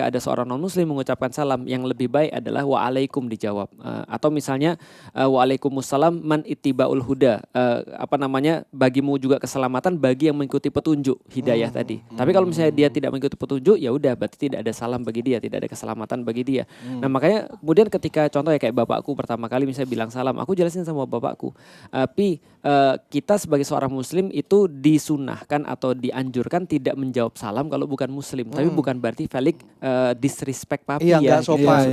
[SPEAKER 3] ada seorang non muslim mengucapkan salam, yang lebih baik adalah waalaikum dijawab. Atau misalnya waalaikumsalam man ittibaul huda. Bagimu juga keselamatan bagi yang mengikuti petunjuk hidayah tadi. Tapi kalau misalnya dia tidak mengikuti petunjuk, ya udah berarti tidak ada salam bagi dia, tidak ada keselamatan bagi dia. Nah, makanya kemudian ketika contoh ya kayak bapakku pertama kali misalnya bilang salam, aku jelasin sama bapakku, kita sebagai seorang muslim itu disunahkan atau dianjurkan tidak menjawab salam kalau bukan muslim. Tapi bukan berarti Felix disrespect papi
[SPEAKER 1] ya. Sopan.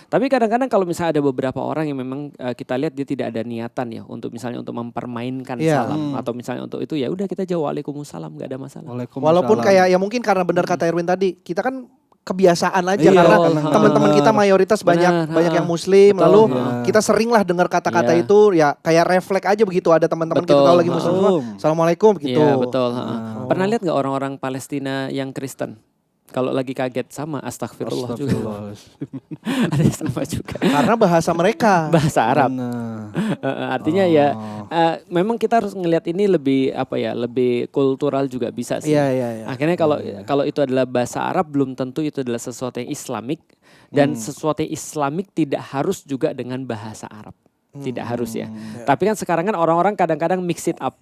[SPEAKER 3] Tapi kadang-kadang kalau misalnya ada beberapa orang yang memang kita lihat dia tidak ada niatan ya untuk misalnya untuk mempermainkan salam atau misalnya untuk itu ya udah kita jawab waalaikumsalam, nggak ada masalah.
[SPEAKER 1] Walaupun kayak ya mungkin karena benar kata Erwin tadi, kita kan kebiasaan aja karena teman-teman kita mayoritas banyak yang muslim. Lalu kita sering lah dengar kata-kata itu ya kayak refleks aja begitu ada teman-teman kita tahu lagi muslim, assalamualaikum gitu.
[SPEAKER 3] Iya, betul. Pernah lihat nggak orang-orang Palestina yang Kristen? Kalau lagi kaget sama astagfirullah juga. Ada sama juga.
[SPEAKER 1] Karena bahasa mereka.
[SPEAKER 3] Bahasa Arab. Artinya memang kita harus ngelihat ini lebih lebih kultural juga bisa sih.
[SPEAKER 1] Iya.
[SPEAKER 3] Akhirnya kalau itu adalah bahasa Arab belum tentu itu adalah sesuatu yang Islamik dan sesuatu yang Islamik tidak harus juga dengan bahasa Arab. Tidak harus ya. Tapi kan sekarang kan orang-orang kadang-kadang mix it up.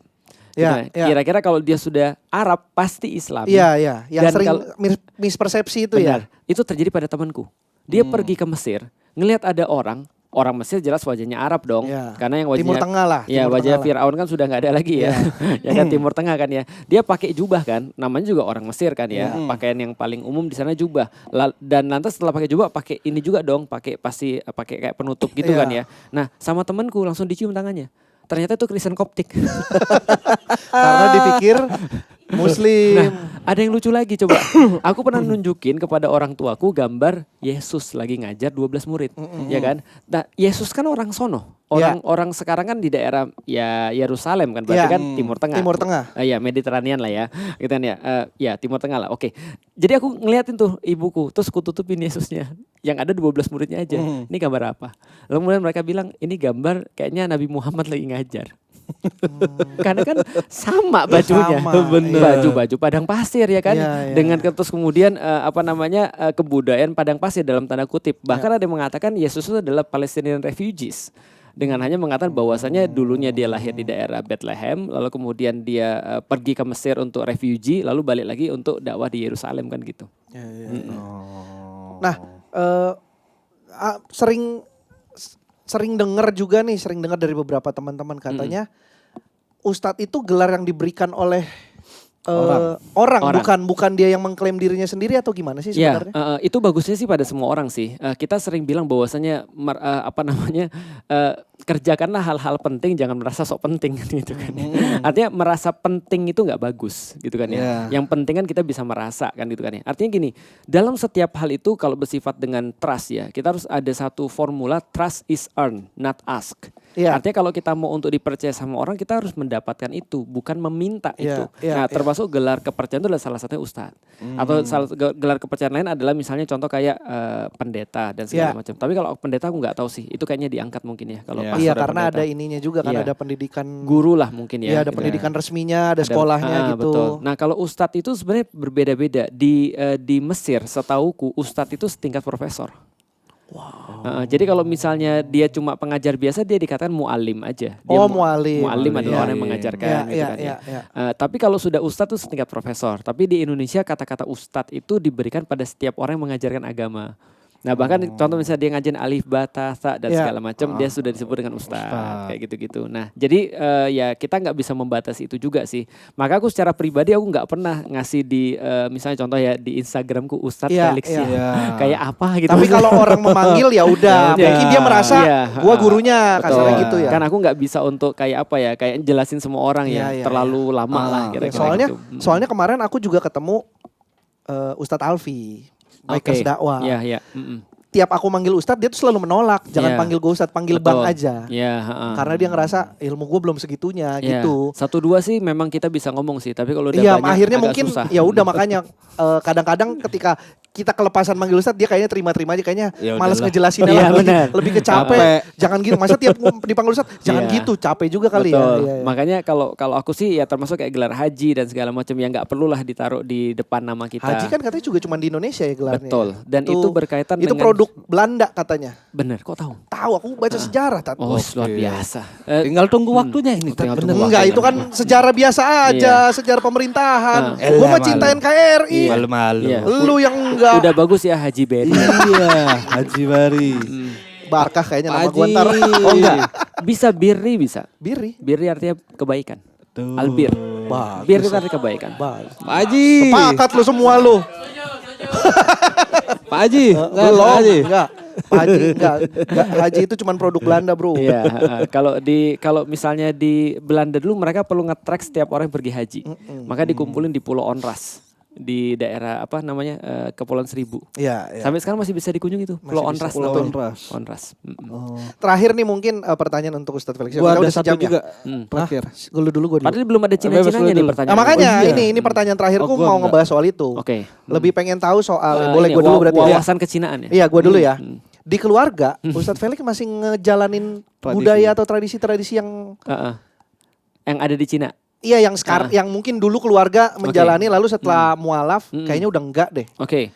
[SPEAKER 3] Kira-kira kalau dia sudah Arab pasti Islam.
[SPEAKER 1] Iya. Yang sering mispersepsi itu
[SPEAKER 3] benar,
[SPEAKER 1] ya.
[SPEAKER 3] Itu terjadi pada temanku. Dia pergi ke Mesir, ngelihat ada orang Mesir jelas wajahnya Arab dong. Karena yang wajahnya
[SPEAKER 1] Timur Tengah lah.
[SPEAKER 3] Ya wajah Firaun kan sudah nggak ada lagi ya. Ya kan Timur Tengah kan ya. Dia pakai jubah kan, namanya juga orang Mesir kan ya. Pakaian yang paling umum di sana jubah. Dan lantas setelah pakai jubah pakai ini juga dong, pakai kayak penutup gitu kan ya. Nah, sama temanku langsung dicium tangannya. Ternyata itu Kristen Koptik.
[SPEAKER 1] Karena dipikir Muslim.
[SPEAKER 3] Nah, ada yang lucu lagi coba. Aku pernah nunjukin kepada orang tuaku gambar Yesus lagi ngajar 12 murid. Ya kan? Nah, Yesus kan orang sono. Orang sekarang kan di daerah ya Yerusalem kan, berarti kan Timur Tengah.
[SPEAKER 1] Timur Tengah.
[SPEAKER 3] Ya Mediterranean lah ya. Gitu kan ya. Ya Timur Tengah lah. Oke. Jadi aku ngeliatin tuh ibuku, terus kututupin Yesusnya. Yang ada 12 muridnya aja. Ini gambar apa? Lalu kemudian mereka bilang, ini gambar kayaknya Nabi Muhammad lagi ngajar. Karena kan sama bajunya.
[SPEAKER 1] Sama,
[SPEAKER 2] bener.
[SPEAKER 3] Baju-baju padang pasir ya kan.
[SPEAKER 1] Iya, iya,
[SPEAKER 3] Dengan
[SPEAKER 1] iya.
[SPEAKER 3] terus kemudian kebudayaan padang pasir dalam tanda kutip. Bahkan ada yang mengatakan Yesus itu adalah Palestinian refugees. Dengan hanya mengatakan bahwasanya dulunya dia lahir di daerah Bethlehem, lalu kemudian dia pergi ke Mesir untuk refugee, lalu balik lagi untuk dakwah di Yerusalem kan gitu.
[SPEAKER 1] Ya, ya.
[SPEAKER 2] Oh.
[SPEAKER 1] Nah, sering dengar juga nih, sering dengar dari beberapa teman-teman katanya Ustadz itu gelar yang diberikan oleh orang. Bukan dia yang mengklaim dirinya sendiri atau gimana sih
[SPEAKER 3] Ya,
[SPEAKER 1] sebenarnya?
[SPEAKER 3] itu bagusnya sih pada semua orang sih. Kita sering bilang bahwasanya kerjakanlah hal-hal penting, jangan merasa sok penting gitu kan. Artinya merasa penting itu nggak bagus gitu kan ya.
[SPEAKER 2] Yeah.
[SPEAKER 3] Yang penting kan kita bisa merasa kan gitu kan ya. Artinya gini, dalam setiap hal itu kalau bersifat dengan trust ya, kita harus ada satu formula trust is earned, not ask.
[SPEAKER 1] Iya.
[SPEAKER 3] Artinya kalau kita mau untuk dipercaya sama orang, kita harus mendapatkan itu, bukan meminta itu.
[SPEAKER 1] Iya,
[SPEAKER 3] Nah,
[SPEAKER 1] iya.
[SPEAKER 3] termasuk gelar kepercayaan itu adalah salah satunya ustadz. Atau gelar kepercayaan lain adalah misalnya contoh kayak pendeta dan segala
[SPEAKER 1] Iya.
[SPEAKER 3] macam. Tapi kalau pendeta aku nggak tahu sih, itu kayaknya diangkat mungkin ya kalau
[SPEAKER 2] Iya.
[SPEAKER 3] pastor
[SPEAKER 1] Iya,
[SPEAKER 3] dan
[SPEAKER 1] karena
[SPEAKER 3] pendeta.
[SPEAKER 1] ada ininya juga kan,
[SPEAKER 3] Iya.
[SPEAKER 1] ada pendidikan
[SPEAKER 3] Guru lah mungkin ya.
[SPEAKER 1] Iya, ada
[SPEAKER 3] gitu.
[SPEAKER 1] pendidikan resminya, ada sekolahnya gitu.
[SPEAKER 3] Betul. Nah kalau ustadz itu sebenarnya berbeda-beda. Di Mesir setauku ustadz itu setingkat profesor. Jadi kalau misalnya dia cuma pengajar biasa, dia dikatakan mu'alim aja. Dia
[SPEAKER 1] Mu'alim.
[SPEAKER 3] Mu'alim adalah
[SPEAKER 1] Iya,
[SPEAKER 3] orang yang
[SPEAKER 2] iya,
[SPEAKER 3] mengajarkan
[SPEAKER 1] iya,
[SPEAKER 3] gitu
[SPEAKER 1] iya,
[SPEAKER 3] kan ya.
[SPEAKER 1] iya.
[SPEAKER 3] Tapi kalau sudah ustadz itu setingkat profesor. Tapi di Indonesia kata-kata ustadz itu diberikan pada setiap orang yang mengajarkan agama. Nah bahkan contoh misalnya dia ngajarin alif, ba, ta, sa dan
[SPEAKER 1] Iya.
[SPEAKER 3] segala macam, dia sudah disebut dengan ustadz
[SPEAKER 2] Ustadz.
[SPEAKER 3] kayak gitu-gitu. Nah jadi ya kita nggak bisa membatasi itu juga sih. Maka aku secara pribadi aku nggak pernah ngasih di misalnya contoh ya di Instagramku Ustadz
[SPEAKER 1] Iya,
[SPEAKER 3] Felix
[SPEAKER 1] iya.
[SPEAKER 3] ya. Kayak apa gitu.
[SPEAKER 1] Tapi kalau orang memanggil ya udah,
[SPEAKER 3] Ya udah.
[SPEAKER 1] mungkin dia merasa
[SPEAKER 3] Iya,
[SPEAKER 1] gua gurunya, kasarnya
[SPEAKER 3] Betul.
[SPEAKER 1] gitu ya.
[SPEAKER 3] Kan aku nggak bisa untuk kayak apa ya, kayak jelasin semua orang
[SPEAKER 1] Iya,
[SPEAKER 3] ya,
[SPEAKER 1] iya,
[SPEAKER 3] terlalu lama lah kira-kira
[SPEAKER 1] Soalnya
[SPEAKER 3] gitu.
[SPEAKER 1] soalnya kemarin aku juga ketemu Ustadz Alfi, Bikers dakwah.
[SPEAKER 3] Iya, iya. Mm-mm.
[SPEAKER 1] Tiap aku manggil Ustadz dia tuh selalu menolak, jangan
[SPEAKER 3] Iya.
[SPEAKER 1] panggil gue Ustadz, panggil
[SPEAKER 3] Betul.
[SPEAKER 1] Bang aja.
[SPEAKER 3] Iya,
[SPEAKER 1] Karena dia ngerasa ilmu gue belum segitunya
[SPEAKER 3] Iya.
[SPEAKER 1] gitu.
[SPEAKER 3] 1-2 sih memang kita bisa ngomong sih, tapi kalau udah
[SPEAKER 1] Iya,
[SPEAKER 3] banyak
[SPEAKER 1] akhirnya
[SPEAKER 3] agak
[SPEAKER 1] mungkin
[SPEAKER 3] susah.
[SPEAKER 1] ya udah makanya kadang-kadang ketika kita kelepasan manggil Ustadz dia kayaknya terima-terima aja, kayaknya
[SPEAKER 2] Ya
[SPEAKER 1] malas
[SPEAKER 2] udahlah.
[SPEAKER 1] ngejelasinnya
[SPEAKER 3] Iya,
[SPEAKER 1] lah,
[SPEAKER 3] benar.
[SPEAKER 1] lebih ke capek.
[SPEAKER 2] Capek.
[SPEAKER 1] Jangan gitu, masa tiap dipanggil Ustadz jangan
[SPEAKER 3] Iya.
[SPEAKER 1] gitu, capek juga kali
[SPEAKER 3] Betul.
[SPEAKER 1] ya. Iya, iya.
[SPEAKER 3] Makanya kalau aku sih ya termasuk kayak gelar haji dan segala macam yang nggak perlu lah ditaruh di depan nama kita.
[SPEAKER 1] Haji kan katanya juga cuma di Indonesia ya gelarnya.
[SPEAKER 3] Betul. Dan itu berkaitan
[SPEAKER 1] itu
[SPEAKER 3] dengan
[SPEAKER 1] produk Belanda katanya.
[SPEAKER 3] Bener, kok tahu?
[SPEAKER 1] Tahu, aku baca sejarah Tat.
[SPEAKER 3] Oh, luar biasa.
[SPEAKER 2] Tinggal tunggu waktunya ini.
[SPEAKER 3] tinggal
[SPEAKER 2] Bener.
[SPEAKER 3] tunggu
[SPEAKER 1] Enggak, itu kan sejarah biasa aja, sejarah pemerintahan. Gua mah
[SPEAKER 2] Elah,
[SPEAKER 1] cintain KRI.
[SPEAKER 2] Malu-malu.
[SPEAKER 3] Iya.
[SPEAKER 1] Lu yang enggak.
[SPEAKER 3] Udah bagus ya Haji Ben.
[SPEAKER 2] Iya, Haji Bari.
[SPEAKER 1] Barkah kayaknya nama
[SPEAKER 2] Pak
[SPEAKER 1] gua ntar.
[SPEAKER 2] Haji.
[SPEAKER 3] Oh enggak. Bisa birri bisa.
[SPEAKER 1] Biri.
[SPEAKER 3] Birri artinya kebaikan.
[SPEAKER 2] Tuh.
[SPEAKER 3] Albir.
[SPEAKER 1] Bagus.
[SPEAKER 3] Bir itu artinya kebaikan.
[SPEAKER 1] Bagus.
[SPEAKER 2] Pak Haji.
[SPEAKER 1] Sepakat lu semua lu.
[SPEAKER 2] Pak Haji. Enggak,
[SPEAKER 1] Belum.
[SPEAKER 2] Pak Haji.
[SPEAKER 1] Enggak. Haji enggak. Haji itu cuma produk Belanda, Bro.
[SPEAKER 3] Iya, kalau misalnya di Belanda dulu mereka perlu nge-track setiap orang yang pergi haji. Maka dikumpulin di Pulau Onras di daerah apa namanya Kepulauan Seribu.
[SPEAKER 1] Iya, iya.
[SPEAKER 3] Sampai sekarang masih bisa dikunjungi tuh Pulau
[SPEAKER 1] bisa,
[SPEAKER 3] Onras
[SPEAKER 2] Pulau
[SPEAKER 3] namanya.
[SPEAKER 2] Onras.
[SPEAKER 3] Onras. Mm-mm.
[SPEAKER 1] Terakhir nih mungkin pertanyaan untuk Ustadz Felix.
[SPEAKER 2] Gua
[SPEAKER 1] Kita
[SPEAKER 2] ada
[SPEAKER 1] udah
[SPEAKER 2] satu
[SPEAKER 1] sejam ya?
[SPEAKER 2] juga.
[SPEAKER 3] Hmm.
[SPEAKER 2] Terakhir.
[SPEAKER 1] Dulu gue dulu.
[SPEAKER 3] Padahal belum ada Cina-cinanya nih
[SPEAKER 2] dulu.
[SPEAKER 3] pertanyaan.
[SPEAKER 1] Nah, makanya
[SPEAKER 2] Oh, iya.
[SPEAKER 1] ini pertanyaan terakhirku
[SPEAKER 2] Oh, gua
[SPEAKER 1] mau
[SPEAKER 2] enggak.
[SPEAKER 1] ngebahas soal itu.
[SPEAKER 3] Oke.
[SPEAKER 1] Lebih pengen tahu soal
[SPEAKER 3] Ini
[SPEAKER 1] boleh gue dulu berarti ya.
[SPEAKER 3] wawasan kecinaan ya.
[SPEAKER 1] Iya, gue dulu ya. Di keluarga, Ustadz Felix masih ngejalanin
[SPEAKER 2] Tradisi.
[SPEAKER 1] budaya atau tradisi-tradisi yang
[SPEAKER 3] Heeh. Yang ada di Cina.
[SPEAKER 1] iya yang sekarang yang mungkin dulu keluarga menjalani lalu setelah mualaf kayaknya udah enggak deh.
[SPEAKER 3] Oke.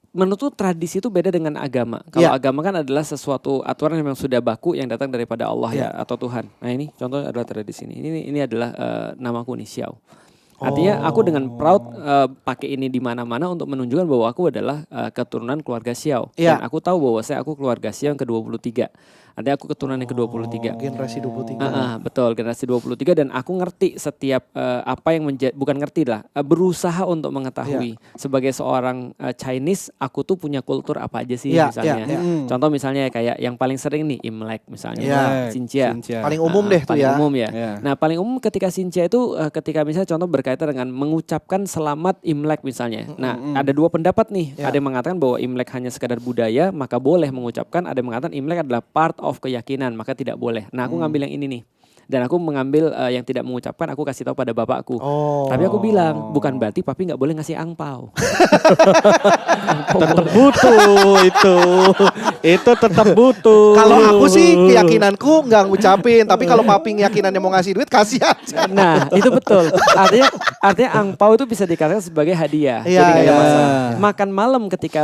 [SPEAKER 3] Menurutku tradisi itu beda dengan agama. Kalau
[SPEAKER 1] Iya.
[SPEAKER 3] agama kan adalah sesuatu aturan yang memang sudah baku yang datang daripada Allah
[SPEAKER 1] Iya.
[SPEAKER 3] ya atau Tuhan. Nah ini contoh adalah tradisi ini. Ini adalah namaku nih Xiao. Artinya aku dengan proud pakai ini di mana-mana untuk menunjukkan bahwa aku adalah keturunan keluarga Xiao.
[SPEAKER 1] Iya.
[SPEAKER 3] Dan aku tahu bahwa aku keluarga Xiao yang ke-23. Artinya aku keturunan yang ke-23.
[SPEAKER 1] Generasi 23.
[SPEAKER 3] Betul, generasi 23 dan aku ngerti setiap apa yang bukan ngerti lah, berusaha untuk mengetahui sebagai seorang Chinese, aku tuh punya kultur apa aja sih
[SPEAKER 1] Iya,
[SPEAKER 3] misalnya.
[SPEAKER 1] iya,
[SPEAKER 3] Contoh misalnya kayak yang paling sering nih Imlek misalnya,
[SPEAKER 1] Iya.
[SPEAKER 3] Xinjia.
[SPEAKER 1] Paling umum deh tuh
[SPEAKER 3] paling
[SPEAKER 1] ya.
[SPEAKER 3] umum ya.
[SPEAKER 2] Iya.
[SPEAKER 3] Nah, paling umum ketika Xinjia itu ketika misalnya contoh berkaitan dengan mengucapkan selamat Imlek misalnya. Nah, ada dua pendapat nih.
[SPEAKER 1] Ya.
[SPEAKER 3] Ada yang mengatakan bahwa Imlek hanya sekadar budaya, maka boleh mengucapkan. Ada yang mengatakan Imlek adalah part of keyakinan, maka tidak boleh. Nah, aku ngambil yang ini nih. Dan aku mengambil yang tidak mengucapkan, aku kasih tahu pada bapakku. Tapi aku bilang, bukan berarti papi nggak boleh ngasih angpau.
[SPEAKER 2] Tetap butuh itu. Itu tetap butuh.
[SPEAKER 1] Kalau aku sih keyakinanku nggak ngucapin, tapi kalau papi keyakinannya mau ngasih duit kasih aja.
[SPEAKER 3] Nah, itu betul. Artinya angpau itu bisa dikatakan sebagai hadiah.
[SPEAKER 1] Iya,
[SPEAKER 3] Jadi nggak ada
[SPEAKER 1] iya.
[SPEAKER 3] masalah. Makan malam ketika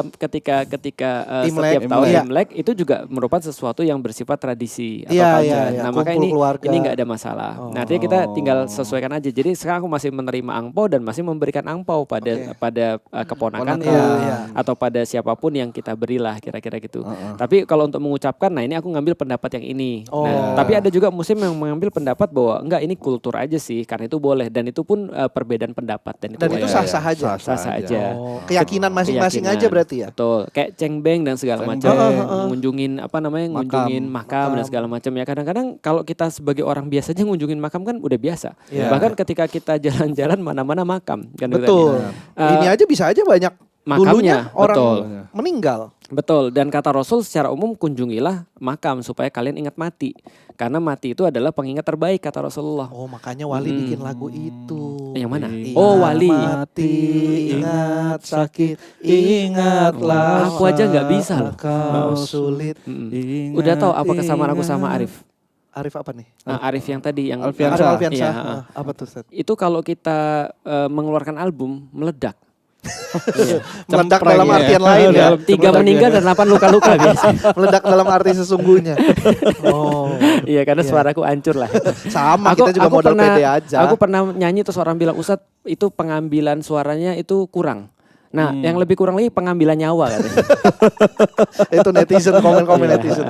[SPEAKER 1] Imlek,
[SPEAKER 3] setiap tahun
[SPEAKER 1] iya.
[SPEAKER 3] Imlek itu juga merupakan sesuatu yang bersifat tradisi atau
[SPEAKER 1] Iya,
[SPEAKER 3] culture.
[SPEAKER 1] iya, iya.
[SPEAKER 3] Nah, maka
[SPEAKER 1] Kumpul keluarga.
[SPEAKER 3] ini nggak ada masalah. Nah, artinya kita tinggal sesuaikan aja. Jadi sekarang aku masih menerima angpau dan masih memberikan angpau pada keponakan
[SPEAKER 1] Iya, iya.
[SPEAKER 3] atau pada siapapun yang kita berilah kira-kira gitu. Tapi kalau untuk mengucapkan, nah ini aku ngambil pendapat yang ini.
[SPEAKER 1] Oh.
[SPEAKER 3] Nah, tapi ada juga muslim yang mengambil pendapat bahwa enggak ini kultur aja sih, karena itu boleh dan itu pun perbedaan pendapat dan
[SPEAKER 1] Dan itu
[SPEAKER 3] wajar.
[SPEAKER 1] sah-sah aja.
[SPEAKER 3] Sah-sah aja.
[SPEAKER 1] Oh, keyakinan masing-masing
[SPEAKER 3] Keyakinan.
[SPEAKER 1] aja berarti ya.
[SPEAKER 3] Betul. Kayak cengbeng dan segala
[SPEAKER 2] Cengbeng.
[SPEAKER 3] macam, ngunjungin apa namanya, ngunjungin makam dan
[SPEAKER 1] Makam.
[SPEAKER 3] segala macam ya. Kadang-kadang kalau kita sebagai orang biasa aja ngunjungin makam kan udah biasa.
[SPEAKER 1] Iya.
[SPEAKER 3] Bahkan ketika kita jalan-jalan mana-mana makam kan gitu kan ya.
[SPEAKER 1] Betul. Ini aja bisa aja banyak
[SPEAKER 3] makamnya,
[SPEAKER 1] dulunya orang
[SPEAKER 3] betul.
[SPEAKER 1] meninggal.
[SPEAKER 3] Betul, dan kata Rasul secara umum kunjungilah makam supaya kalian ingat mati. Karena mati itu adalah pengingat terbaik kata Rasulullah.
[SPEAKER 1] Oh, makanya Wali bikin lagu itu.
[SPEAKER 3] Yang mana?
[SPEAKER 1] Ingat
[SPEAKER 3] Oh, Wali.
[SPEAKER 1] mati, ingat sakit, ingatlah.
[SPEAKER 3] Aku aja nggak bisa loh.
[SPEAKER 1] Kau sulit.
[SPEAKER 3] Udah tahu apa kesamaan aku sama Arif?
[SPEAKER 1] Arif apa nih?
[SPEAKER 3] Nah, Arif yang tadi yang
[SPEAKER 2] Alfiansa.
[SPEAKER 1] Arif Alfiansa.
[SPEAKER 3] Iya,
[SPEAKER 1] Apa tuh, Ustaz?
[SPEAKER 3] itu kalau kita mengeluarkan album meledak.
[SPEAKER 1] Meledak
[SPEAKER 2] Cempreng
[SPEAKER 1] dalam
[SPEAKER 2] ya.
[SPEAKER 1] artian lain ya.
[SPEAKER 2] Dalam
[SPEAKER 3] 3 meninggal dan 8 luka-luka biasanya.
[SPEAKER 1] Meledak dalam arti sesungguhnya. Oh.
[SPEAKER 3] Iya, karena suaraku hancur lah.
[SPEAKER 1] Sama, kita juga modal pede aja.
[SPEAKER 3] Aku pernah nyanyi terus orang bilang, "Ustadz, itu pengambilan suaranya itu kurang." Nah, yang lebih kurang lagi pengambilan nyawa katanya.
[SPEAKER 1] Itu netizen, komen-komen
[SPEAKER 3] Iya.
[SPEAKER 1] netizen.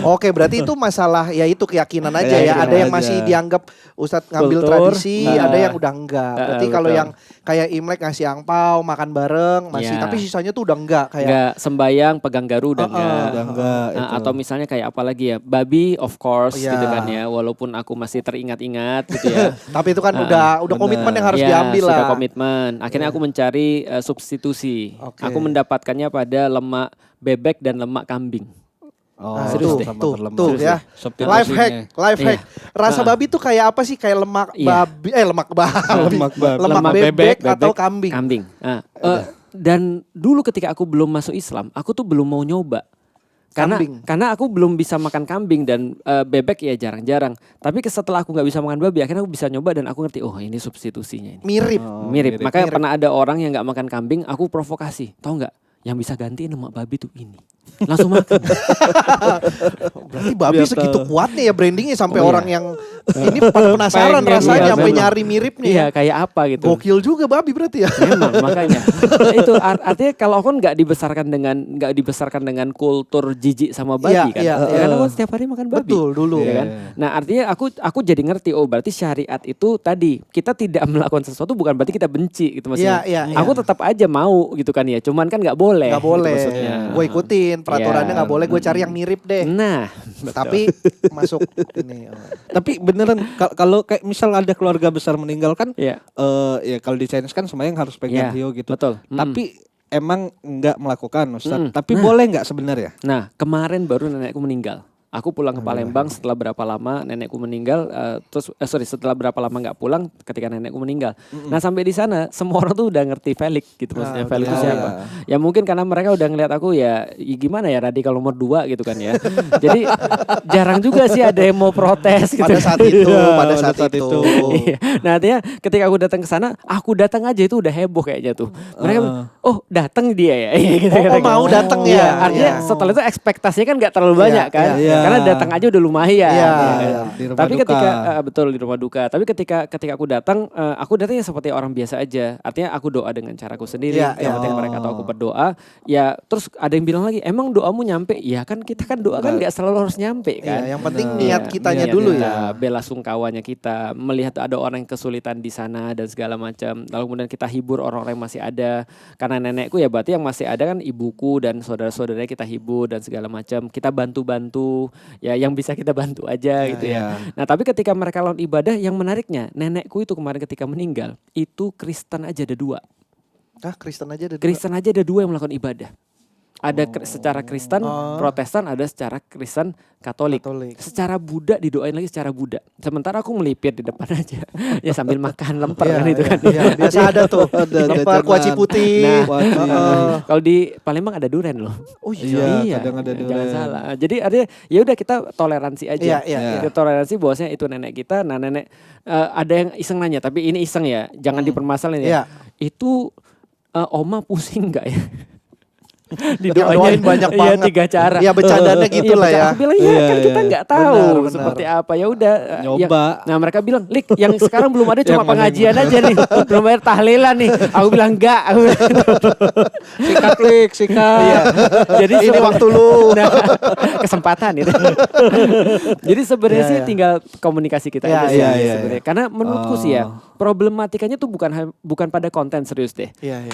[SPEAKER 1] Oke, berarti itu masalah ya itu keyakinan aja ya.
[SPEAKER 2] Keyakinan
[SPEAKER 1] Ada yang
[SPEAKER 2] aja.
[SPEAKER 1] masih dianggap Ustadz ngambil
[SPEAKER 3] Kultur.
[SPEAKER 1] tradisi, ada yang udah enggak. Berarti kalau
[SPEAKER 3] betul.
[SPEAKER 1] yang kayak Imlek ngasih angpau, makan bareng masih,
[SPEAKER 3] Iya.
[SPEAKER 1] tapi sisanya tuh udah enggak kayak.
[SPEAKER 3] Enggak sembayang pegang garu dan enggak.
[SPEAKER 2] Udah enggak,
[SPEAKER 3] Nah,
[SPEAKER 2] itu.
[SPEAKER 3] atau misalnya kayak apa lagi ya, babi of course
[SPEAKER 1] Iya.
[SPEAKER 3] gitu kan ya, walaupun aku masih teringat-ingat gitu ya.
[SPEAKER 1] Tapi itu kan udah
[SPEAKER 2] benar.
[SPEAKER 1] komitmen yang harus
[SPEAKER 3] Ya,
[SPEAKER 1] diambil
[SPEAKER 3] sudah
[SPEAKER 1] lah.
[SPEAKER 3] komitmen. Akhirnya aku mencari substitusi.
[SPEAKER 1] Oke.
[SPEAKER 3] Aku mendapatkannya pada lemak bebek dan lemak kambing.
[SPEAKER 2] Oh,
[SPEAKER 1] Nah,
[SPEAKER 3] serius
[SPEAKER 1] tuh,
[SPEAKER 3] deh.
[SPEAKER 2] sama
[SPEAKER 1] tuh,
[SPEAKER 2] berlemak.
[SPEAKER 1] tuh
[SPEAKER 2] Serius
[SPEAKER 1] ya.
[SPEAKER 2] Substitusinya.
[SPEAKER 1] Life hack, life
[SPEAKER 3] Iya.
[SPEAKER 1] hack. Rasa babi tuh kayak apa sih? Kayak lemak
[SPEAKER 3] Iya.
[SPEAKER 1] babi, lemak babi,
[SPEAKER 2] Lemak babi.
[SPEAKER 1] lemak
[SPEAKER 2] Lemak
[SPEAKER 1] bebek,
[SPEAKER 2] bebek,
[SPEAKER 1] atau kambing.
[SPEAKER 3] Kambing. Nah, dan dulu ketika aku belum masuk Islam, aku tuh belum mau nyoba.
[SPEAKER 1] Kambing.
[SPEAKER 3] Karena aku belum bisa makan kambing dan bebek ya jarang-jarang. Tapi setelah aku nggak bisa makan babi, akhirnya aku bisa nyoba dan aku ngerti, oh ini substitusinya ini.
[SPEAKER 1] Mirip.
[SPEAKER 3] Mirip. Makanya
[SPEAKER 1] Mirip.
[SPEAKER 3] pernah ada orang yang nggak makan kambing, aku provokasi. Tahu nggak? Yang bisa gantiin lemak babi tuh ini. Langsung makan.
[SPEAKER 1] Berarti babi
[SPEAKER 2] Biar
[SPEAKER 1] segitu
[SPEAKER 2] tahu.
[SPEAKER 1] kuatnya ya brandingnya sampai
[SPEAKER 3] Oh, iya.
[SPEAKER 1] orang yang ini pada penasaran
[SPEAKER 3] Pengen,
[SPEAKER 1] rasanya
[SPEAKER 3] iya,
[SPEAKER 1] sampai
[SPEAKER 3] memang.
[SPEAKER 1] nyari miripnya.
[SPEAKER 3] Iya, kayak apa gitu.
[SPEAKER 1] Gokil juga babi berarti ya.
[SPEAKER 3] Memang makanya. Nah, itu artinya kalau aku nggak dibesarkan dengan kultur jijik sama babi
[SPEAKER 1] Iya,
[SPEAKER 3] kan.
[SPEAKER 1] iya,
[SPEAKER 3] Ya,
[SPEAKER 1] iya.
[SPEAKER 3] karena aku setiap hari makan babi.
[SPEAKER 1] Betul dulu.
[SPEAKER 3] Ya kan? Nah, artinya aku jadi ngerti, oh berarti syariat itu tadi kita tidak melakukan sesuatu bukan berarti kita benci gitu maksudnya.
[SPEAKER 1] Iya, iya,
[SPEAKER 3] Aku
[SPEAKER 1] iya.
[SPEAKER 3] tetap aja mau gitu kan ya. Cuman kan nggak boleh.
[SPEAKER 1] Nggak boleh.
[SPEAKER 3] Gitu maksudnya.
[SPEAKER 1] Gue ikutin peraturannya
[SPEAKER 3] Iya.
[SPEAKER 1] nggak boleh. Gue cari yang mirip deh.
[SPEAKER 3] Nah,
[SPEAKER 1] Tapi masuk ini.
[SPEAKER 2] Tapi beneran kalau kayak misal ada keluarga besar meninggal kan
[SPEAKER 3] Iya.
[SPEAKER 2] ya kalau di Chinese kan sembahyang harus pegang
[SPEAKER 3] Iya,
[SPEAKER 2] hiu gitu.
[SPEAKER 3] betul.
[SPEAKER 2] Tapi emang nggak melakukan Ustaz.
[SPEAKER 3] Mm.
[SPEAKER 2] Tapi
[SPEAKER 3] Nah.
[SPEAKER 2] boleh nggak sebenarnya?
[SPEAKER 3] Nah, kemarin baru nenekku meninggal. Aku pulang ke Palembang setelah berapa lama nenekku meninggal. Setelah berapa lama nggak pulang ketika nenekku meninggal. Nah sampai di sana semua orang tuh udah ngerti Felix gitu maksudnya. Felix itu
[SPEAKER 2] udah.
[SPEAKER 3] siapa? Ya mungkin karena mereka udah ngeliat aku ya gimana ya radikal nomor 2 gitu kan ya. Jadi jarang juga sih ada yang mau protes gitu.
[SPEAKER 1] Pada saat itu,
[SPEAKER 2] Iya,
[SPEAKER 1] pada saat itu.
[SPEAKER 3] Iya. Nah artinya ketika aku datang ke sana, aku datang aja itu udah heboh kayaknya tuh. Mereka bilang, oh datang dia ya. Gitu,
[SPEAKER 1] Oh, mau datang ya?
[SPEAKER 3] Iya, artinya
[SPEAKER 1] Iya.
[SPEAKER 3] setelah itu ekspektasinya kan nggak terlalu banyak
[SPEAKER 1] Iya,
[SPEAKER 3] kan.
[SPEAKER 2] iya.
[SPEAKER 3] Karena datang aja udah lumayan.
[SPEAKER 1] Iya,
[SPEAKER 3] ya kan?
[SPEAKER 1] iya.
[SPEAKER 2] Di rumah
[SPEAKER 3] Tapi
[SPEAKER 2] duka.
[SPEAKER 3] ketika betul di rumah duka. Tapi ketika aku datangnya seperti orang biasa aja. Artinya aku doa dengan caraku sendiri.
[SPEAKER 1] Iya,
[SPEAKER 3] Yang
[SPEAKER 1] iya.
[SPEAKER 3] penting mereka tahu aku berdoa. Ya terus ada yang bilang lagi, emang doamu nyampe? Ya kan kita kan doa kan nggak selalu harus nyampe kan.
[SPEAKER 1] Iya, yang penting
[SPEAKER 2] Benar.
[SPEAKER 1] niat
[SPEAKER 3] Iya,
[SPEAKER 1] kitanya
[SPEAKER 3] niat
[SPEAKER 1] dulu
[SPEAKER 3] kita,
[SPEAKER 1] ya.
[SPEAKER 3] bela sungkawanya kita, melihat ada orang yang kesulitan di sana dan segala macam. Lalu kemudian kita hibur orang-orang yang masih ada. Karena nenekku ya berarti yang masih ada kan ibuku dan saudara-saudaranya kita hibur dan segala macam. Kita bantu-bantu ya yang bisa kita bantu aja gitu ya. Nah, tapi ketika mereka lakukan ibadah yang menariknya, nenekku itu kemarin ketika meninggal, itu Kristen aja ada 2.
[SPEAKER 1] Ah, Kristen aja ada dua.
[SPEAKER 3] Kristen aja ada 2 yang melakukan ibadah. Ada secara Kristen, Protestan, ada secara Kristen, Katolik. Secara Buddha didoain lagi secara Buddha. Sementara aku melipir di depan aja. Ya sambil makan lemper kan itu kan.
[SPEAKER 1] Iya, biasa ada tuh. Lemper kuaci putih.
[SPEAKER 3] Nah, kalau di Palembang ada duren loh.
[SPEAKER 1] Oh
[SPEAKER 2] iya, kadang ada
[SPEAKER 3] Jangan
[SPEAKER 2] duren.
[SPEAKER 3] salah. Jadi ada ya udah kita toleransi aja.
[SPEAKER 1] Iya.
[SPEAKER 3] Kita toleransi bahwasanya itu nenek kita. Nah, nenek ada yang iseng nanya, tapi ini iseng ya, jangan dipermasalahin ya.
[SPEAKER 1] Iya.
[SPEAKER 3] Itu oma pusing enggak ya?
[SPEAKER 1] Didoain banyak banget.
[SPEAKER 3] 3 cara.
[SPEAKER 1] Iya, bercandanya gitu lah ya.
[SPEAKER 3] Aku bilang kan kita nggak tahu
[SPEAKER 1] Benar.
[SPEAKER 3] seperti apa. Ya udah
[SPEAKER 2] Nyoba.
[SPEAKER 3] nah mereka bilang, "Lik, yang sekarang belum ada cuma
[SPEAKER 2] Yang mana
[SPEAKER 3] pengajian aja nih. Belum ada tahlilan nih." Aku bilang enggak.
[SPEAKER 2] Sikat Lik, sikat.
[SPEAKER 3] Iya. Jadi
[SPEAKER 1] Ini waktu lu.
[SPEAKER 3] Nah, kesempatan itu. Jadi sebenarnya sih tinggal komunikasi kita aja sih sebenarnya. Karena menurutku sih ya, problematikanya tuh bukan pada konten, serius deh.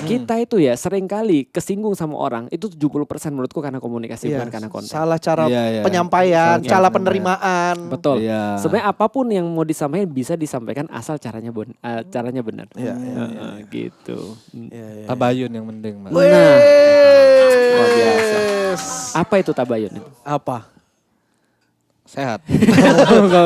[SPEAKER 3] Kita itu ya seringkali kesinggung sama orang itu 70% menurutku karena komunikasi bukan karena konten.
[SPEAKER 1] Salah cara penyampaian, cara penerimaan.
[SPEAKER 3] Betul.
[SPEAKER 2] Iya.
[SPEAKER 3] Sebenarnya apapun yang mau disampaikan bisa disampaikan asal caranya benar. Gitu.
[SPEAKER 2] Tabayun yang penting, Mas.
[SPEAKER 3] Nah, luar biasa. Apa itu tabayun?
[SPEAKER 1] Apa?
[SPEAKER 2] Sehat.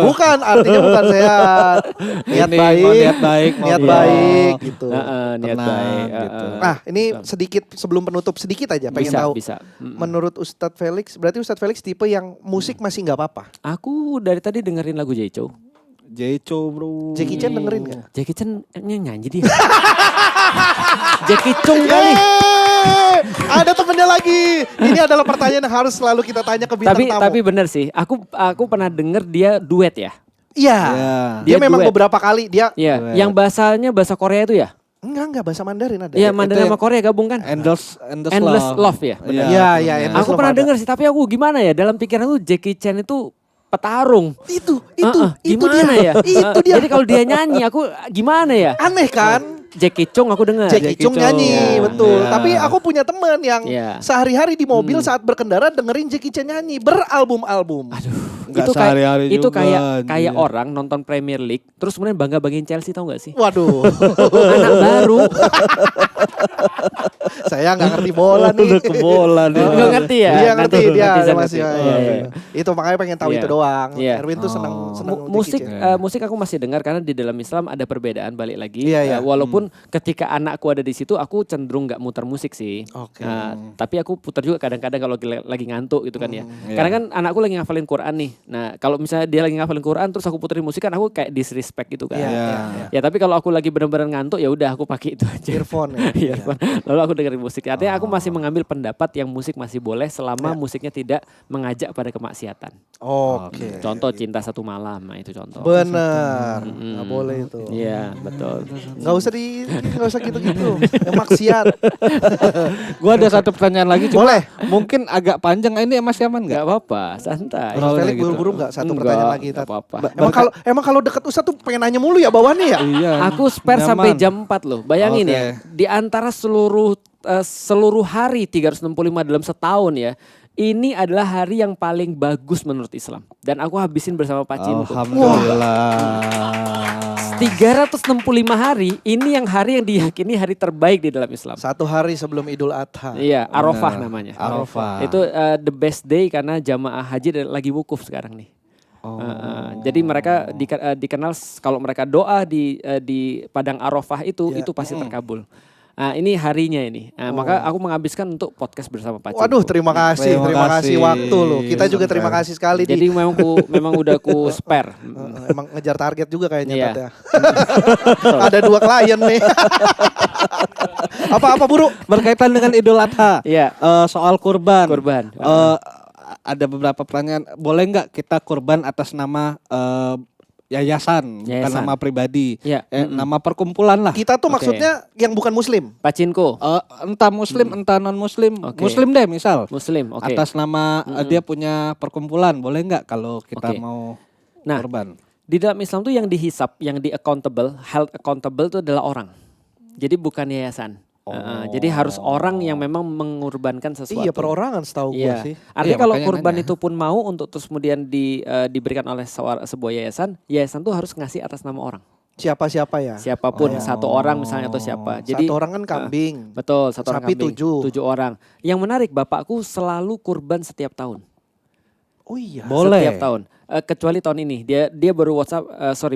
[SPEAKER 1] Bukan, artinya bukan sehat. Niat
[SPEAKER 2] Ini,
[SPEAKER 1] baik.
[SPEAKER 2] mau niat baik, mau
[SPEAKER 1] Niat
[SPEAKER 2] biar
[SPEAKER 1] baik gitu.
[SPEAKER 3] Niat
[SPEAKER 2] tenang,
[SPEAKER 3] baik.
[SPEAKER 2] gitu.
[SPEAKER 1] Nah, ini sedikit sebelum penutup sedikit aja pengen tahu.
[SPEAKER 3] Bisa.
[SPEAKER 1] Menurut Ustadz Felix, berarti Ustadz Felix tipe yang musik masih nggak apa-apa.
[SPEAKER 3] Aku dari tadi dengerin lagu Jaicho.
[SPEAKER 2] Jaicho, bro.
[SPEAKER 1] Jackie Chan dengerin nggak?
[SPEAKER 3] Jackie Chan nyanyi dia. Jackie Chung kali.
[SPEAKER 1] Ada temennya lagi. Ini adalah pertanyaan yang harus selalu kita tanya ke bintang tamu.
[SPEAKER 3] Tapi bener sih. Aku pernah denger dia duet ya.
[SPEAKER 1] Iya. Dia
[SPEAKER 3] Dia
[SPEAKER 1] memang
[SPEAKER 3] duet.
[SPEAKER 1] beberapa kali dia.
[SPEAKER 3] Iya. Yang bahasanya bahasa Korea itu ya.
[SPEAKER 1] Enggak bahasa Mandarin ada.
[SPEAKER 3] Iya, Mandarin sama Korea gabung kan.
[SPEAKER 2] Endless
[SPEAKER 3] Endless Love ya.
[SPEAKER 2] Iya.
[SPEAKER 1] Iya, Endless
[SPEAKER 3] Aku
[SPEAKER 1] Love
[SPEAKER 3] pernah
[SPEAKER 1] ada.
[SPEAKER 3] denger sih, tapi aku gimana ya dalam pikiran tuh Jackie Chan itu petarung.
[SPEAKER 1] Itu
[SPEAKER 3] Gimana
[SPEAKER 1] dia.
[SPEAKER 3] ya?
[SPEAKER 1] Itu dia.
[SPEAKER 3] Jadi kalau dia nyanyi aku gimana ya?
[SPEAKER 1] Aneh kan?
[SPEAKER 3] Jackie Chung aku dengar.
[SPEAKER 1] Jackie Chung nyanyi, betul. Tapi aku punya teman yang sehari-hari di mobil saat berkendara dengerin Jackie Chan nyanyi beralbum-album.
[SPEAKER 2] Nggak
[SPEAKER 3] Itu
[SPEAKER 2] sehari-hari
[SPEAKER 3] itu
[SPEAKER 2] juga,
[SPEAKER 3] kayak
[SPEAKER 2] anjir.
[SPEAKER 3] orang nonton Premier League terus kemudian bangga-banggain Chelsea, tahu gak sih?
[SPEAKER 1] Waduh.
[SPEAKER 3] Anak baru.
[SPEAKER 1] Saya nggak ngerti bola nih.
[SPEAKER 2] Udah ke bola nih.
[SPEAKER 3] Nggak ngerti ya?
[SPEAKER 1] Dia ngerti dia
[SPEAKER 3] Netizen
[SPEAKER 1] masih.
[SPEAKER 3] ngerti.
[SPEAKER 1] Iya.
[SPEAKER 3] Iya.
[SPEAKER 1] Itu makanya pengen tahu
[SPEAKER 3] Iya.
[SPEAKER 1] itu doang.
[SPEAKER 3] Iya.
[SPEAKER 1] Erwin tuh seneng
[SPEAKER 3] Musik
[SPEAKER 1] Jackie Chan.
[SPEAKER 3] musik aku masih dengar karena di dalam Islam ada perbedaan, balik lagi.
[SPEAKER 1] Iya.
[SPEAKER 3] Walaupun ketika anakku ada di situ aku cenderung nggak muter musik sih.
[SPEAKER 1] Oke.
[SPEAKER 3] Tapi aku putar juga kadang-kadang kalau lagi ngantuk gitu kan ya.
[SPEAKER 2] Iya.
[SPEAKER 3] Karena kan anakku lagi ngafalin Quran nih. Nah, kalau misalnya dia lagi ngafalin Quran terus aku puterin musik kan aku kayak disrespect gitu kan.
[SPEAKER 1] Iya.
[SPEAKER 3] Ya tapi kalau aku lagi benar-benar ngantuk ya udah aku pakai itu aja.
[SPEAKER 1] Earphone ya.
[SPEAKER 3] Earphone. Lalu aku dengerin musik. Artinya aku masih mengambil pendapat yang musik masih boleh selama musiknya tidak mengajak pada kemaksiatan.
[SPEAKER 1] Oke.
[SPEAKER 3] Contoh Cinta Satu Malam, nah itu contoh.
[SPEAKER 1] Bener. Nggak boleh itu.
[SPEAKER 3] Iya, betul.
[SPEAKER 1] Nggak usah gitu-gitu. Yang maksiat.
[SPEAKER 2] Gua ada satu pertanyaan lagi. Cuma
[SPEAKER 1] Boleh.
[SPEAKER 2] mungkin agak panjang. Ini Mas Yaman
[SPEAKER 3] Enggak
[SPEAKER 2] nggak?
[SPEAKER 3] apa-apa, santai.
[SPEAKER 2] Oh,
[SPEAKER 1] Felix
[SPEAKER 2] gitu.
[SPEAKER 1] buru-buru nggak satu
[SPEAKER 3] Enggak,
[SPEAKER 1] pertanyaan lagi?
[SPEAKER 3] nggak
[SPEAKER 1] Tat?
[SPEAKER 3] apa-apa.
[SPEAKER 1] Emang kalau deket Ustadz tuh pengen nanya mulu ya bawaannya ya?
[SPEAKER 2] Iya.
[SPEAKER 3] Aku spare
[SPEAKER 2] nyaman.
[SPEAKER 3] sampai jam 4 loh. Bayangin
[SPEAKER 2] Oke.
[SPEAKER 3] ya, di antara seluruh hari 365 dalam setahun ya. Ini adalah hari yang paling bagus menurut Islam. Dan aku habisin bersama Pak Cintu.
[SPEAKER 2] Alhamdulillah.
[SPEAKER 3] 365 hari, ini yang hari yang diyakini hari terbaik di dalam Islam.
[SPEAKER 1] Satu hari sebelum Idul Adha.
[SPEAKER 3] Iya, Arafah
[SPEAKER 2] Benar.
[SPEAKER 3] namanya.
[SPEAKER 2] Arafah.
[SPEAKER 3] Itu the best day karena jamaah haji lagi wukuf sekarang nih. Jadi mereka dikenal kalau mereka doa di padang Arafah itu pasti terkabul. Nah, ini harinya ini. Nah, maka aku menghabiskan untuk podcast bersama Pak Cintu.
[SPEAKER 1] Waduh, terima kasih waktu lo. Kita juga terima
[SPEAKER 2] Sama-sama.
[SPEAKER 1] kasih sekali.
[SPEAKER 3] Jadi memang udah ku spare.
[SPEAKER 1] Emang ngejar target juga kayaknya
[SPEAKER 3] Iya.
[SPEAKER 1] Tat, ya. Ada 2 klien nih. Apa Buru?
[SPEAKER 2] Berkaitan dengan Idul Adha.
[SPEAKER 3] Iya.
[SPEAKER 2] Soal kurban.
[SPEAKER 3] Kurban.
[SPEAKER 2] Ada beberapa pertanyaan. Boleh nggak kita kurban atas nama yayasan, bukan
[SPEAKER 3] Yayasan.
[SPEAKER 2] nama pribadi,
[SPEAKER 3] Iya.
[SPEAKER 2] nama perkumpulan lah.
[SPEAKER 1] Kita tuh
[SPEAKER 3] Oke.
[SPEAKER 1] maksudnya yang bukan muslim.
[SPEAKER 3] Pak Cinko,
[SPEAKER 2] Entah muslim, entah non muslim,
[SPEAKER 3] Oke.
[SPEAKER 2] muslim deh misal.
[SPEAKER 3] Muslim, oke.
[SPEAKER 2] Atas nama dia punya perkumpulan, boleh nggak kalau kita
[SPEAKER 3] Oke.
[SPEAKER 2] mau
[SPEAKER 3] Nah,
[SPEAKER 2] kurban?
[SPEAKER 3] di dalam Islam tuh yang dihisap, yang di accountable, held accountable itu adalah orang. Jadi bukan yayasan. Jadi harus orang yang memang mengorbankan sesuatu.
[SPEAKER 1] Iya, perorangan setahu gue
[SPEAKER 3] Iya.
[SPEAKER 1] sih.
[SPEAKER 3] Artinya
[SPEAKER 2] Iya,
[SPEAKER 3] kalau
[SPEAKER 2] makanya
[SPEAKER 3] kurban
[SPEAKER 2] nanya.
[SPEAKER 3] itu pun mau untuk terus kemudian diberikan oleh sebuah yayasan tuh harus ngasih atas nama orang.
[SPEAKER 1] Siapa-siapa ya?
[SPEAKER 3] Siapapun, satu orang misalnya atau siapa. Jadi
[SPEAKER 1] satu orang kan kambing.
[SPEAKER 3] betul, satu orang
[SPEAKER 1] Sapi
[SPEAKER 3] kambing. 7 orang. Yang menarik, bapakku selalu kurban setiap tahun.
[SPEAKER 1] Oh iya.
[SPEAKER 2] Boleh.
[SPEAKER 3] Setiap tahun. Kecuali tahun ini dia baru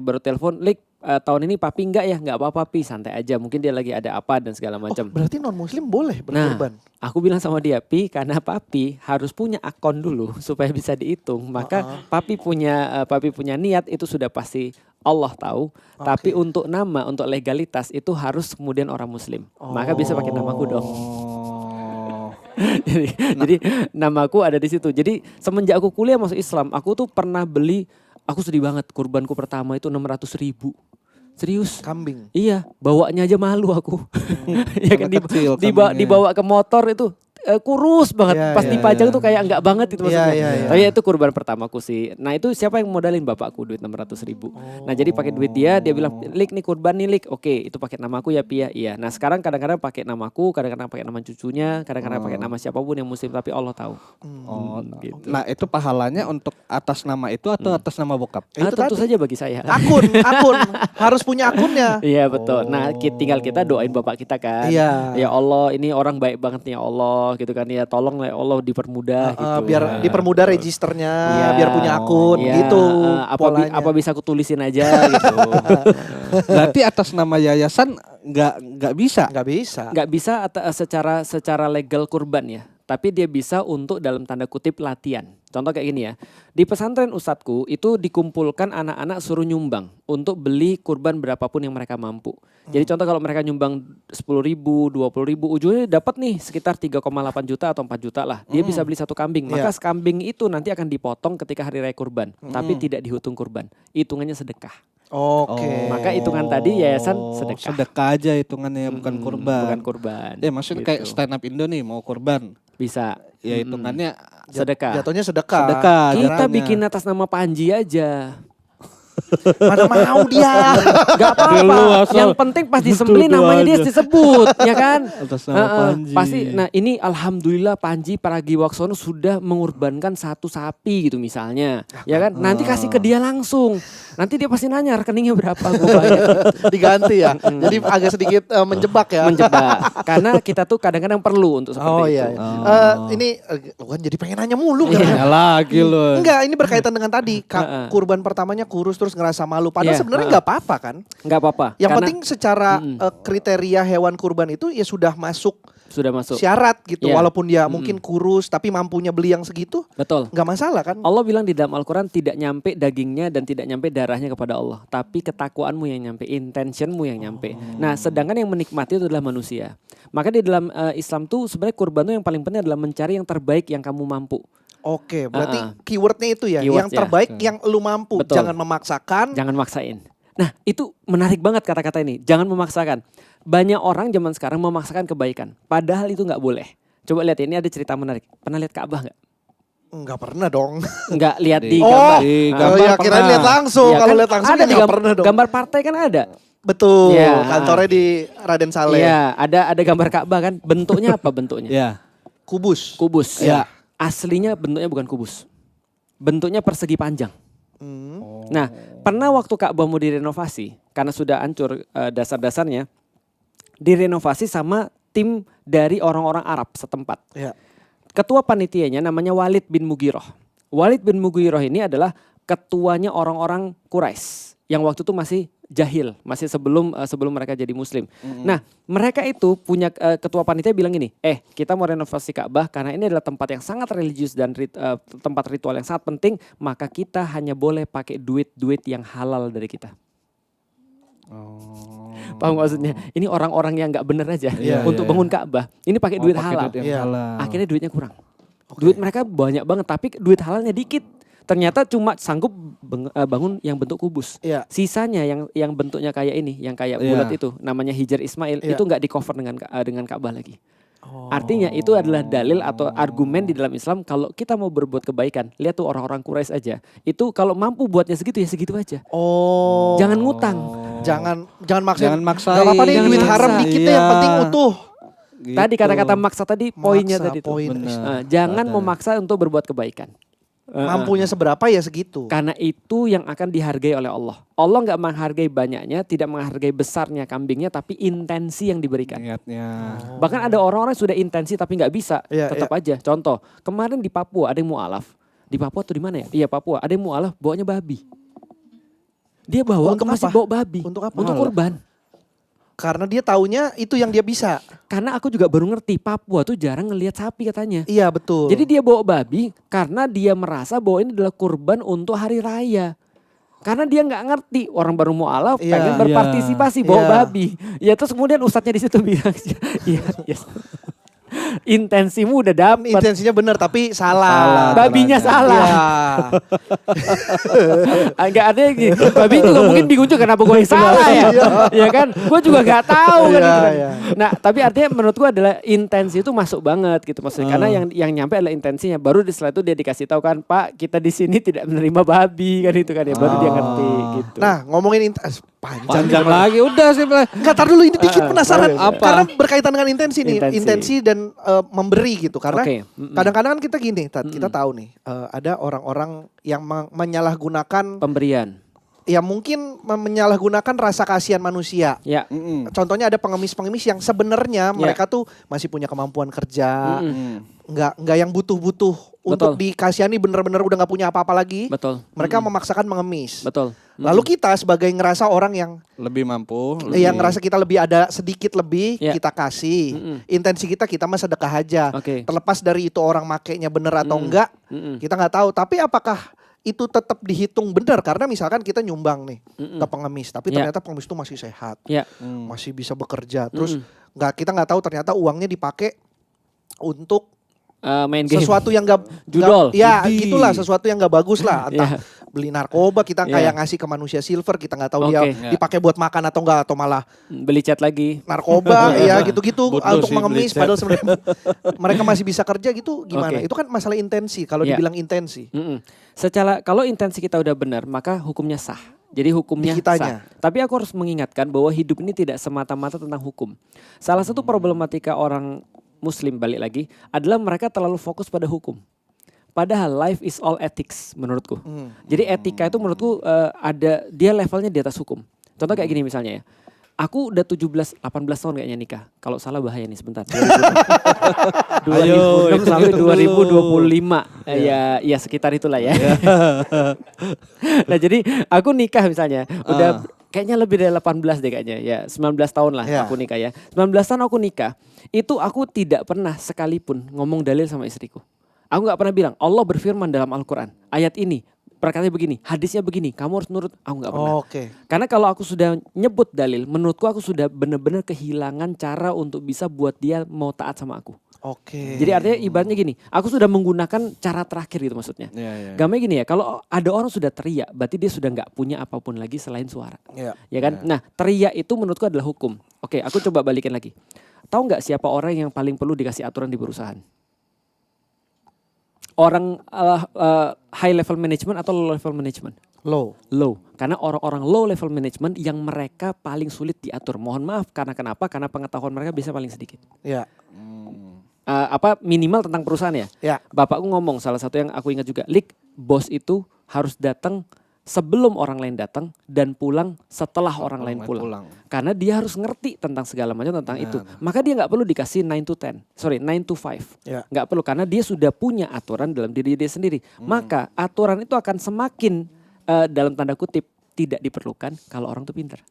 [SPEAKER 3] baru telepon, "Lik, tahun ini papi enggak ya?" "Enggak apa-apa, Pi, santai aja. Mungkin dia lagi ada apa dan segala macam."
[SPEAKER 1] Berarti non muslim boleh berkurban.
[SPEAKER 3] Aku bilang sama dia, "Pi, karena papi harus punya akun dulu supaya bisa dihitung. Maka papi punya niat itu sudah pasti Allah tahu. Tapi untuk nama, untuk legalitas itu harus kemudian orang muslim. Maka bisa pakai namaku dong." jadi namaku ada di situ. Jadi semenjak aku kuliah masuk Islam, aku tuh pernah beli, aku sedih banget, kurbanku pertama itu 600.000. Serius.
[SPEAKER 1] Kambing.
[SPEAKER 3] Iya, bawanya aja malu aku. Ya kan,
[SPEAKER 2] kecil
[SPEAKER 3] dibawa ke motor itu kurus banget.
[SPEAKER 1] Iya,
[SPEAKER 3] Pas
[SPEAKER 1] iya,
[SPEAKER 3] dipajang
[SPEAKER 1] iya.
[SPEAKER 3] tuh kayak enggak banget itu maksudnya.
[SPEAKER 1] Iya, iya.
[SPEAKER 3] Tapi itu kurban pertamaku sih. Nah itu siapa yang modalin? Bapakku, duit 600.000. Nah jadi pakai duit dia bilang, "Lik, nih kurban nih, Lik." "Oke, itu pakai namaku ya, Pi ya." "Iya." Nah sekarang kadang-kadang pakai namaku, kadang-kadang pakai nama cucunya, kadang-kadang pakai nama siapapun yang muslim tapi Allah tahu. Gitu.
[SPEAKER 2] Nah itu pahalanya untuk atas nama itu atau atas nama bokap?
[SPEAKER 1] Itu
[SPEAKER 3] Tentu
[SPEAKER 1] tadi.
[SPEAKER 3] saja bagi saya.
[SPEAKER 1] Akun harus punya akunnya.
[SPEAKER 3] Iya betul. Nah tinggal kita doain bapak kita kan.
[SPEAKER 1] Iya.
[SPEAKER 3] Ya Allah, ini orang baik banget nih ya Allah gitu kan. Ya tolong ya Allah dipermudah gitu.
[SPEAKER 1] Biar dipermudah registernya,
[SPEAKER 3] Iya.
[SPEAKER 1] biar punya akun
[SPEAKER 3] Iya,
[SPEAKER 1] gitu.
[SPEAKER 3] apa
[SPEAKER 1] polanya.
[SPEAKER 3] bisa aku tulisin aja gitu.
[SPEAKER 2] Berarti atas nama yayasan nggak bisa.
[SPEAKER 1] Nggak bisa.
[SPEAKER 3] Nggak bisa secara legal kurban ya. Tapi dia bisa untuk dalam tanda kutip latihan. Contoh kayak gini ya. Di pesantren ustadku itu dikumpulkan anak-anak suruh nyumbang untuk beli kurban berapapun yang mereka mampu. Jadi contoh kalau mereka nyumbang 10.000, 20.000, ujungnya dapat nih sekitar 3,8 juta atau 4 juta lah. Dia bisa beli satu kambing. Maka kambing itu nanti akan dipotong ketika hari raya kurban. Tapi tidak dihitung kurban. Hitungannya sedekah.
[SPEAKER 1] Oke.
[SPEAKER 3] Maka hitungan tadi yayasan sedekah.
[SPEAKER 2] Sedekah aja hitungannya bukan kurban.
[SPEAKER 3] Bukan kurban.
[SPEAKER 2] Ya maksudnya
[SPEAKER 3] Gitu.
[SPEAKER 2] kayak stand up Indo nih mau kurban.
[SPEAKER 3] Bisa.
[SPEAKER 2] Ya hitungannya
[SPEAKER 3] Sedekah.
[SPEAKER 1] Jatuhnya sedekah.
[SPEAKER 2] sedekah.
[SPEAKER 3] Kita
[SPEAKER 2] jatuhnya.
[SPEAKER 3] bikin atas nama Panji aja.
[SPEAKER 1] Mana mau dia.
[SPEAKER 3] Gak
[SPEAKER 2] Dulu
[SPEAKER 3] apa-apa.
[SPEAKER 2] asal
[SPEAKER 3] Yang penting pas disembelih
[SPEAKER 2] duduk
[SPEAKER 3] namanya dia
[SPEAKER 2] aja.
[SPEAKER 3] disebut, ya kan?
[SPEAKER 2] Atas nama Panji.
[SPEAKER 3] Pasti. Nah ini alhamdulillah Panji Pragiwaksono sudah mengorbankan 1 sapi gitu misalnya, ya kan? Nanti kasih ke dia langsung. Nanti dia pasti nanya rekeningnya berapa, gue bayar.
[SPEAKER 1] Diganti ya. Jadi agak sedikit menjebak ya.
[SPEAKER 3] Menjebak. Karena kita tuh kadang-kadang perlu untuk seperti
[SPEAKER 1] Oh
[SPEAKER 3] itu.
[SPEAKER 1] iya. Ini kan jadi pengen nanya mulu kan.
[SPEAKER 2] Ya lagi loh.
[SPEAKER 1] Enggak, ini berkaitan dengan tadi. Kurban pertamanya kurus terus ngerasa malu. Padahal
[SPEAKER 3] Iya,
[SPEAKER 1] sebenarnya nggak apa-apa kan.
[SPEAKER 3] Nggak apa-apa.
[SPEAKER 1] Yang
[SPEAKER 3] Karena
[SPEAKER 1] penting secara kriteria hewan kurban itu ya sudah masuk
[SPEAKER 3] sudah masuk.
[SPEAKER 1] syarat gitu.
[SPEAKER 3] Iya.
[SPEAKER 1] Walaupun dia mungkin kurus tapi mampunya beli yang segitu,
[SPEAKER 3] Betul.
[SPEAKER 1] nggak masalah kan.
[SPEAKER 3] Allah bilang di dalam Al-Quran tidak nyampe dagingnya dan tidak nyampe darahnya kepada Allah. Tapi ketakwaanmu yang nyampe, intentionmu yang nyampe. Nah sedangkan yang menikmati itu adalah manusia. Maka di dalam Islam tuh sebenarnya kurban tuh yang paling penting adalah mencari yang terbaik yang kamu mampu.
[SPEAKER 1] Oke, berarti keywordnya itu ya. Yang
[SPEAKER 3] Keywordnya.
[SPEAKER 1] terbaik yang lu mampu.
[SPEAKER 3] Betul.
[SPEAKER 1] Jangan memaksakan.
[SPEAKER 3] Jangan maksain. Nah itu menarik banget kata-kata ini. Jangan memaksakan. Banyak orang zaman sekarang memaksakan kebaikan. Padahal itu nggak boleh. Coba lihat ini ada cerita menarik. Pernah lihat Ka'bah nggak?
[SPEAKER 1] Nggak pernah dong.
[SPEAKER 3] Nggak lihat di
[SPEAKER 1] Oh,
[SPEAKER 3] gambar.
[SPEAKER 2] Di
[SPEAKER 1] oh
[SPEAKER 2] gambar
[SPEAKER 1] ya kirain
[SPEAKER 2] pernah.
[SPEAKER 1] lihat langsung.
[SPEAKER 3] Iya
[SPEAKER 1] Kalau
[SPEAKER 3] kan?
[SPEAKER 1] lihat langsung
[SPEAKER 3] ada
[SPEAKER 1] ya
[SPEAKER 3] di
[SPEAKER 1] nggak pernah dong.
[SPEAKER 3] gambar partai kan ada.
[SPEAKER 1] Betul.
[SPEAKER 3] Iya.
[SPEAKER 1] Kantornya di Raden Saleh.
[SPEAKER 3] Iya, ada gambar Ka'bah kan. Bentuknya apa bentuknya?
[SPEAKER 2] Ya.
[SPEAKER 1] Kubus.
[SPEAKER 3] Kubus.
[SPEAKER 2] Iya.
[SPEAKER 3] Aslinya bentuknya bukan kubus. Bentuknya persegi panjang.
[SPEAKER 1] Hmm.
[SPEAKER 3] Nah, pernah waktu Ka'bah mau direnovasi karena sudah hancur dasar-dasarnya, direnovasi sama tim dari orang-orang Arab setempat.
[SPEAKER 1] Ya.
[SPEAKER 3] Ketua panitianya namanya Walid bin Mughirah. Walid bin Mughirah ini adalah ketuanya orang-orang Quraisy yang waktu itu masih jahil, masih sebelum mereka jadi muslim. Nah, mereka itu punya ketua panitia bilang gini, kita mau renovasi Ka'bah karena ini adalah tempat yang sangat religius dan tempat ritual yang sangat penting, maka kita hanya boleh pakai duit-duit yang halal dari kita. Paham maksudnya? Ini orang-orang yang nggak bener aja untuk bangun Ka'bah. Ini pakai duit halal. Akhirnya duitnya kurang. Duit mereka banyak banget, tapi duit halalnya dikit. Ternyata cuma sanggup bangun yang bentuk kubus.
[SPEAKER 1] Iya.
[SPEAKER 3] Sisanya yang bentuknya kayak ini, yang kayak bulat itu, namanya Hijar Ismail, itu nggak di cover dengan Ka'bah lagi. Artinya itu adalah dalil atau argumen di dalam Islam kalau kita mau berbuat kebaikan. Lihat tuh orang-orang Quraisy aja. Itu kalau mampu buatnya segitu ya segitu aja.
[SPEAKER 1] Oh.
[SPEAKER 3] Jangan ngutang.
[SPEAKER 1] Jangan maksain.
[SPEAKER 2] Jangan maksain.
[SPEAKER 1] Gak apa-apa nih
[SPEAKER 3] Jangan
[SPEAKER 1] duit
[SPEAKER 3] maksa.
[SPEAKER 1] haram dikit ya, yang penting utuh.
[SPEAKER 2] Gitu.
[SPEAKER 3] Tadi kata-kata maksa tadi poinnya
[SPEAKER 1] Maksa,
[SPEAKER 3] tadi tuh.
[SPEAKER 1] poin.
[SPEAKER 2] Benar.
[SPEAKER 3] Jangan memaksa untuk berbuat kebaikan.
[SPEAKER 1] Mampunya seberapa ya segitu.
[SPEAKER 3] Karena itu yang akan dihargai oleh Allah. Allah nggak menghargai banyaknya, tidak menghargai besarnya kambingnya, tapi intensi yang diberikan.
[SPEAKER 2] Niatnya.
[SPEAKER 3] Bahkan ada orang-orang yang sudah intensi tapi nggak bisa,
[SPEAKER 1] Iya,
[SPEAKER 3] tetap aja. Contoh, kemarin di Papua ada yang mualaf. Di Papua atau di mana ya? Iya Papua. Ada yang mualaf bawanya babi. Dia bawa
[SPEAKER 1] Untuk
[SPEAKER 3] ke masjid
[SPEAKER 1] apa?
[SPEAKER 3] bawa babi.
[SPEAKER 1] Untuk apa?
[SPEAKER 3] Untuk kurban.
[SPEAKER 1] Karena dia taunya itu yang dia bisa.
[SPEAKER 3] Karena aku juga baru ngerti Papua tuh jarang ngelihat sapi katanya.
[SPEAKER 1] Iya betul.
[SPEAKER 3] Jadi dia bawa babi karena dia merasa bahwa ini adalah kurban untuk hari raya. Karena dia nggak ngerti, orang baru mualaf
[SPEAKER 1] Iya.
[SPEAKER 3] pengen berpartisipasi bawa
[SPEAKER 1] Iya.
[SPEAKER 3] babi. Ya terus kemudian ustadznya di situ bilang, iya, yes. Intensimu udah dapet.
[SPEAKER 1] Intensinya benar tapi salah.
[SPEAKER 3] Babinya
[SPEAKER 2] caranya.
[SPEAKER 3] salah.
[SPEAKER 1] Iya.
[SPEAKER 3] Enggak ada yang gini. Babi juga mungkin bingung juga kenapa gue yang salah ya. Ya kan? Gue juga gak tahu kan
[SPEAKER 1] Iya,
[SPEAKER 3] gitu kan.
[SPEAKER 1] iya.
[SPEAKER 3] Nah, tapi artinya menurut gue adalah intensi itu masuk banget gitu maksudnya. Karena yang nyampe adalah intensinya. Baru setelah itu dia dikasih tahu kan, Pak, kita di sini tidak menerima babi kan itu kan ya. Baru dia ngerti gitu.
[SPEAKER 1] Nah ngomongin panjang.
[SPEAKER 2] Panjang lagi udah sih.
[SPEAKER 1] Enggak, tar dulu ini dikit penasaran.
[SPEAKER 3] Apa?
[SPEAKER 1] Karena berkaitan dengan intensi nih.
[SPEAKER 3] Intensi.
[SPEAKER 1] Intensi dan memberi gitu. Karena
[SPEAKER 3] Oke.
[SPEAKER 1] kadang-kadang kan kita gini, kita tahu nih. Ada orang-orang yang menyalahgunakan.
[SPEAKER 3] Pemberian.
[SPEAKER 1] Ya mungkin menyalahgunakan rasa kasihan manusia.
[SPEAKER 3] Ya.
[SPEAKER 1] Contohnya ada pengemis-pengemis yang sebenarnya mereka tuh masih punya kemampuan kerja. Nggak yang butuh-butuh untuk dikasihani, bener-bener udah nggak punya apa-apa lagi.
[SPEAKER 3] Betul.
[SPEAKER 1] Mereka memaksakan mengemis.
[SPEAKER 3] Betul.
[SPEAKER 1] Lalu kita sebagai ngerasa orang yang
[SPEAKER 2] Lebih mampu.
[SPEAKER 1] yang ngerasa kita lebih ada sedikit lebih
[SPEAKER 3] Ya.
[SPEAKER 1] kita kasih. Intensi kita mah sedekah aja.
[SPEAKER 3] Oke.
[SPEAKER 1] Terlepas dari itu orang makainya bener atau enggak, kita nggak tahu. Tapi apakah itu tetap dihitung benar? Karena misalkan kita nyumbang nih ke pengemis, tapi
[SPEAKER 3] Ya.
[SPEAKER 1] ternyata pengemis itu masih sehat,
[SPEAKER 3] Ya.
[SPEAKER 1] masih bisa bekerja. Terus kita nggak tahu ternyata uangnya dipakai untuk
[SPEAKER 3] Main game.
[SPEAKER 1] sesuatu yang gak
[SPEAKER 3] Judol.
[SPEAKER 1] ya
[SPEAKER 2] Judi.
[SPEAKER 1] gitulah, sesuatu yang gak bagus lah. Entah
[SPEAKER 3] Iya.
[SPEAKER 1] beli narkoba, kita
[SPEAKER 3] Iya.
[SPEAKER 1] kayak ngasih ke manusia silver, kita nggak tahu dia
[SPEAKER 3] Oke.
[SPEAKER 1] dipakai buat makan atau enggak, atau malah
[SPEAKER 3] Beli cat lagi.
[SPEAKER 1] narkoba ya gitu-gitu
[SPEAKER 2] Butuh
[SPEAKER 1] untuk
[SPEAKER 2] sih
[SPEAKER 1] mengemis
[SPEAKER 2] beli
[SPEAKER 1] padahal sebenarnya mereka masih bisa kerja gitu, gimana?
[SPEAKER 3] Oke.
[SPEAKER 1] Itu kan masalah intensi. Kalau
[SPEAKER 3] Iya.
[SPEAKER 1] dibilang intensi.
[SPEAKER 3] Secara kalau intensi kita udah benar, maka hukumnya sah. Jadi hukumnya
[SPEAKER 1] Di kitanya.
[SPEAKER 3] sah. Tapi aku harus mengingatkan bahwa hidup ini tidak semata-mata tentang hukum. Salah satu problematika orang Muslim, balik lagi, adalah mereka terlalu fokus pada hukum. Padahal life is all ethics menurutku. Jadi etika itu menurutku dia levelnya di atas hukum. Contoh kayak gini misalnya ya. Aku udah 18 tahun kayaknya nikah. Kalau salah bahaya nih sebentar. 2006 sampai 2025. Ya sekitar itulah ya. Nah jadi aku nikah misalnya. Udah kayaknya lebih dari 18 deh kayaknya. Ya 19 tahun lah aku nikah ya. 19 tahun aku nikah. Itu aku tidak pernah sekalipun ngomong dalil sama istriku. Aku gak pernah bilang Allah berfirman dalam Al-Quran. Ayat ini. Perkataannya begini, hadisnya begini, kamu harus nurut. Aku nggak pernah.
[SPEAKER 1] Oke.
[SPEAKER 3] Karena kalau aku sudah nyebut dalil, menurutku aku sudah benar-benar kehilangan cara untuk bisa buat dia mau taat sama aku.
[SPEAKER 1] Oke.
[SPEAKER 3] Jadi artinya ibaratnya gini, aku sudah menggunakan cara terakhir gitu maksudnya. Gampangnya gini ya, kalau ada orang sudah teriak, berarti dia sudah nggak punya apapun lagi selain suara. Ya kan? Nah teriak itu menurutku adalah hukum. Oke, aku coba balikin lagi. Tahu nggak siapa orang yang paling perlu dikasih aturan di perusahaan? Orang high level management atau low level management?
[SPEAKER 1] Low.
[SPEAKER 3] Low. Karena orang-orang low level management yang mereka paling sulit diatur. Mohon maaf karena kenapa? Karena pengetahuan mereka bisa paling sedikit.
[SPEAKER 1] Ya.
[SPEAKER 3] Minimal tentang perusahaan ya.
[SPEAKER 1] Ya.
[SPEAKER 3] Bapakku ngomong salah satu yang aku ingat juga, Lik, bos itu harus datang sebelum orang lain datang dan pulang setelah orang lain pulang. Karena dia harus ngerti tentang segala macam tentang itu. Maka dia nggak perlu dikasih 9 to 5.
[SPEAKER 1] Ya.
[SPEAKER 3] Nggak perlu karena dia sudah punya aturan dalam diri dia sendiri. Maka aturan itu akan semakin dalam tanda kutip tidak diperlukan kalau orang itu pintar.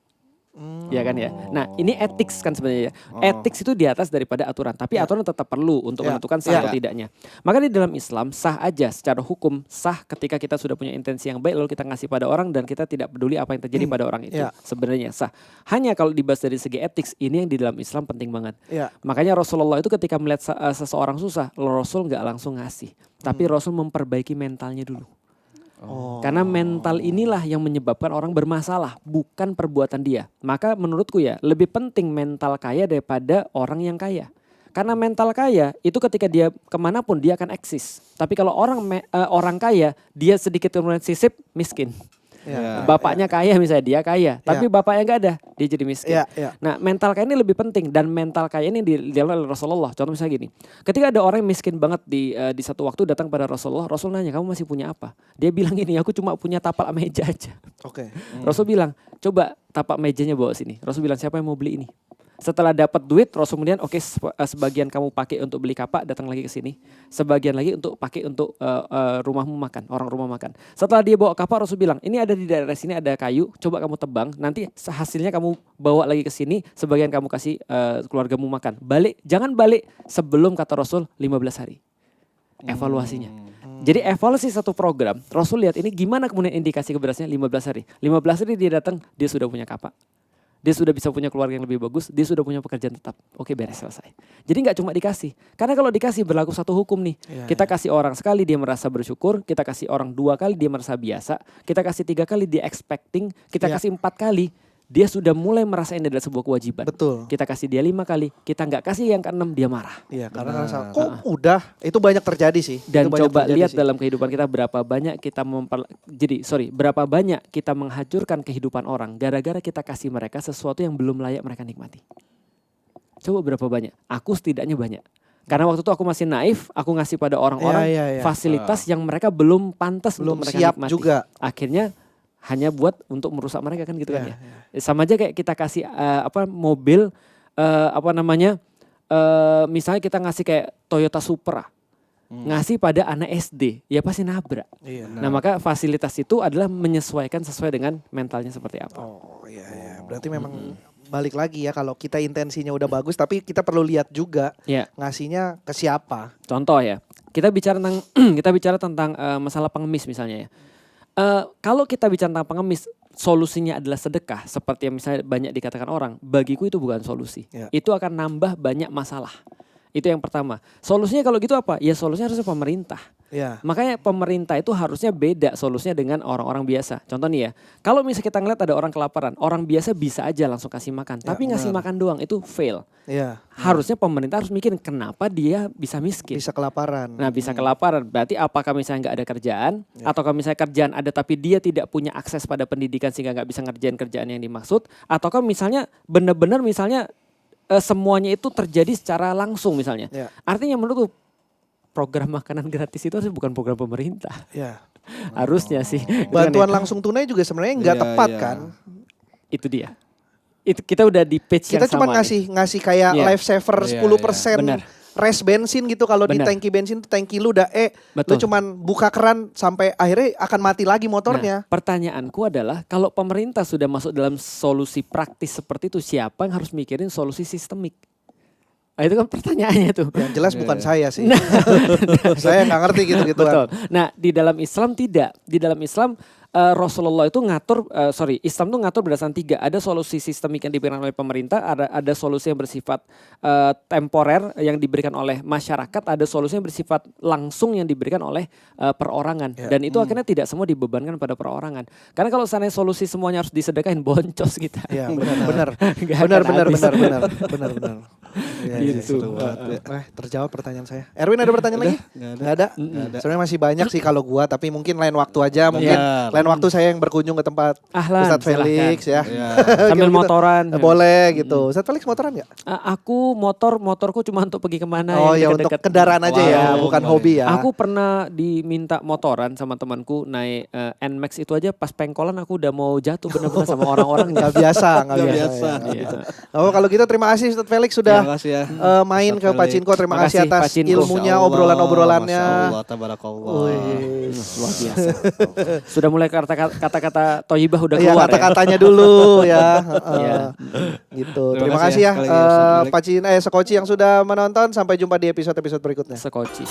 [SPEAKER 3] Ya kan ya. Nah ini ethics kan sebenarnya. Ethics itu di atas daripada aturan. Tapi aturan tetap perlu untuk menentukan sah atau tidaknya. Maka di dalam Islam sah aja secara hukum sah ketika kita sudah punya intensi yang baik lalu kita ngasih pada orang dan kita tidak peduli apa yang terjadi pada orang itu. Sebenarnya sah. Hanya kalau dibahas dari segi ethics ini yang di dalam Islam penting banget. Makanya Rasulullah itu ketika melihat seseorang susah, Rasul nggak langsung ngasih. Tapi Rasul memperbaiki mentalnya dulu. Karena mental inilah yang menyebabkan orang bermasalah, bukan perbuatan dia. Maka menurutku ya lebih penting mental kaya daripada orang yang kaya. Karena mental kaya itu ketika dia kemanapun dia akan eksis. Tapi kalau orang kaya dia sedikit kemudian sisip miskin.
[SPEAKER 1] Iya.
[SPEAKER 3] Bapaknya kaya misalnya, dia kaya, tapi bapaknya nggak ada, dia jadi miskin.
[SPEAKER 1] Iya.
[SPEAKER 3] Nah, mental kaya ini lebih penting, dan mental kaya ini dilakukan oleh Rasulullah. Contoh misalnya gini, ketika ada orang yang miskin banget di satu waktu datang pada Rasulullah, Rasul nanya, kamu masih punya apa? Dia bilang gini, aku cuma punya tapak meja aja.
[SPEAKER 1] Oke.
[SPEAKER 3] Rasul bilang, coba tapak mejanya bawa sini. Rasul bilang, siapa yang mau beli ini? Setelah dapat duit, Rasul kemudian sebagian kamu pakai untuk beli kapak, datang lagi ke sini. Sebagian lagi untuk pakai untuk rumahmu makan, orang rumah makan. Setelah dia bawa kapak, Rasul bilang, ini ada di daerah sini ada kayu, coba kamu tebang, nanti hasilnya kamu bawa lagi ke sini, sebagian kamu kasih keluargamu makan. Jangan balik sebelum kata Rasul 15 hari. Evaluasinya. Jadi evaluasi satu program, Rasul lihat ini gimana kemudian indikasi keberhasilannya 15 hari. 15 hari dia datang, dia sudah punya kapak. Dia sudah bisa punya keluarga yang lebih bagus, dia sudah punya pekerjaan tetap. Oke, beres, selesai. Jadi nggak cuma dikasih. Karena kalau dikasih berlaku satu hukum nih. Kita kasih orang sekali dia merasa bersyukur, kita kasih orang 2 kali dia merasa biasa, kita kasih 3 kali dia expecting, kita kasih 4 kali dia sudah mulai merasa ini adalah sebuah kewajiban.
[SPEAKER 1] Betul.
[SPEAKER 3] Kita kasih dia 5 kali, kita nggak kasih yang ke-6 dia marah.
[SPEAKER 1] Iya, karena ngerasa kok udah, itu banyak terjadi sih.
[SPEAKER 3] Dan
[SPEAKER 1] Itu banyak
[SPEAKER 3] coba
[SPEAKER 1] terjadi
[SPEAKER 3] lihat
[SPEAKER 1] sih.
[SPEAKER 3] dalam kehidupan kita berapa banyak kita berapa banyak kita menghancurkan kehidupan orang gara-gara kita kasih mereka sesuatu yang belum layak mereka nikmati. Coba berapa banyak? Aku setidaknya banyak. Karena waktu itu aku masih naif, aku ngasih pada orang-orang fasilitas yang mereka belum pantas
[SPEAKER 1] belum
[SPEAKER 3] untuk mereka
[SPEAKER 1] siap
[SPEAKER 3] nikmati.
[SPEAKER 1] juga.
[SPEAKER 3] Akhirnya hanya buat untuk merusak mereka kan gitu kan ya. Sama aja kayak kita kasih mobil misalnya kita ngasih kayak Toyota Supra. Ngasih pada anak SD, ya pasti nabrak.
[SPEAKER 1] Iya.
[SPEAKER 3] Nah, maka fasilitas itu adalah menyesuaikan sesuai dengan mentalnya seperti apa.
[SPEAKER 1] Oh iya. Berarti memang balik lagi ya, kalau kita intensinya udah bagus tapi kita perlu lihat juga ngasihnya ke siapa.
[SPEAKER 3] Contoh ya, kita bicara tentang masalah pengemis misalnya ya. Kalau kita bicara tentang pengemis, solusinya adalah sedekah, seperti yang misalnya banyak dikatakan orang, bagiku itu bukan solusi. Itu akan nambah banyak masalah. Itu yang pertama. Solusinya kalau gitu apa? Ya solusinya harusnya pemerintah. Makanya pemerintah itu harusnya beda solusinya dengan orang-orang biasa. Contoh nih ya, kalau misalnya kita ngeliat ada orang kelaparan, orang biasa bisa aja langsung kasih makan. Tapi ngasih makan doang itu fail. Harusnya pemerintah harus mikirin kenapa dia bisa miskin.
[SPEAKER 1] Bisa kelaparan.
[SPEAKER 3] Nah, bisa kelaparan. Berarti apakah misalnya nggak ada kerjaan, atau kalau misalnya kerjaan ada tapi dia tidak punya akses pada pendidikan sehingga nggak bisa ngerjain kerjaan yang dimaksud, ataukah misalnya benar-benar misalnya semuanya itu terjadi secara langsung misalnya. Artinya menurutku program makanan gratis itu harusnya bukan program pemerintah. Harusnya sih.
[SPEAKER 1] Bantuan langsung tunai juga sebenarnya nggak tepat kan.
[SPEAKER 3] Itu dia. Itu kita udah di page
[SPEAKER 1] kita
[SPEAKER 3] yang sama.
[SPEAKER 1] Kita cuma ngasih kayak life saver 10%.
[SPEAKER 3] Benar.
[SPEAKER 1] Res bensin gitu, kalau di tangki bensin tuh tangki lu udah lu cuman buka keran sampai akhirnya akan mati lagi motornya.
[SPEAKER 3] Nah, pertanyaanku adalah kalau pemerintah sudah masuk dalam solusi praktis seperti itu, siapa yang harus mikirin solusi sistemik? Nah, itu kan pertanyaannya tuh.
[SPEAKER 1] Yang jelas bukan saya sih. Saya nggak ngerti gitu-gitu.
[SPEAKER 3] Betul. Nah, di dalam Islam tidak. Di dalam Islam Rasulullah itu Islam tuh ngatur berdasarkan 3. Ada solusi sistemik yang diberikan oleh pemerintah, ada solusi yang bersifat temporer yang diberikan oleh masyarakat, ada solusi yang bersifat langsung yang diberikan oleh perorangan. Dan itu akhirnya tidak semua dibebankan pada perorangan. Karena kalau seandainya solusi semuanya harus disedekahin, boncos kita.
[SPEAKER 1] Iya, benar. Gitu. Terjawab pertanyaan saya. Erwin ada pertanyaan lagi? Nggak ada. Sebenarnya masih banyak sih kalau gua, tapi mungkin lain waktu aja. Mungkin lain waktu saya yang berkunjung ke tempat Ustadz Felix ya.
[SPEAKER 3] Sambil motoran.
[SPEAKER 1] Boleh gitu. Ustadz Felix motoran nggak?
[SPEAKER 3] Aku motorku cuma untuk pergi kemana.
[SPEAKER 1] Oh ya, untuk kendaraan aja ya, bukan hobi ya.
[SPEAKER 3] Aku pernah diminta motoran sama temanku naik NMAX itu aja, pas pengkolan aku udah mau jatuh benar-benar sama orang-orang.
[SPEAKER 1] Nggak biasa. Oh kalau gitu terima kasih Ustadz Felix sudah main ke Pacinko. Terima kasih atas ilmunya, obrolan-obrolannya.
[SPEAKER 3] Luar biasa. Sudah mulai kata-kata Thayyibah udah keluar.
[SPEAKER 1] Kata-katanya dulu ya. Gitu. Terima kasih ya Sekoci yang sudah menonton. Sampai jumpa di episode-episode berikutnya.
[SPEAKER 3] Sekoci.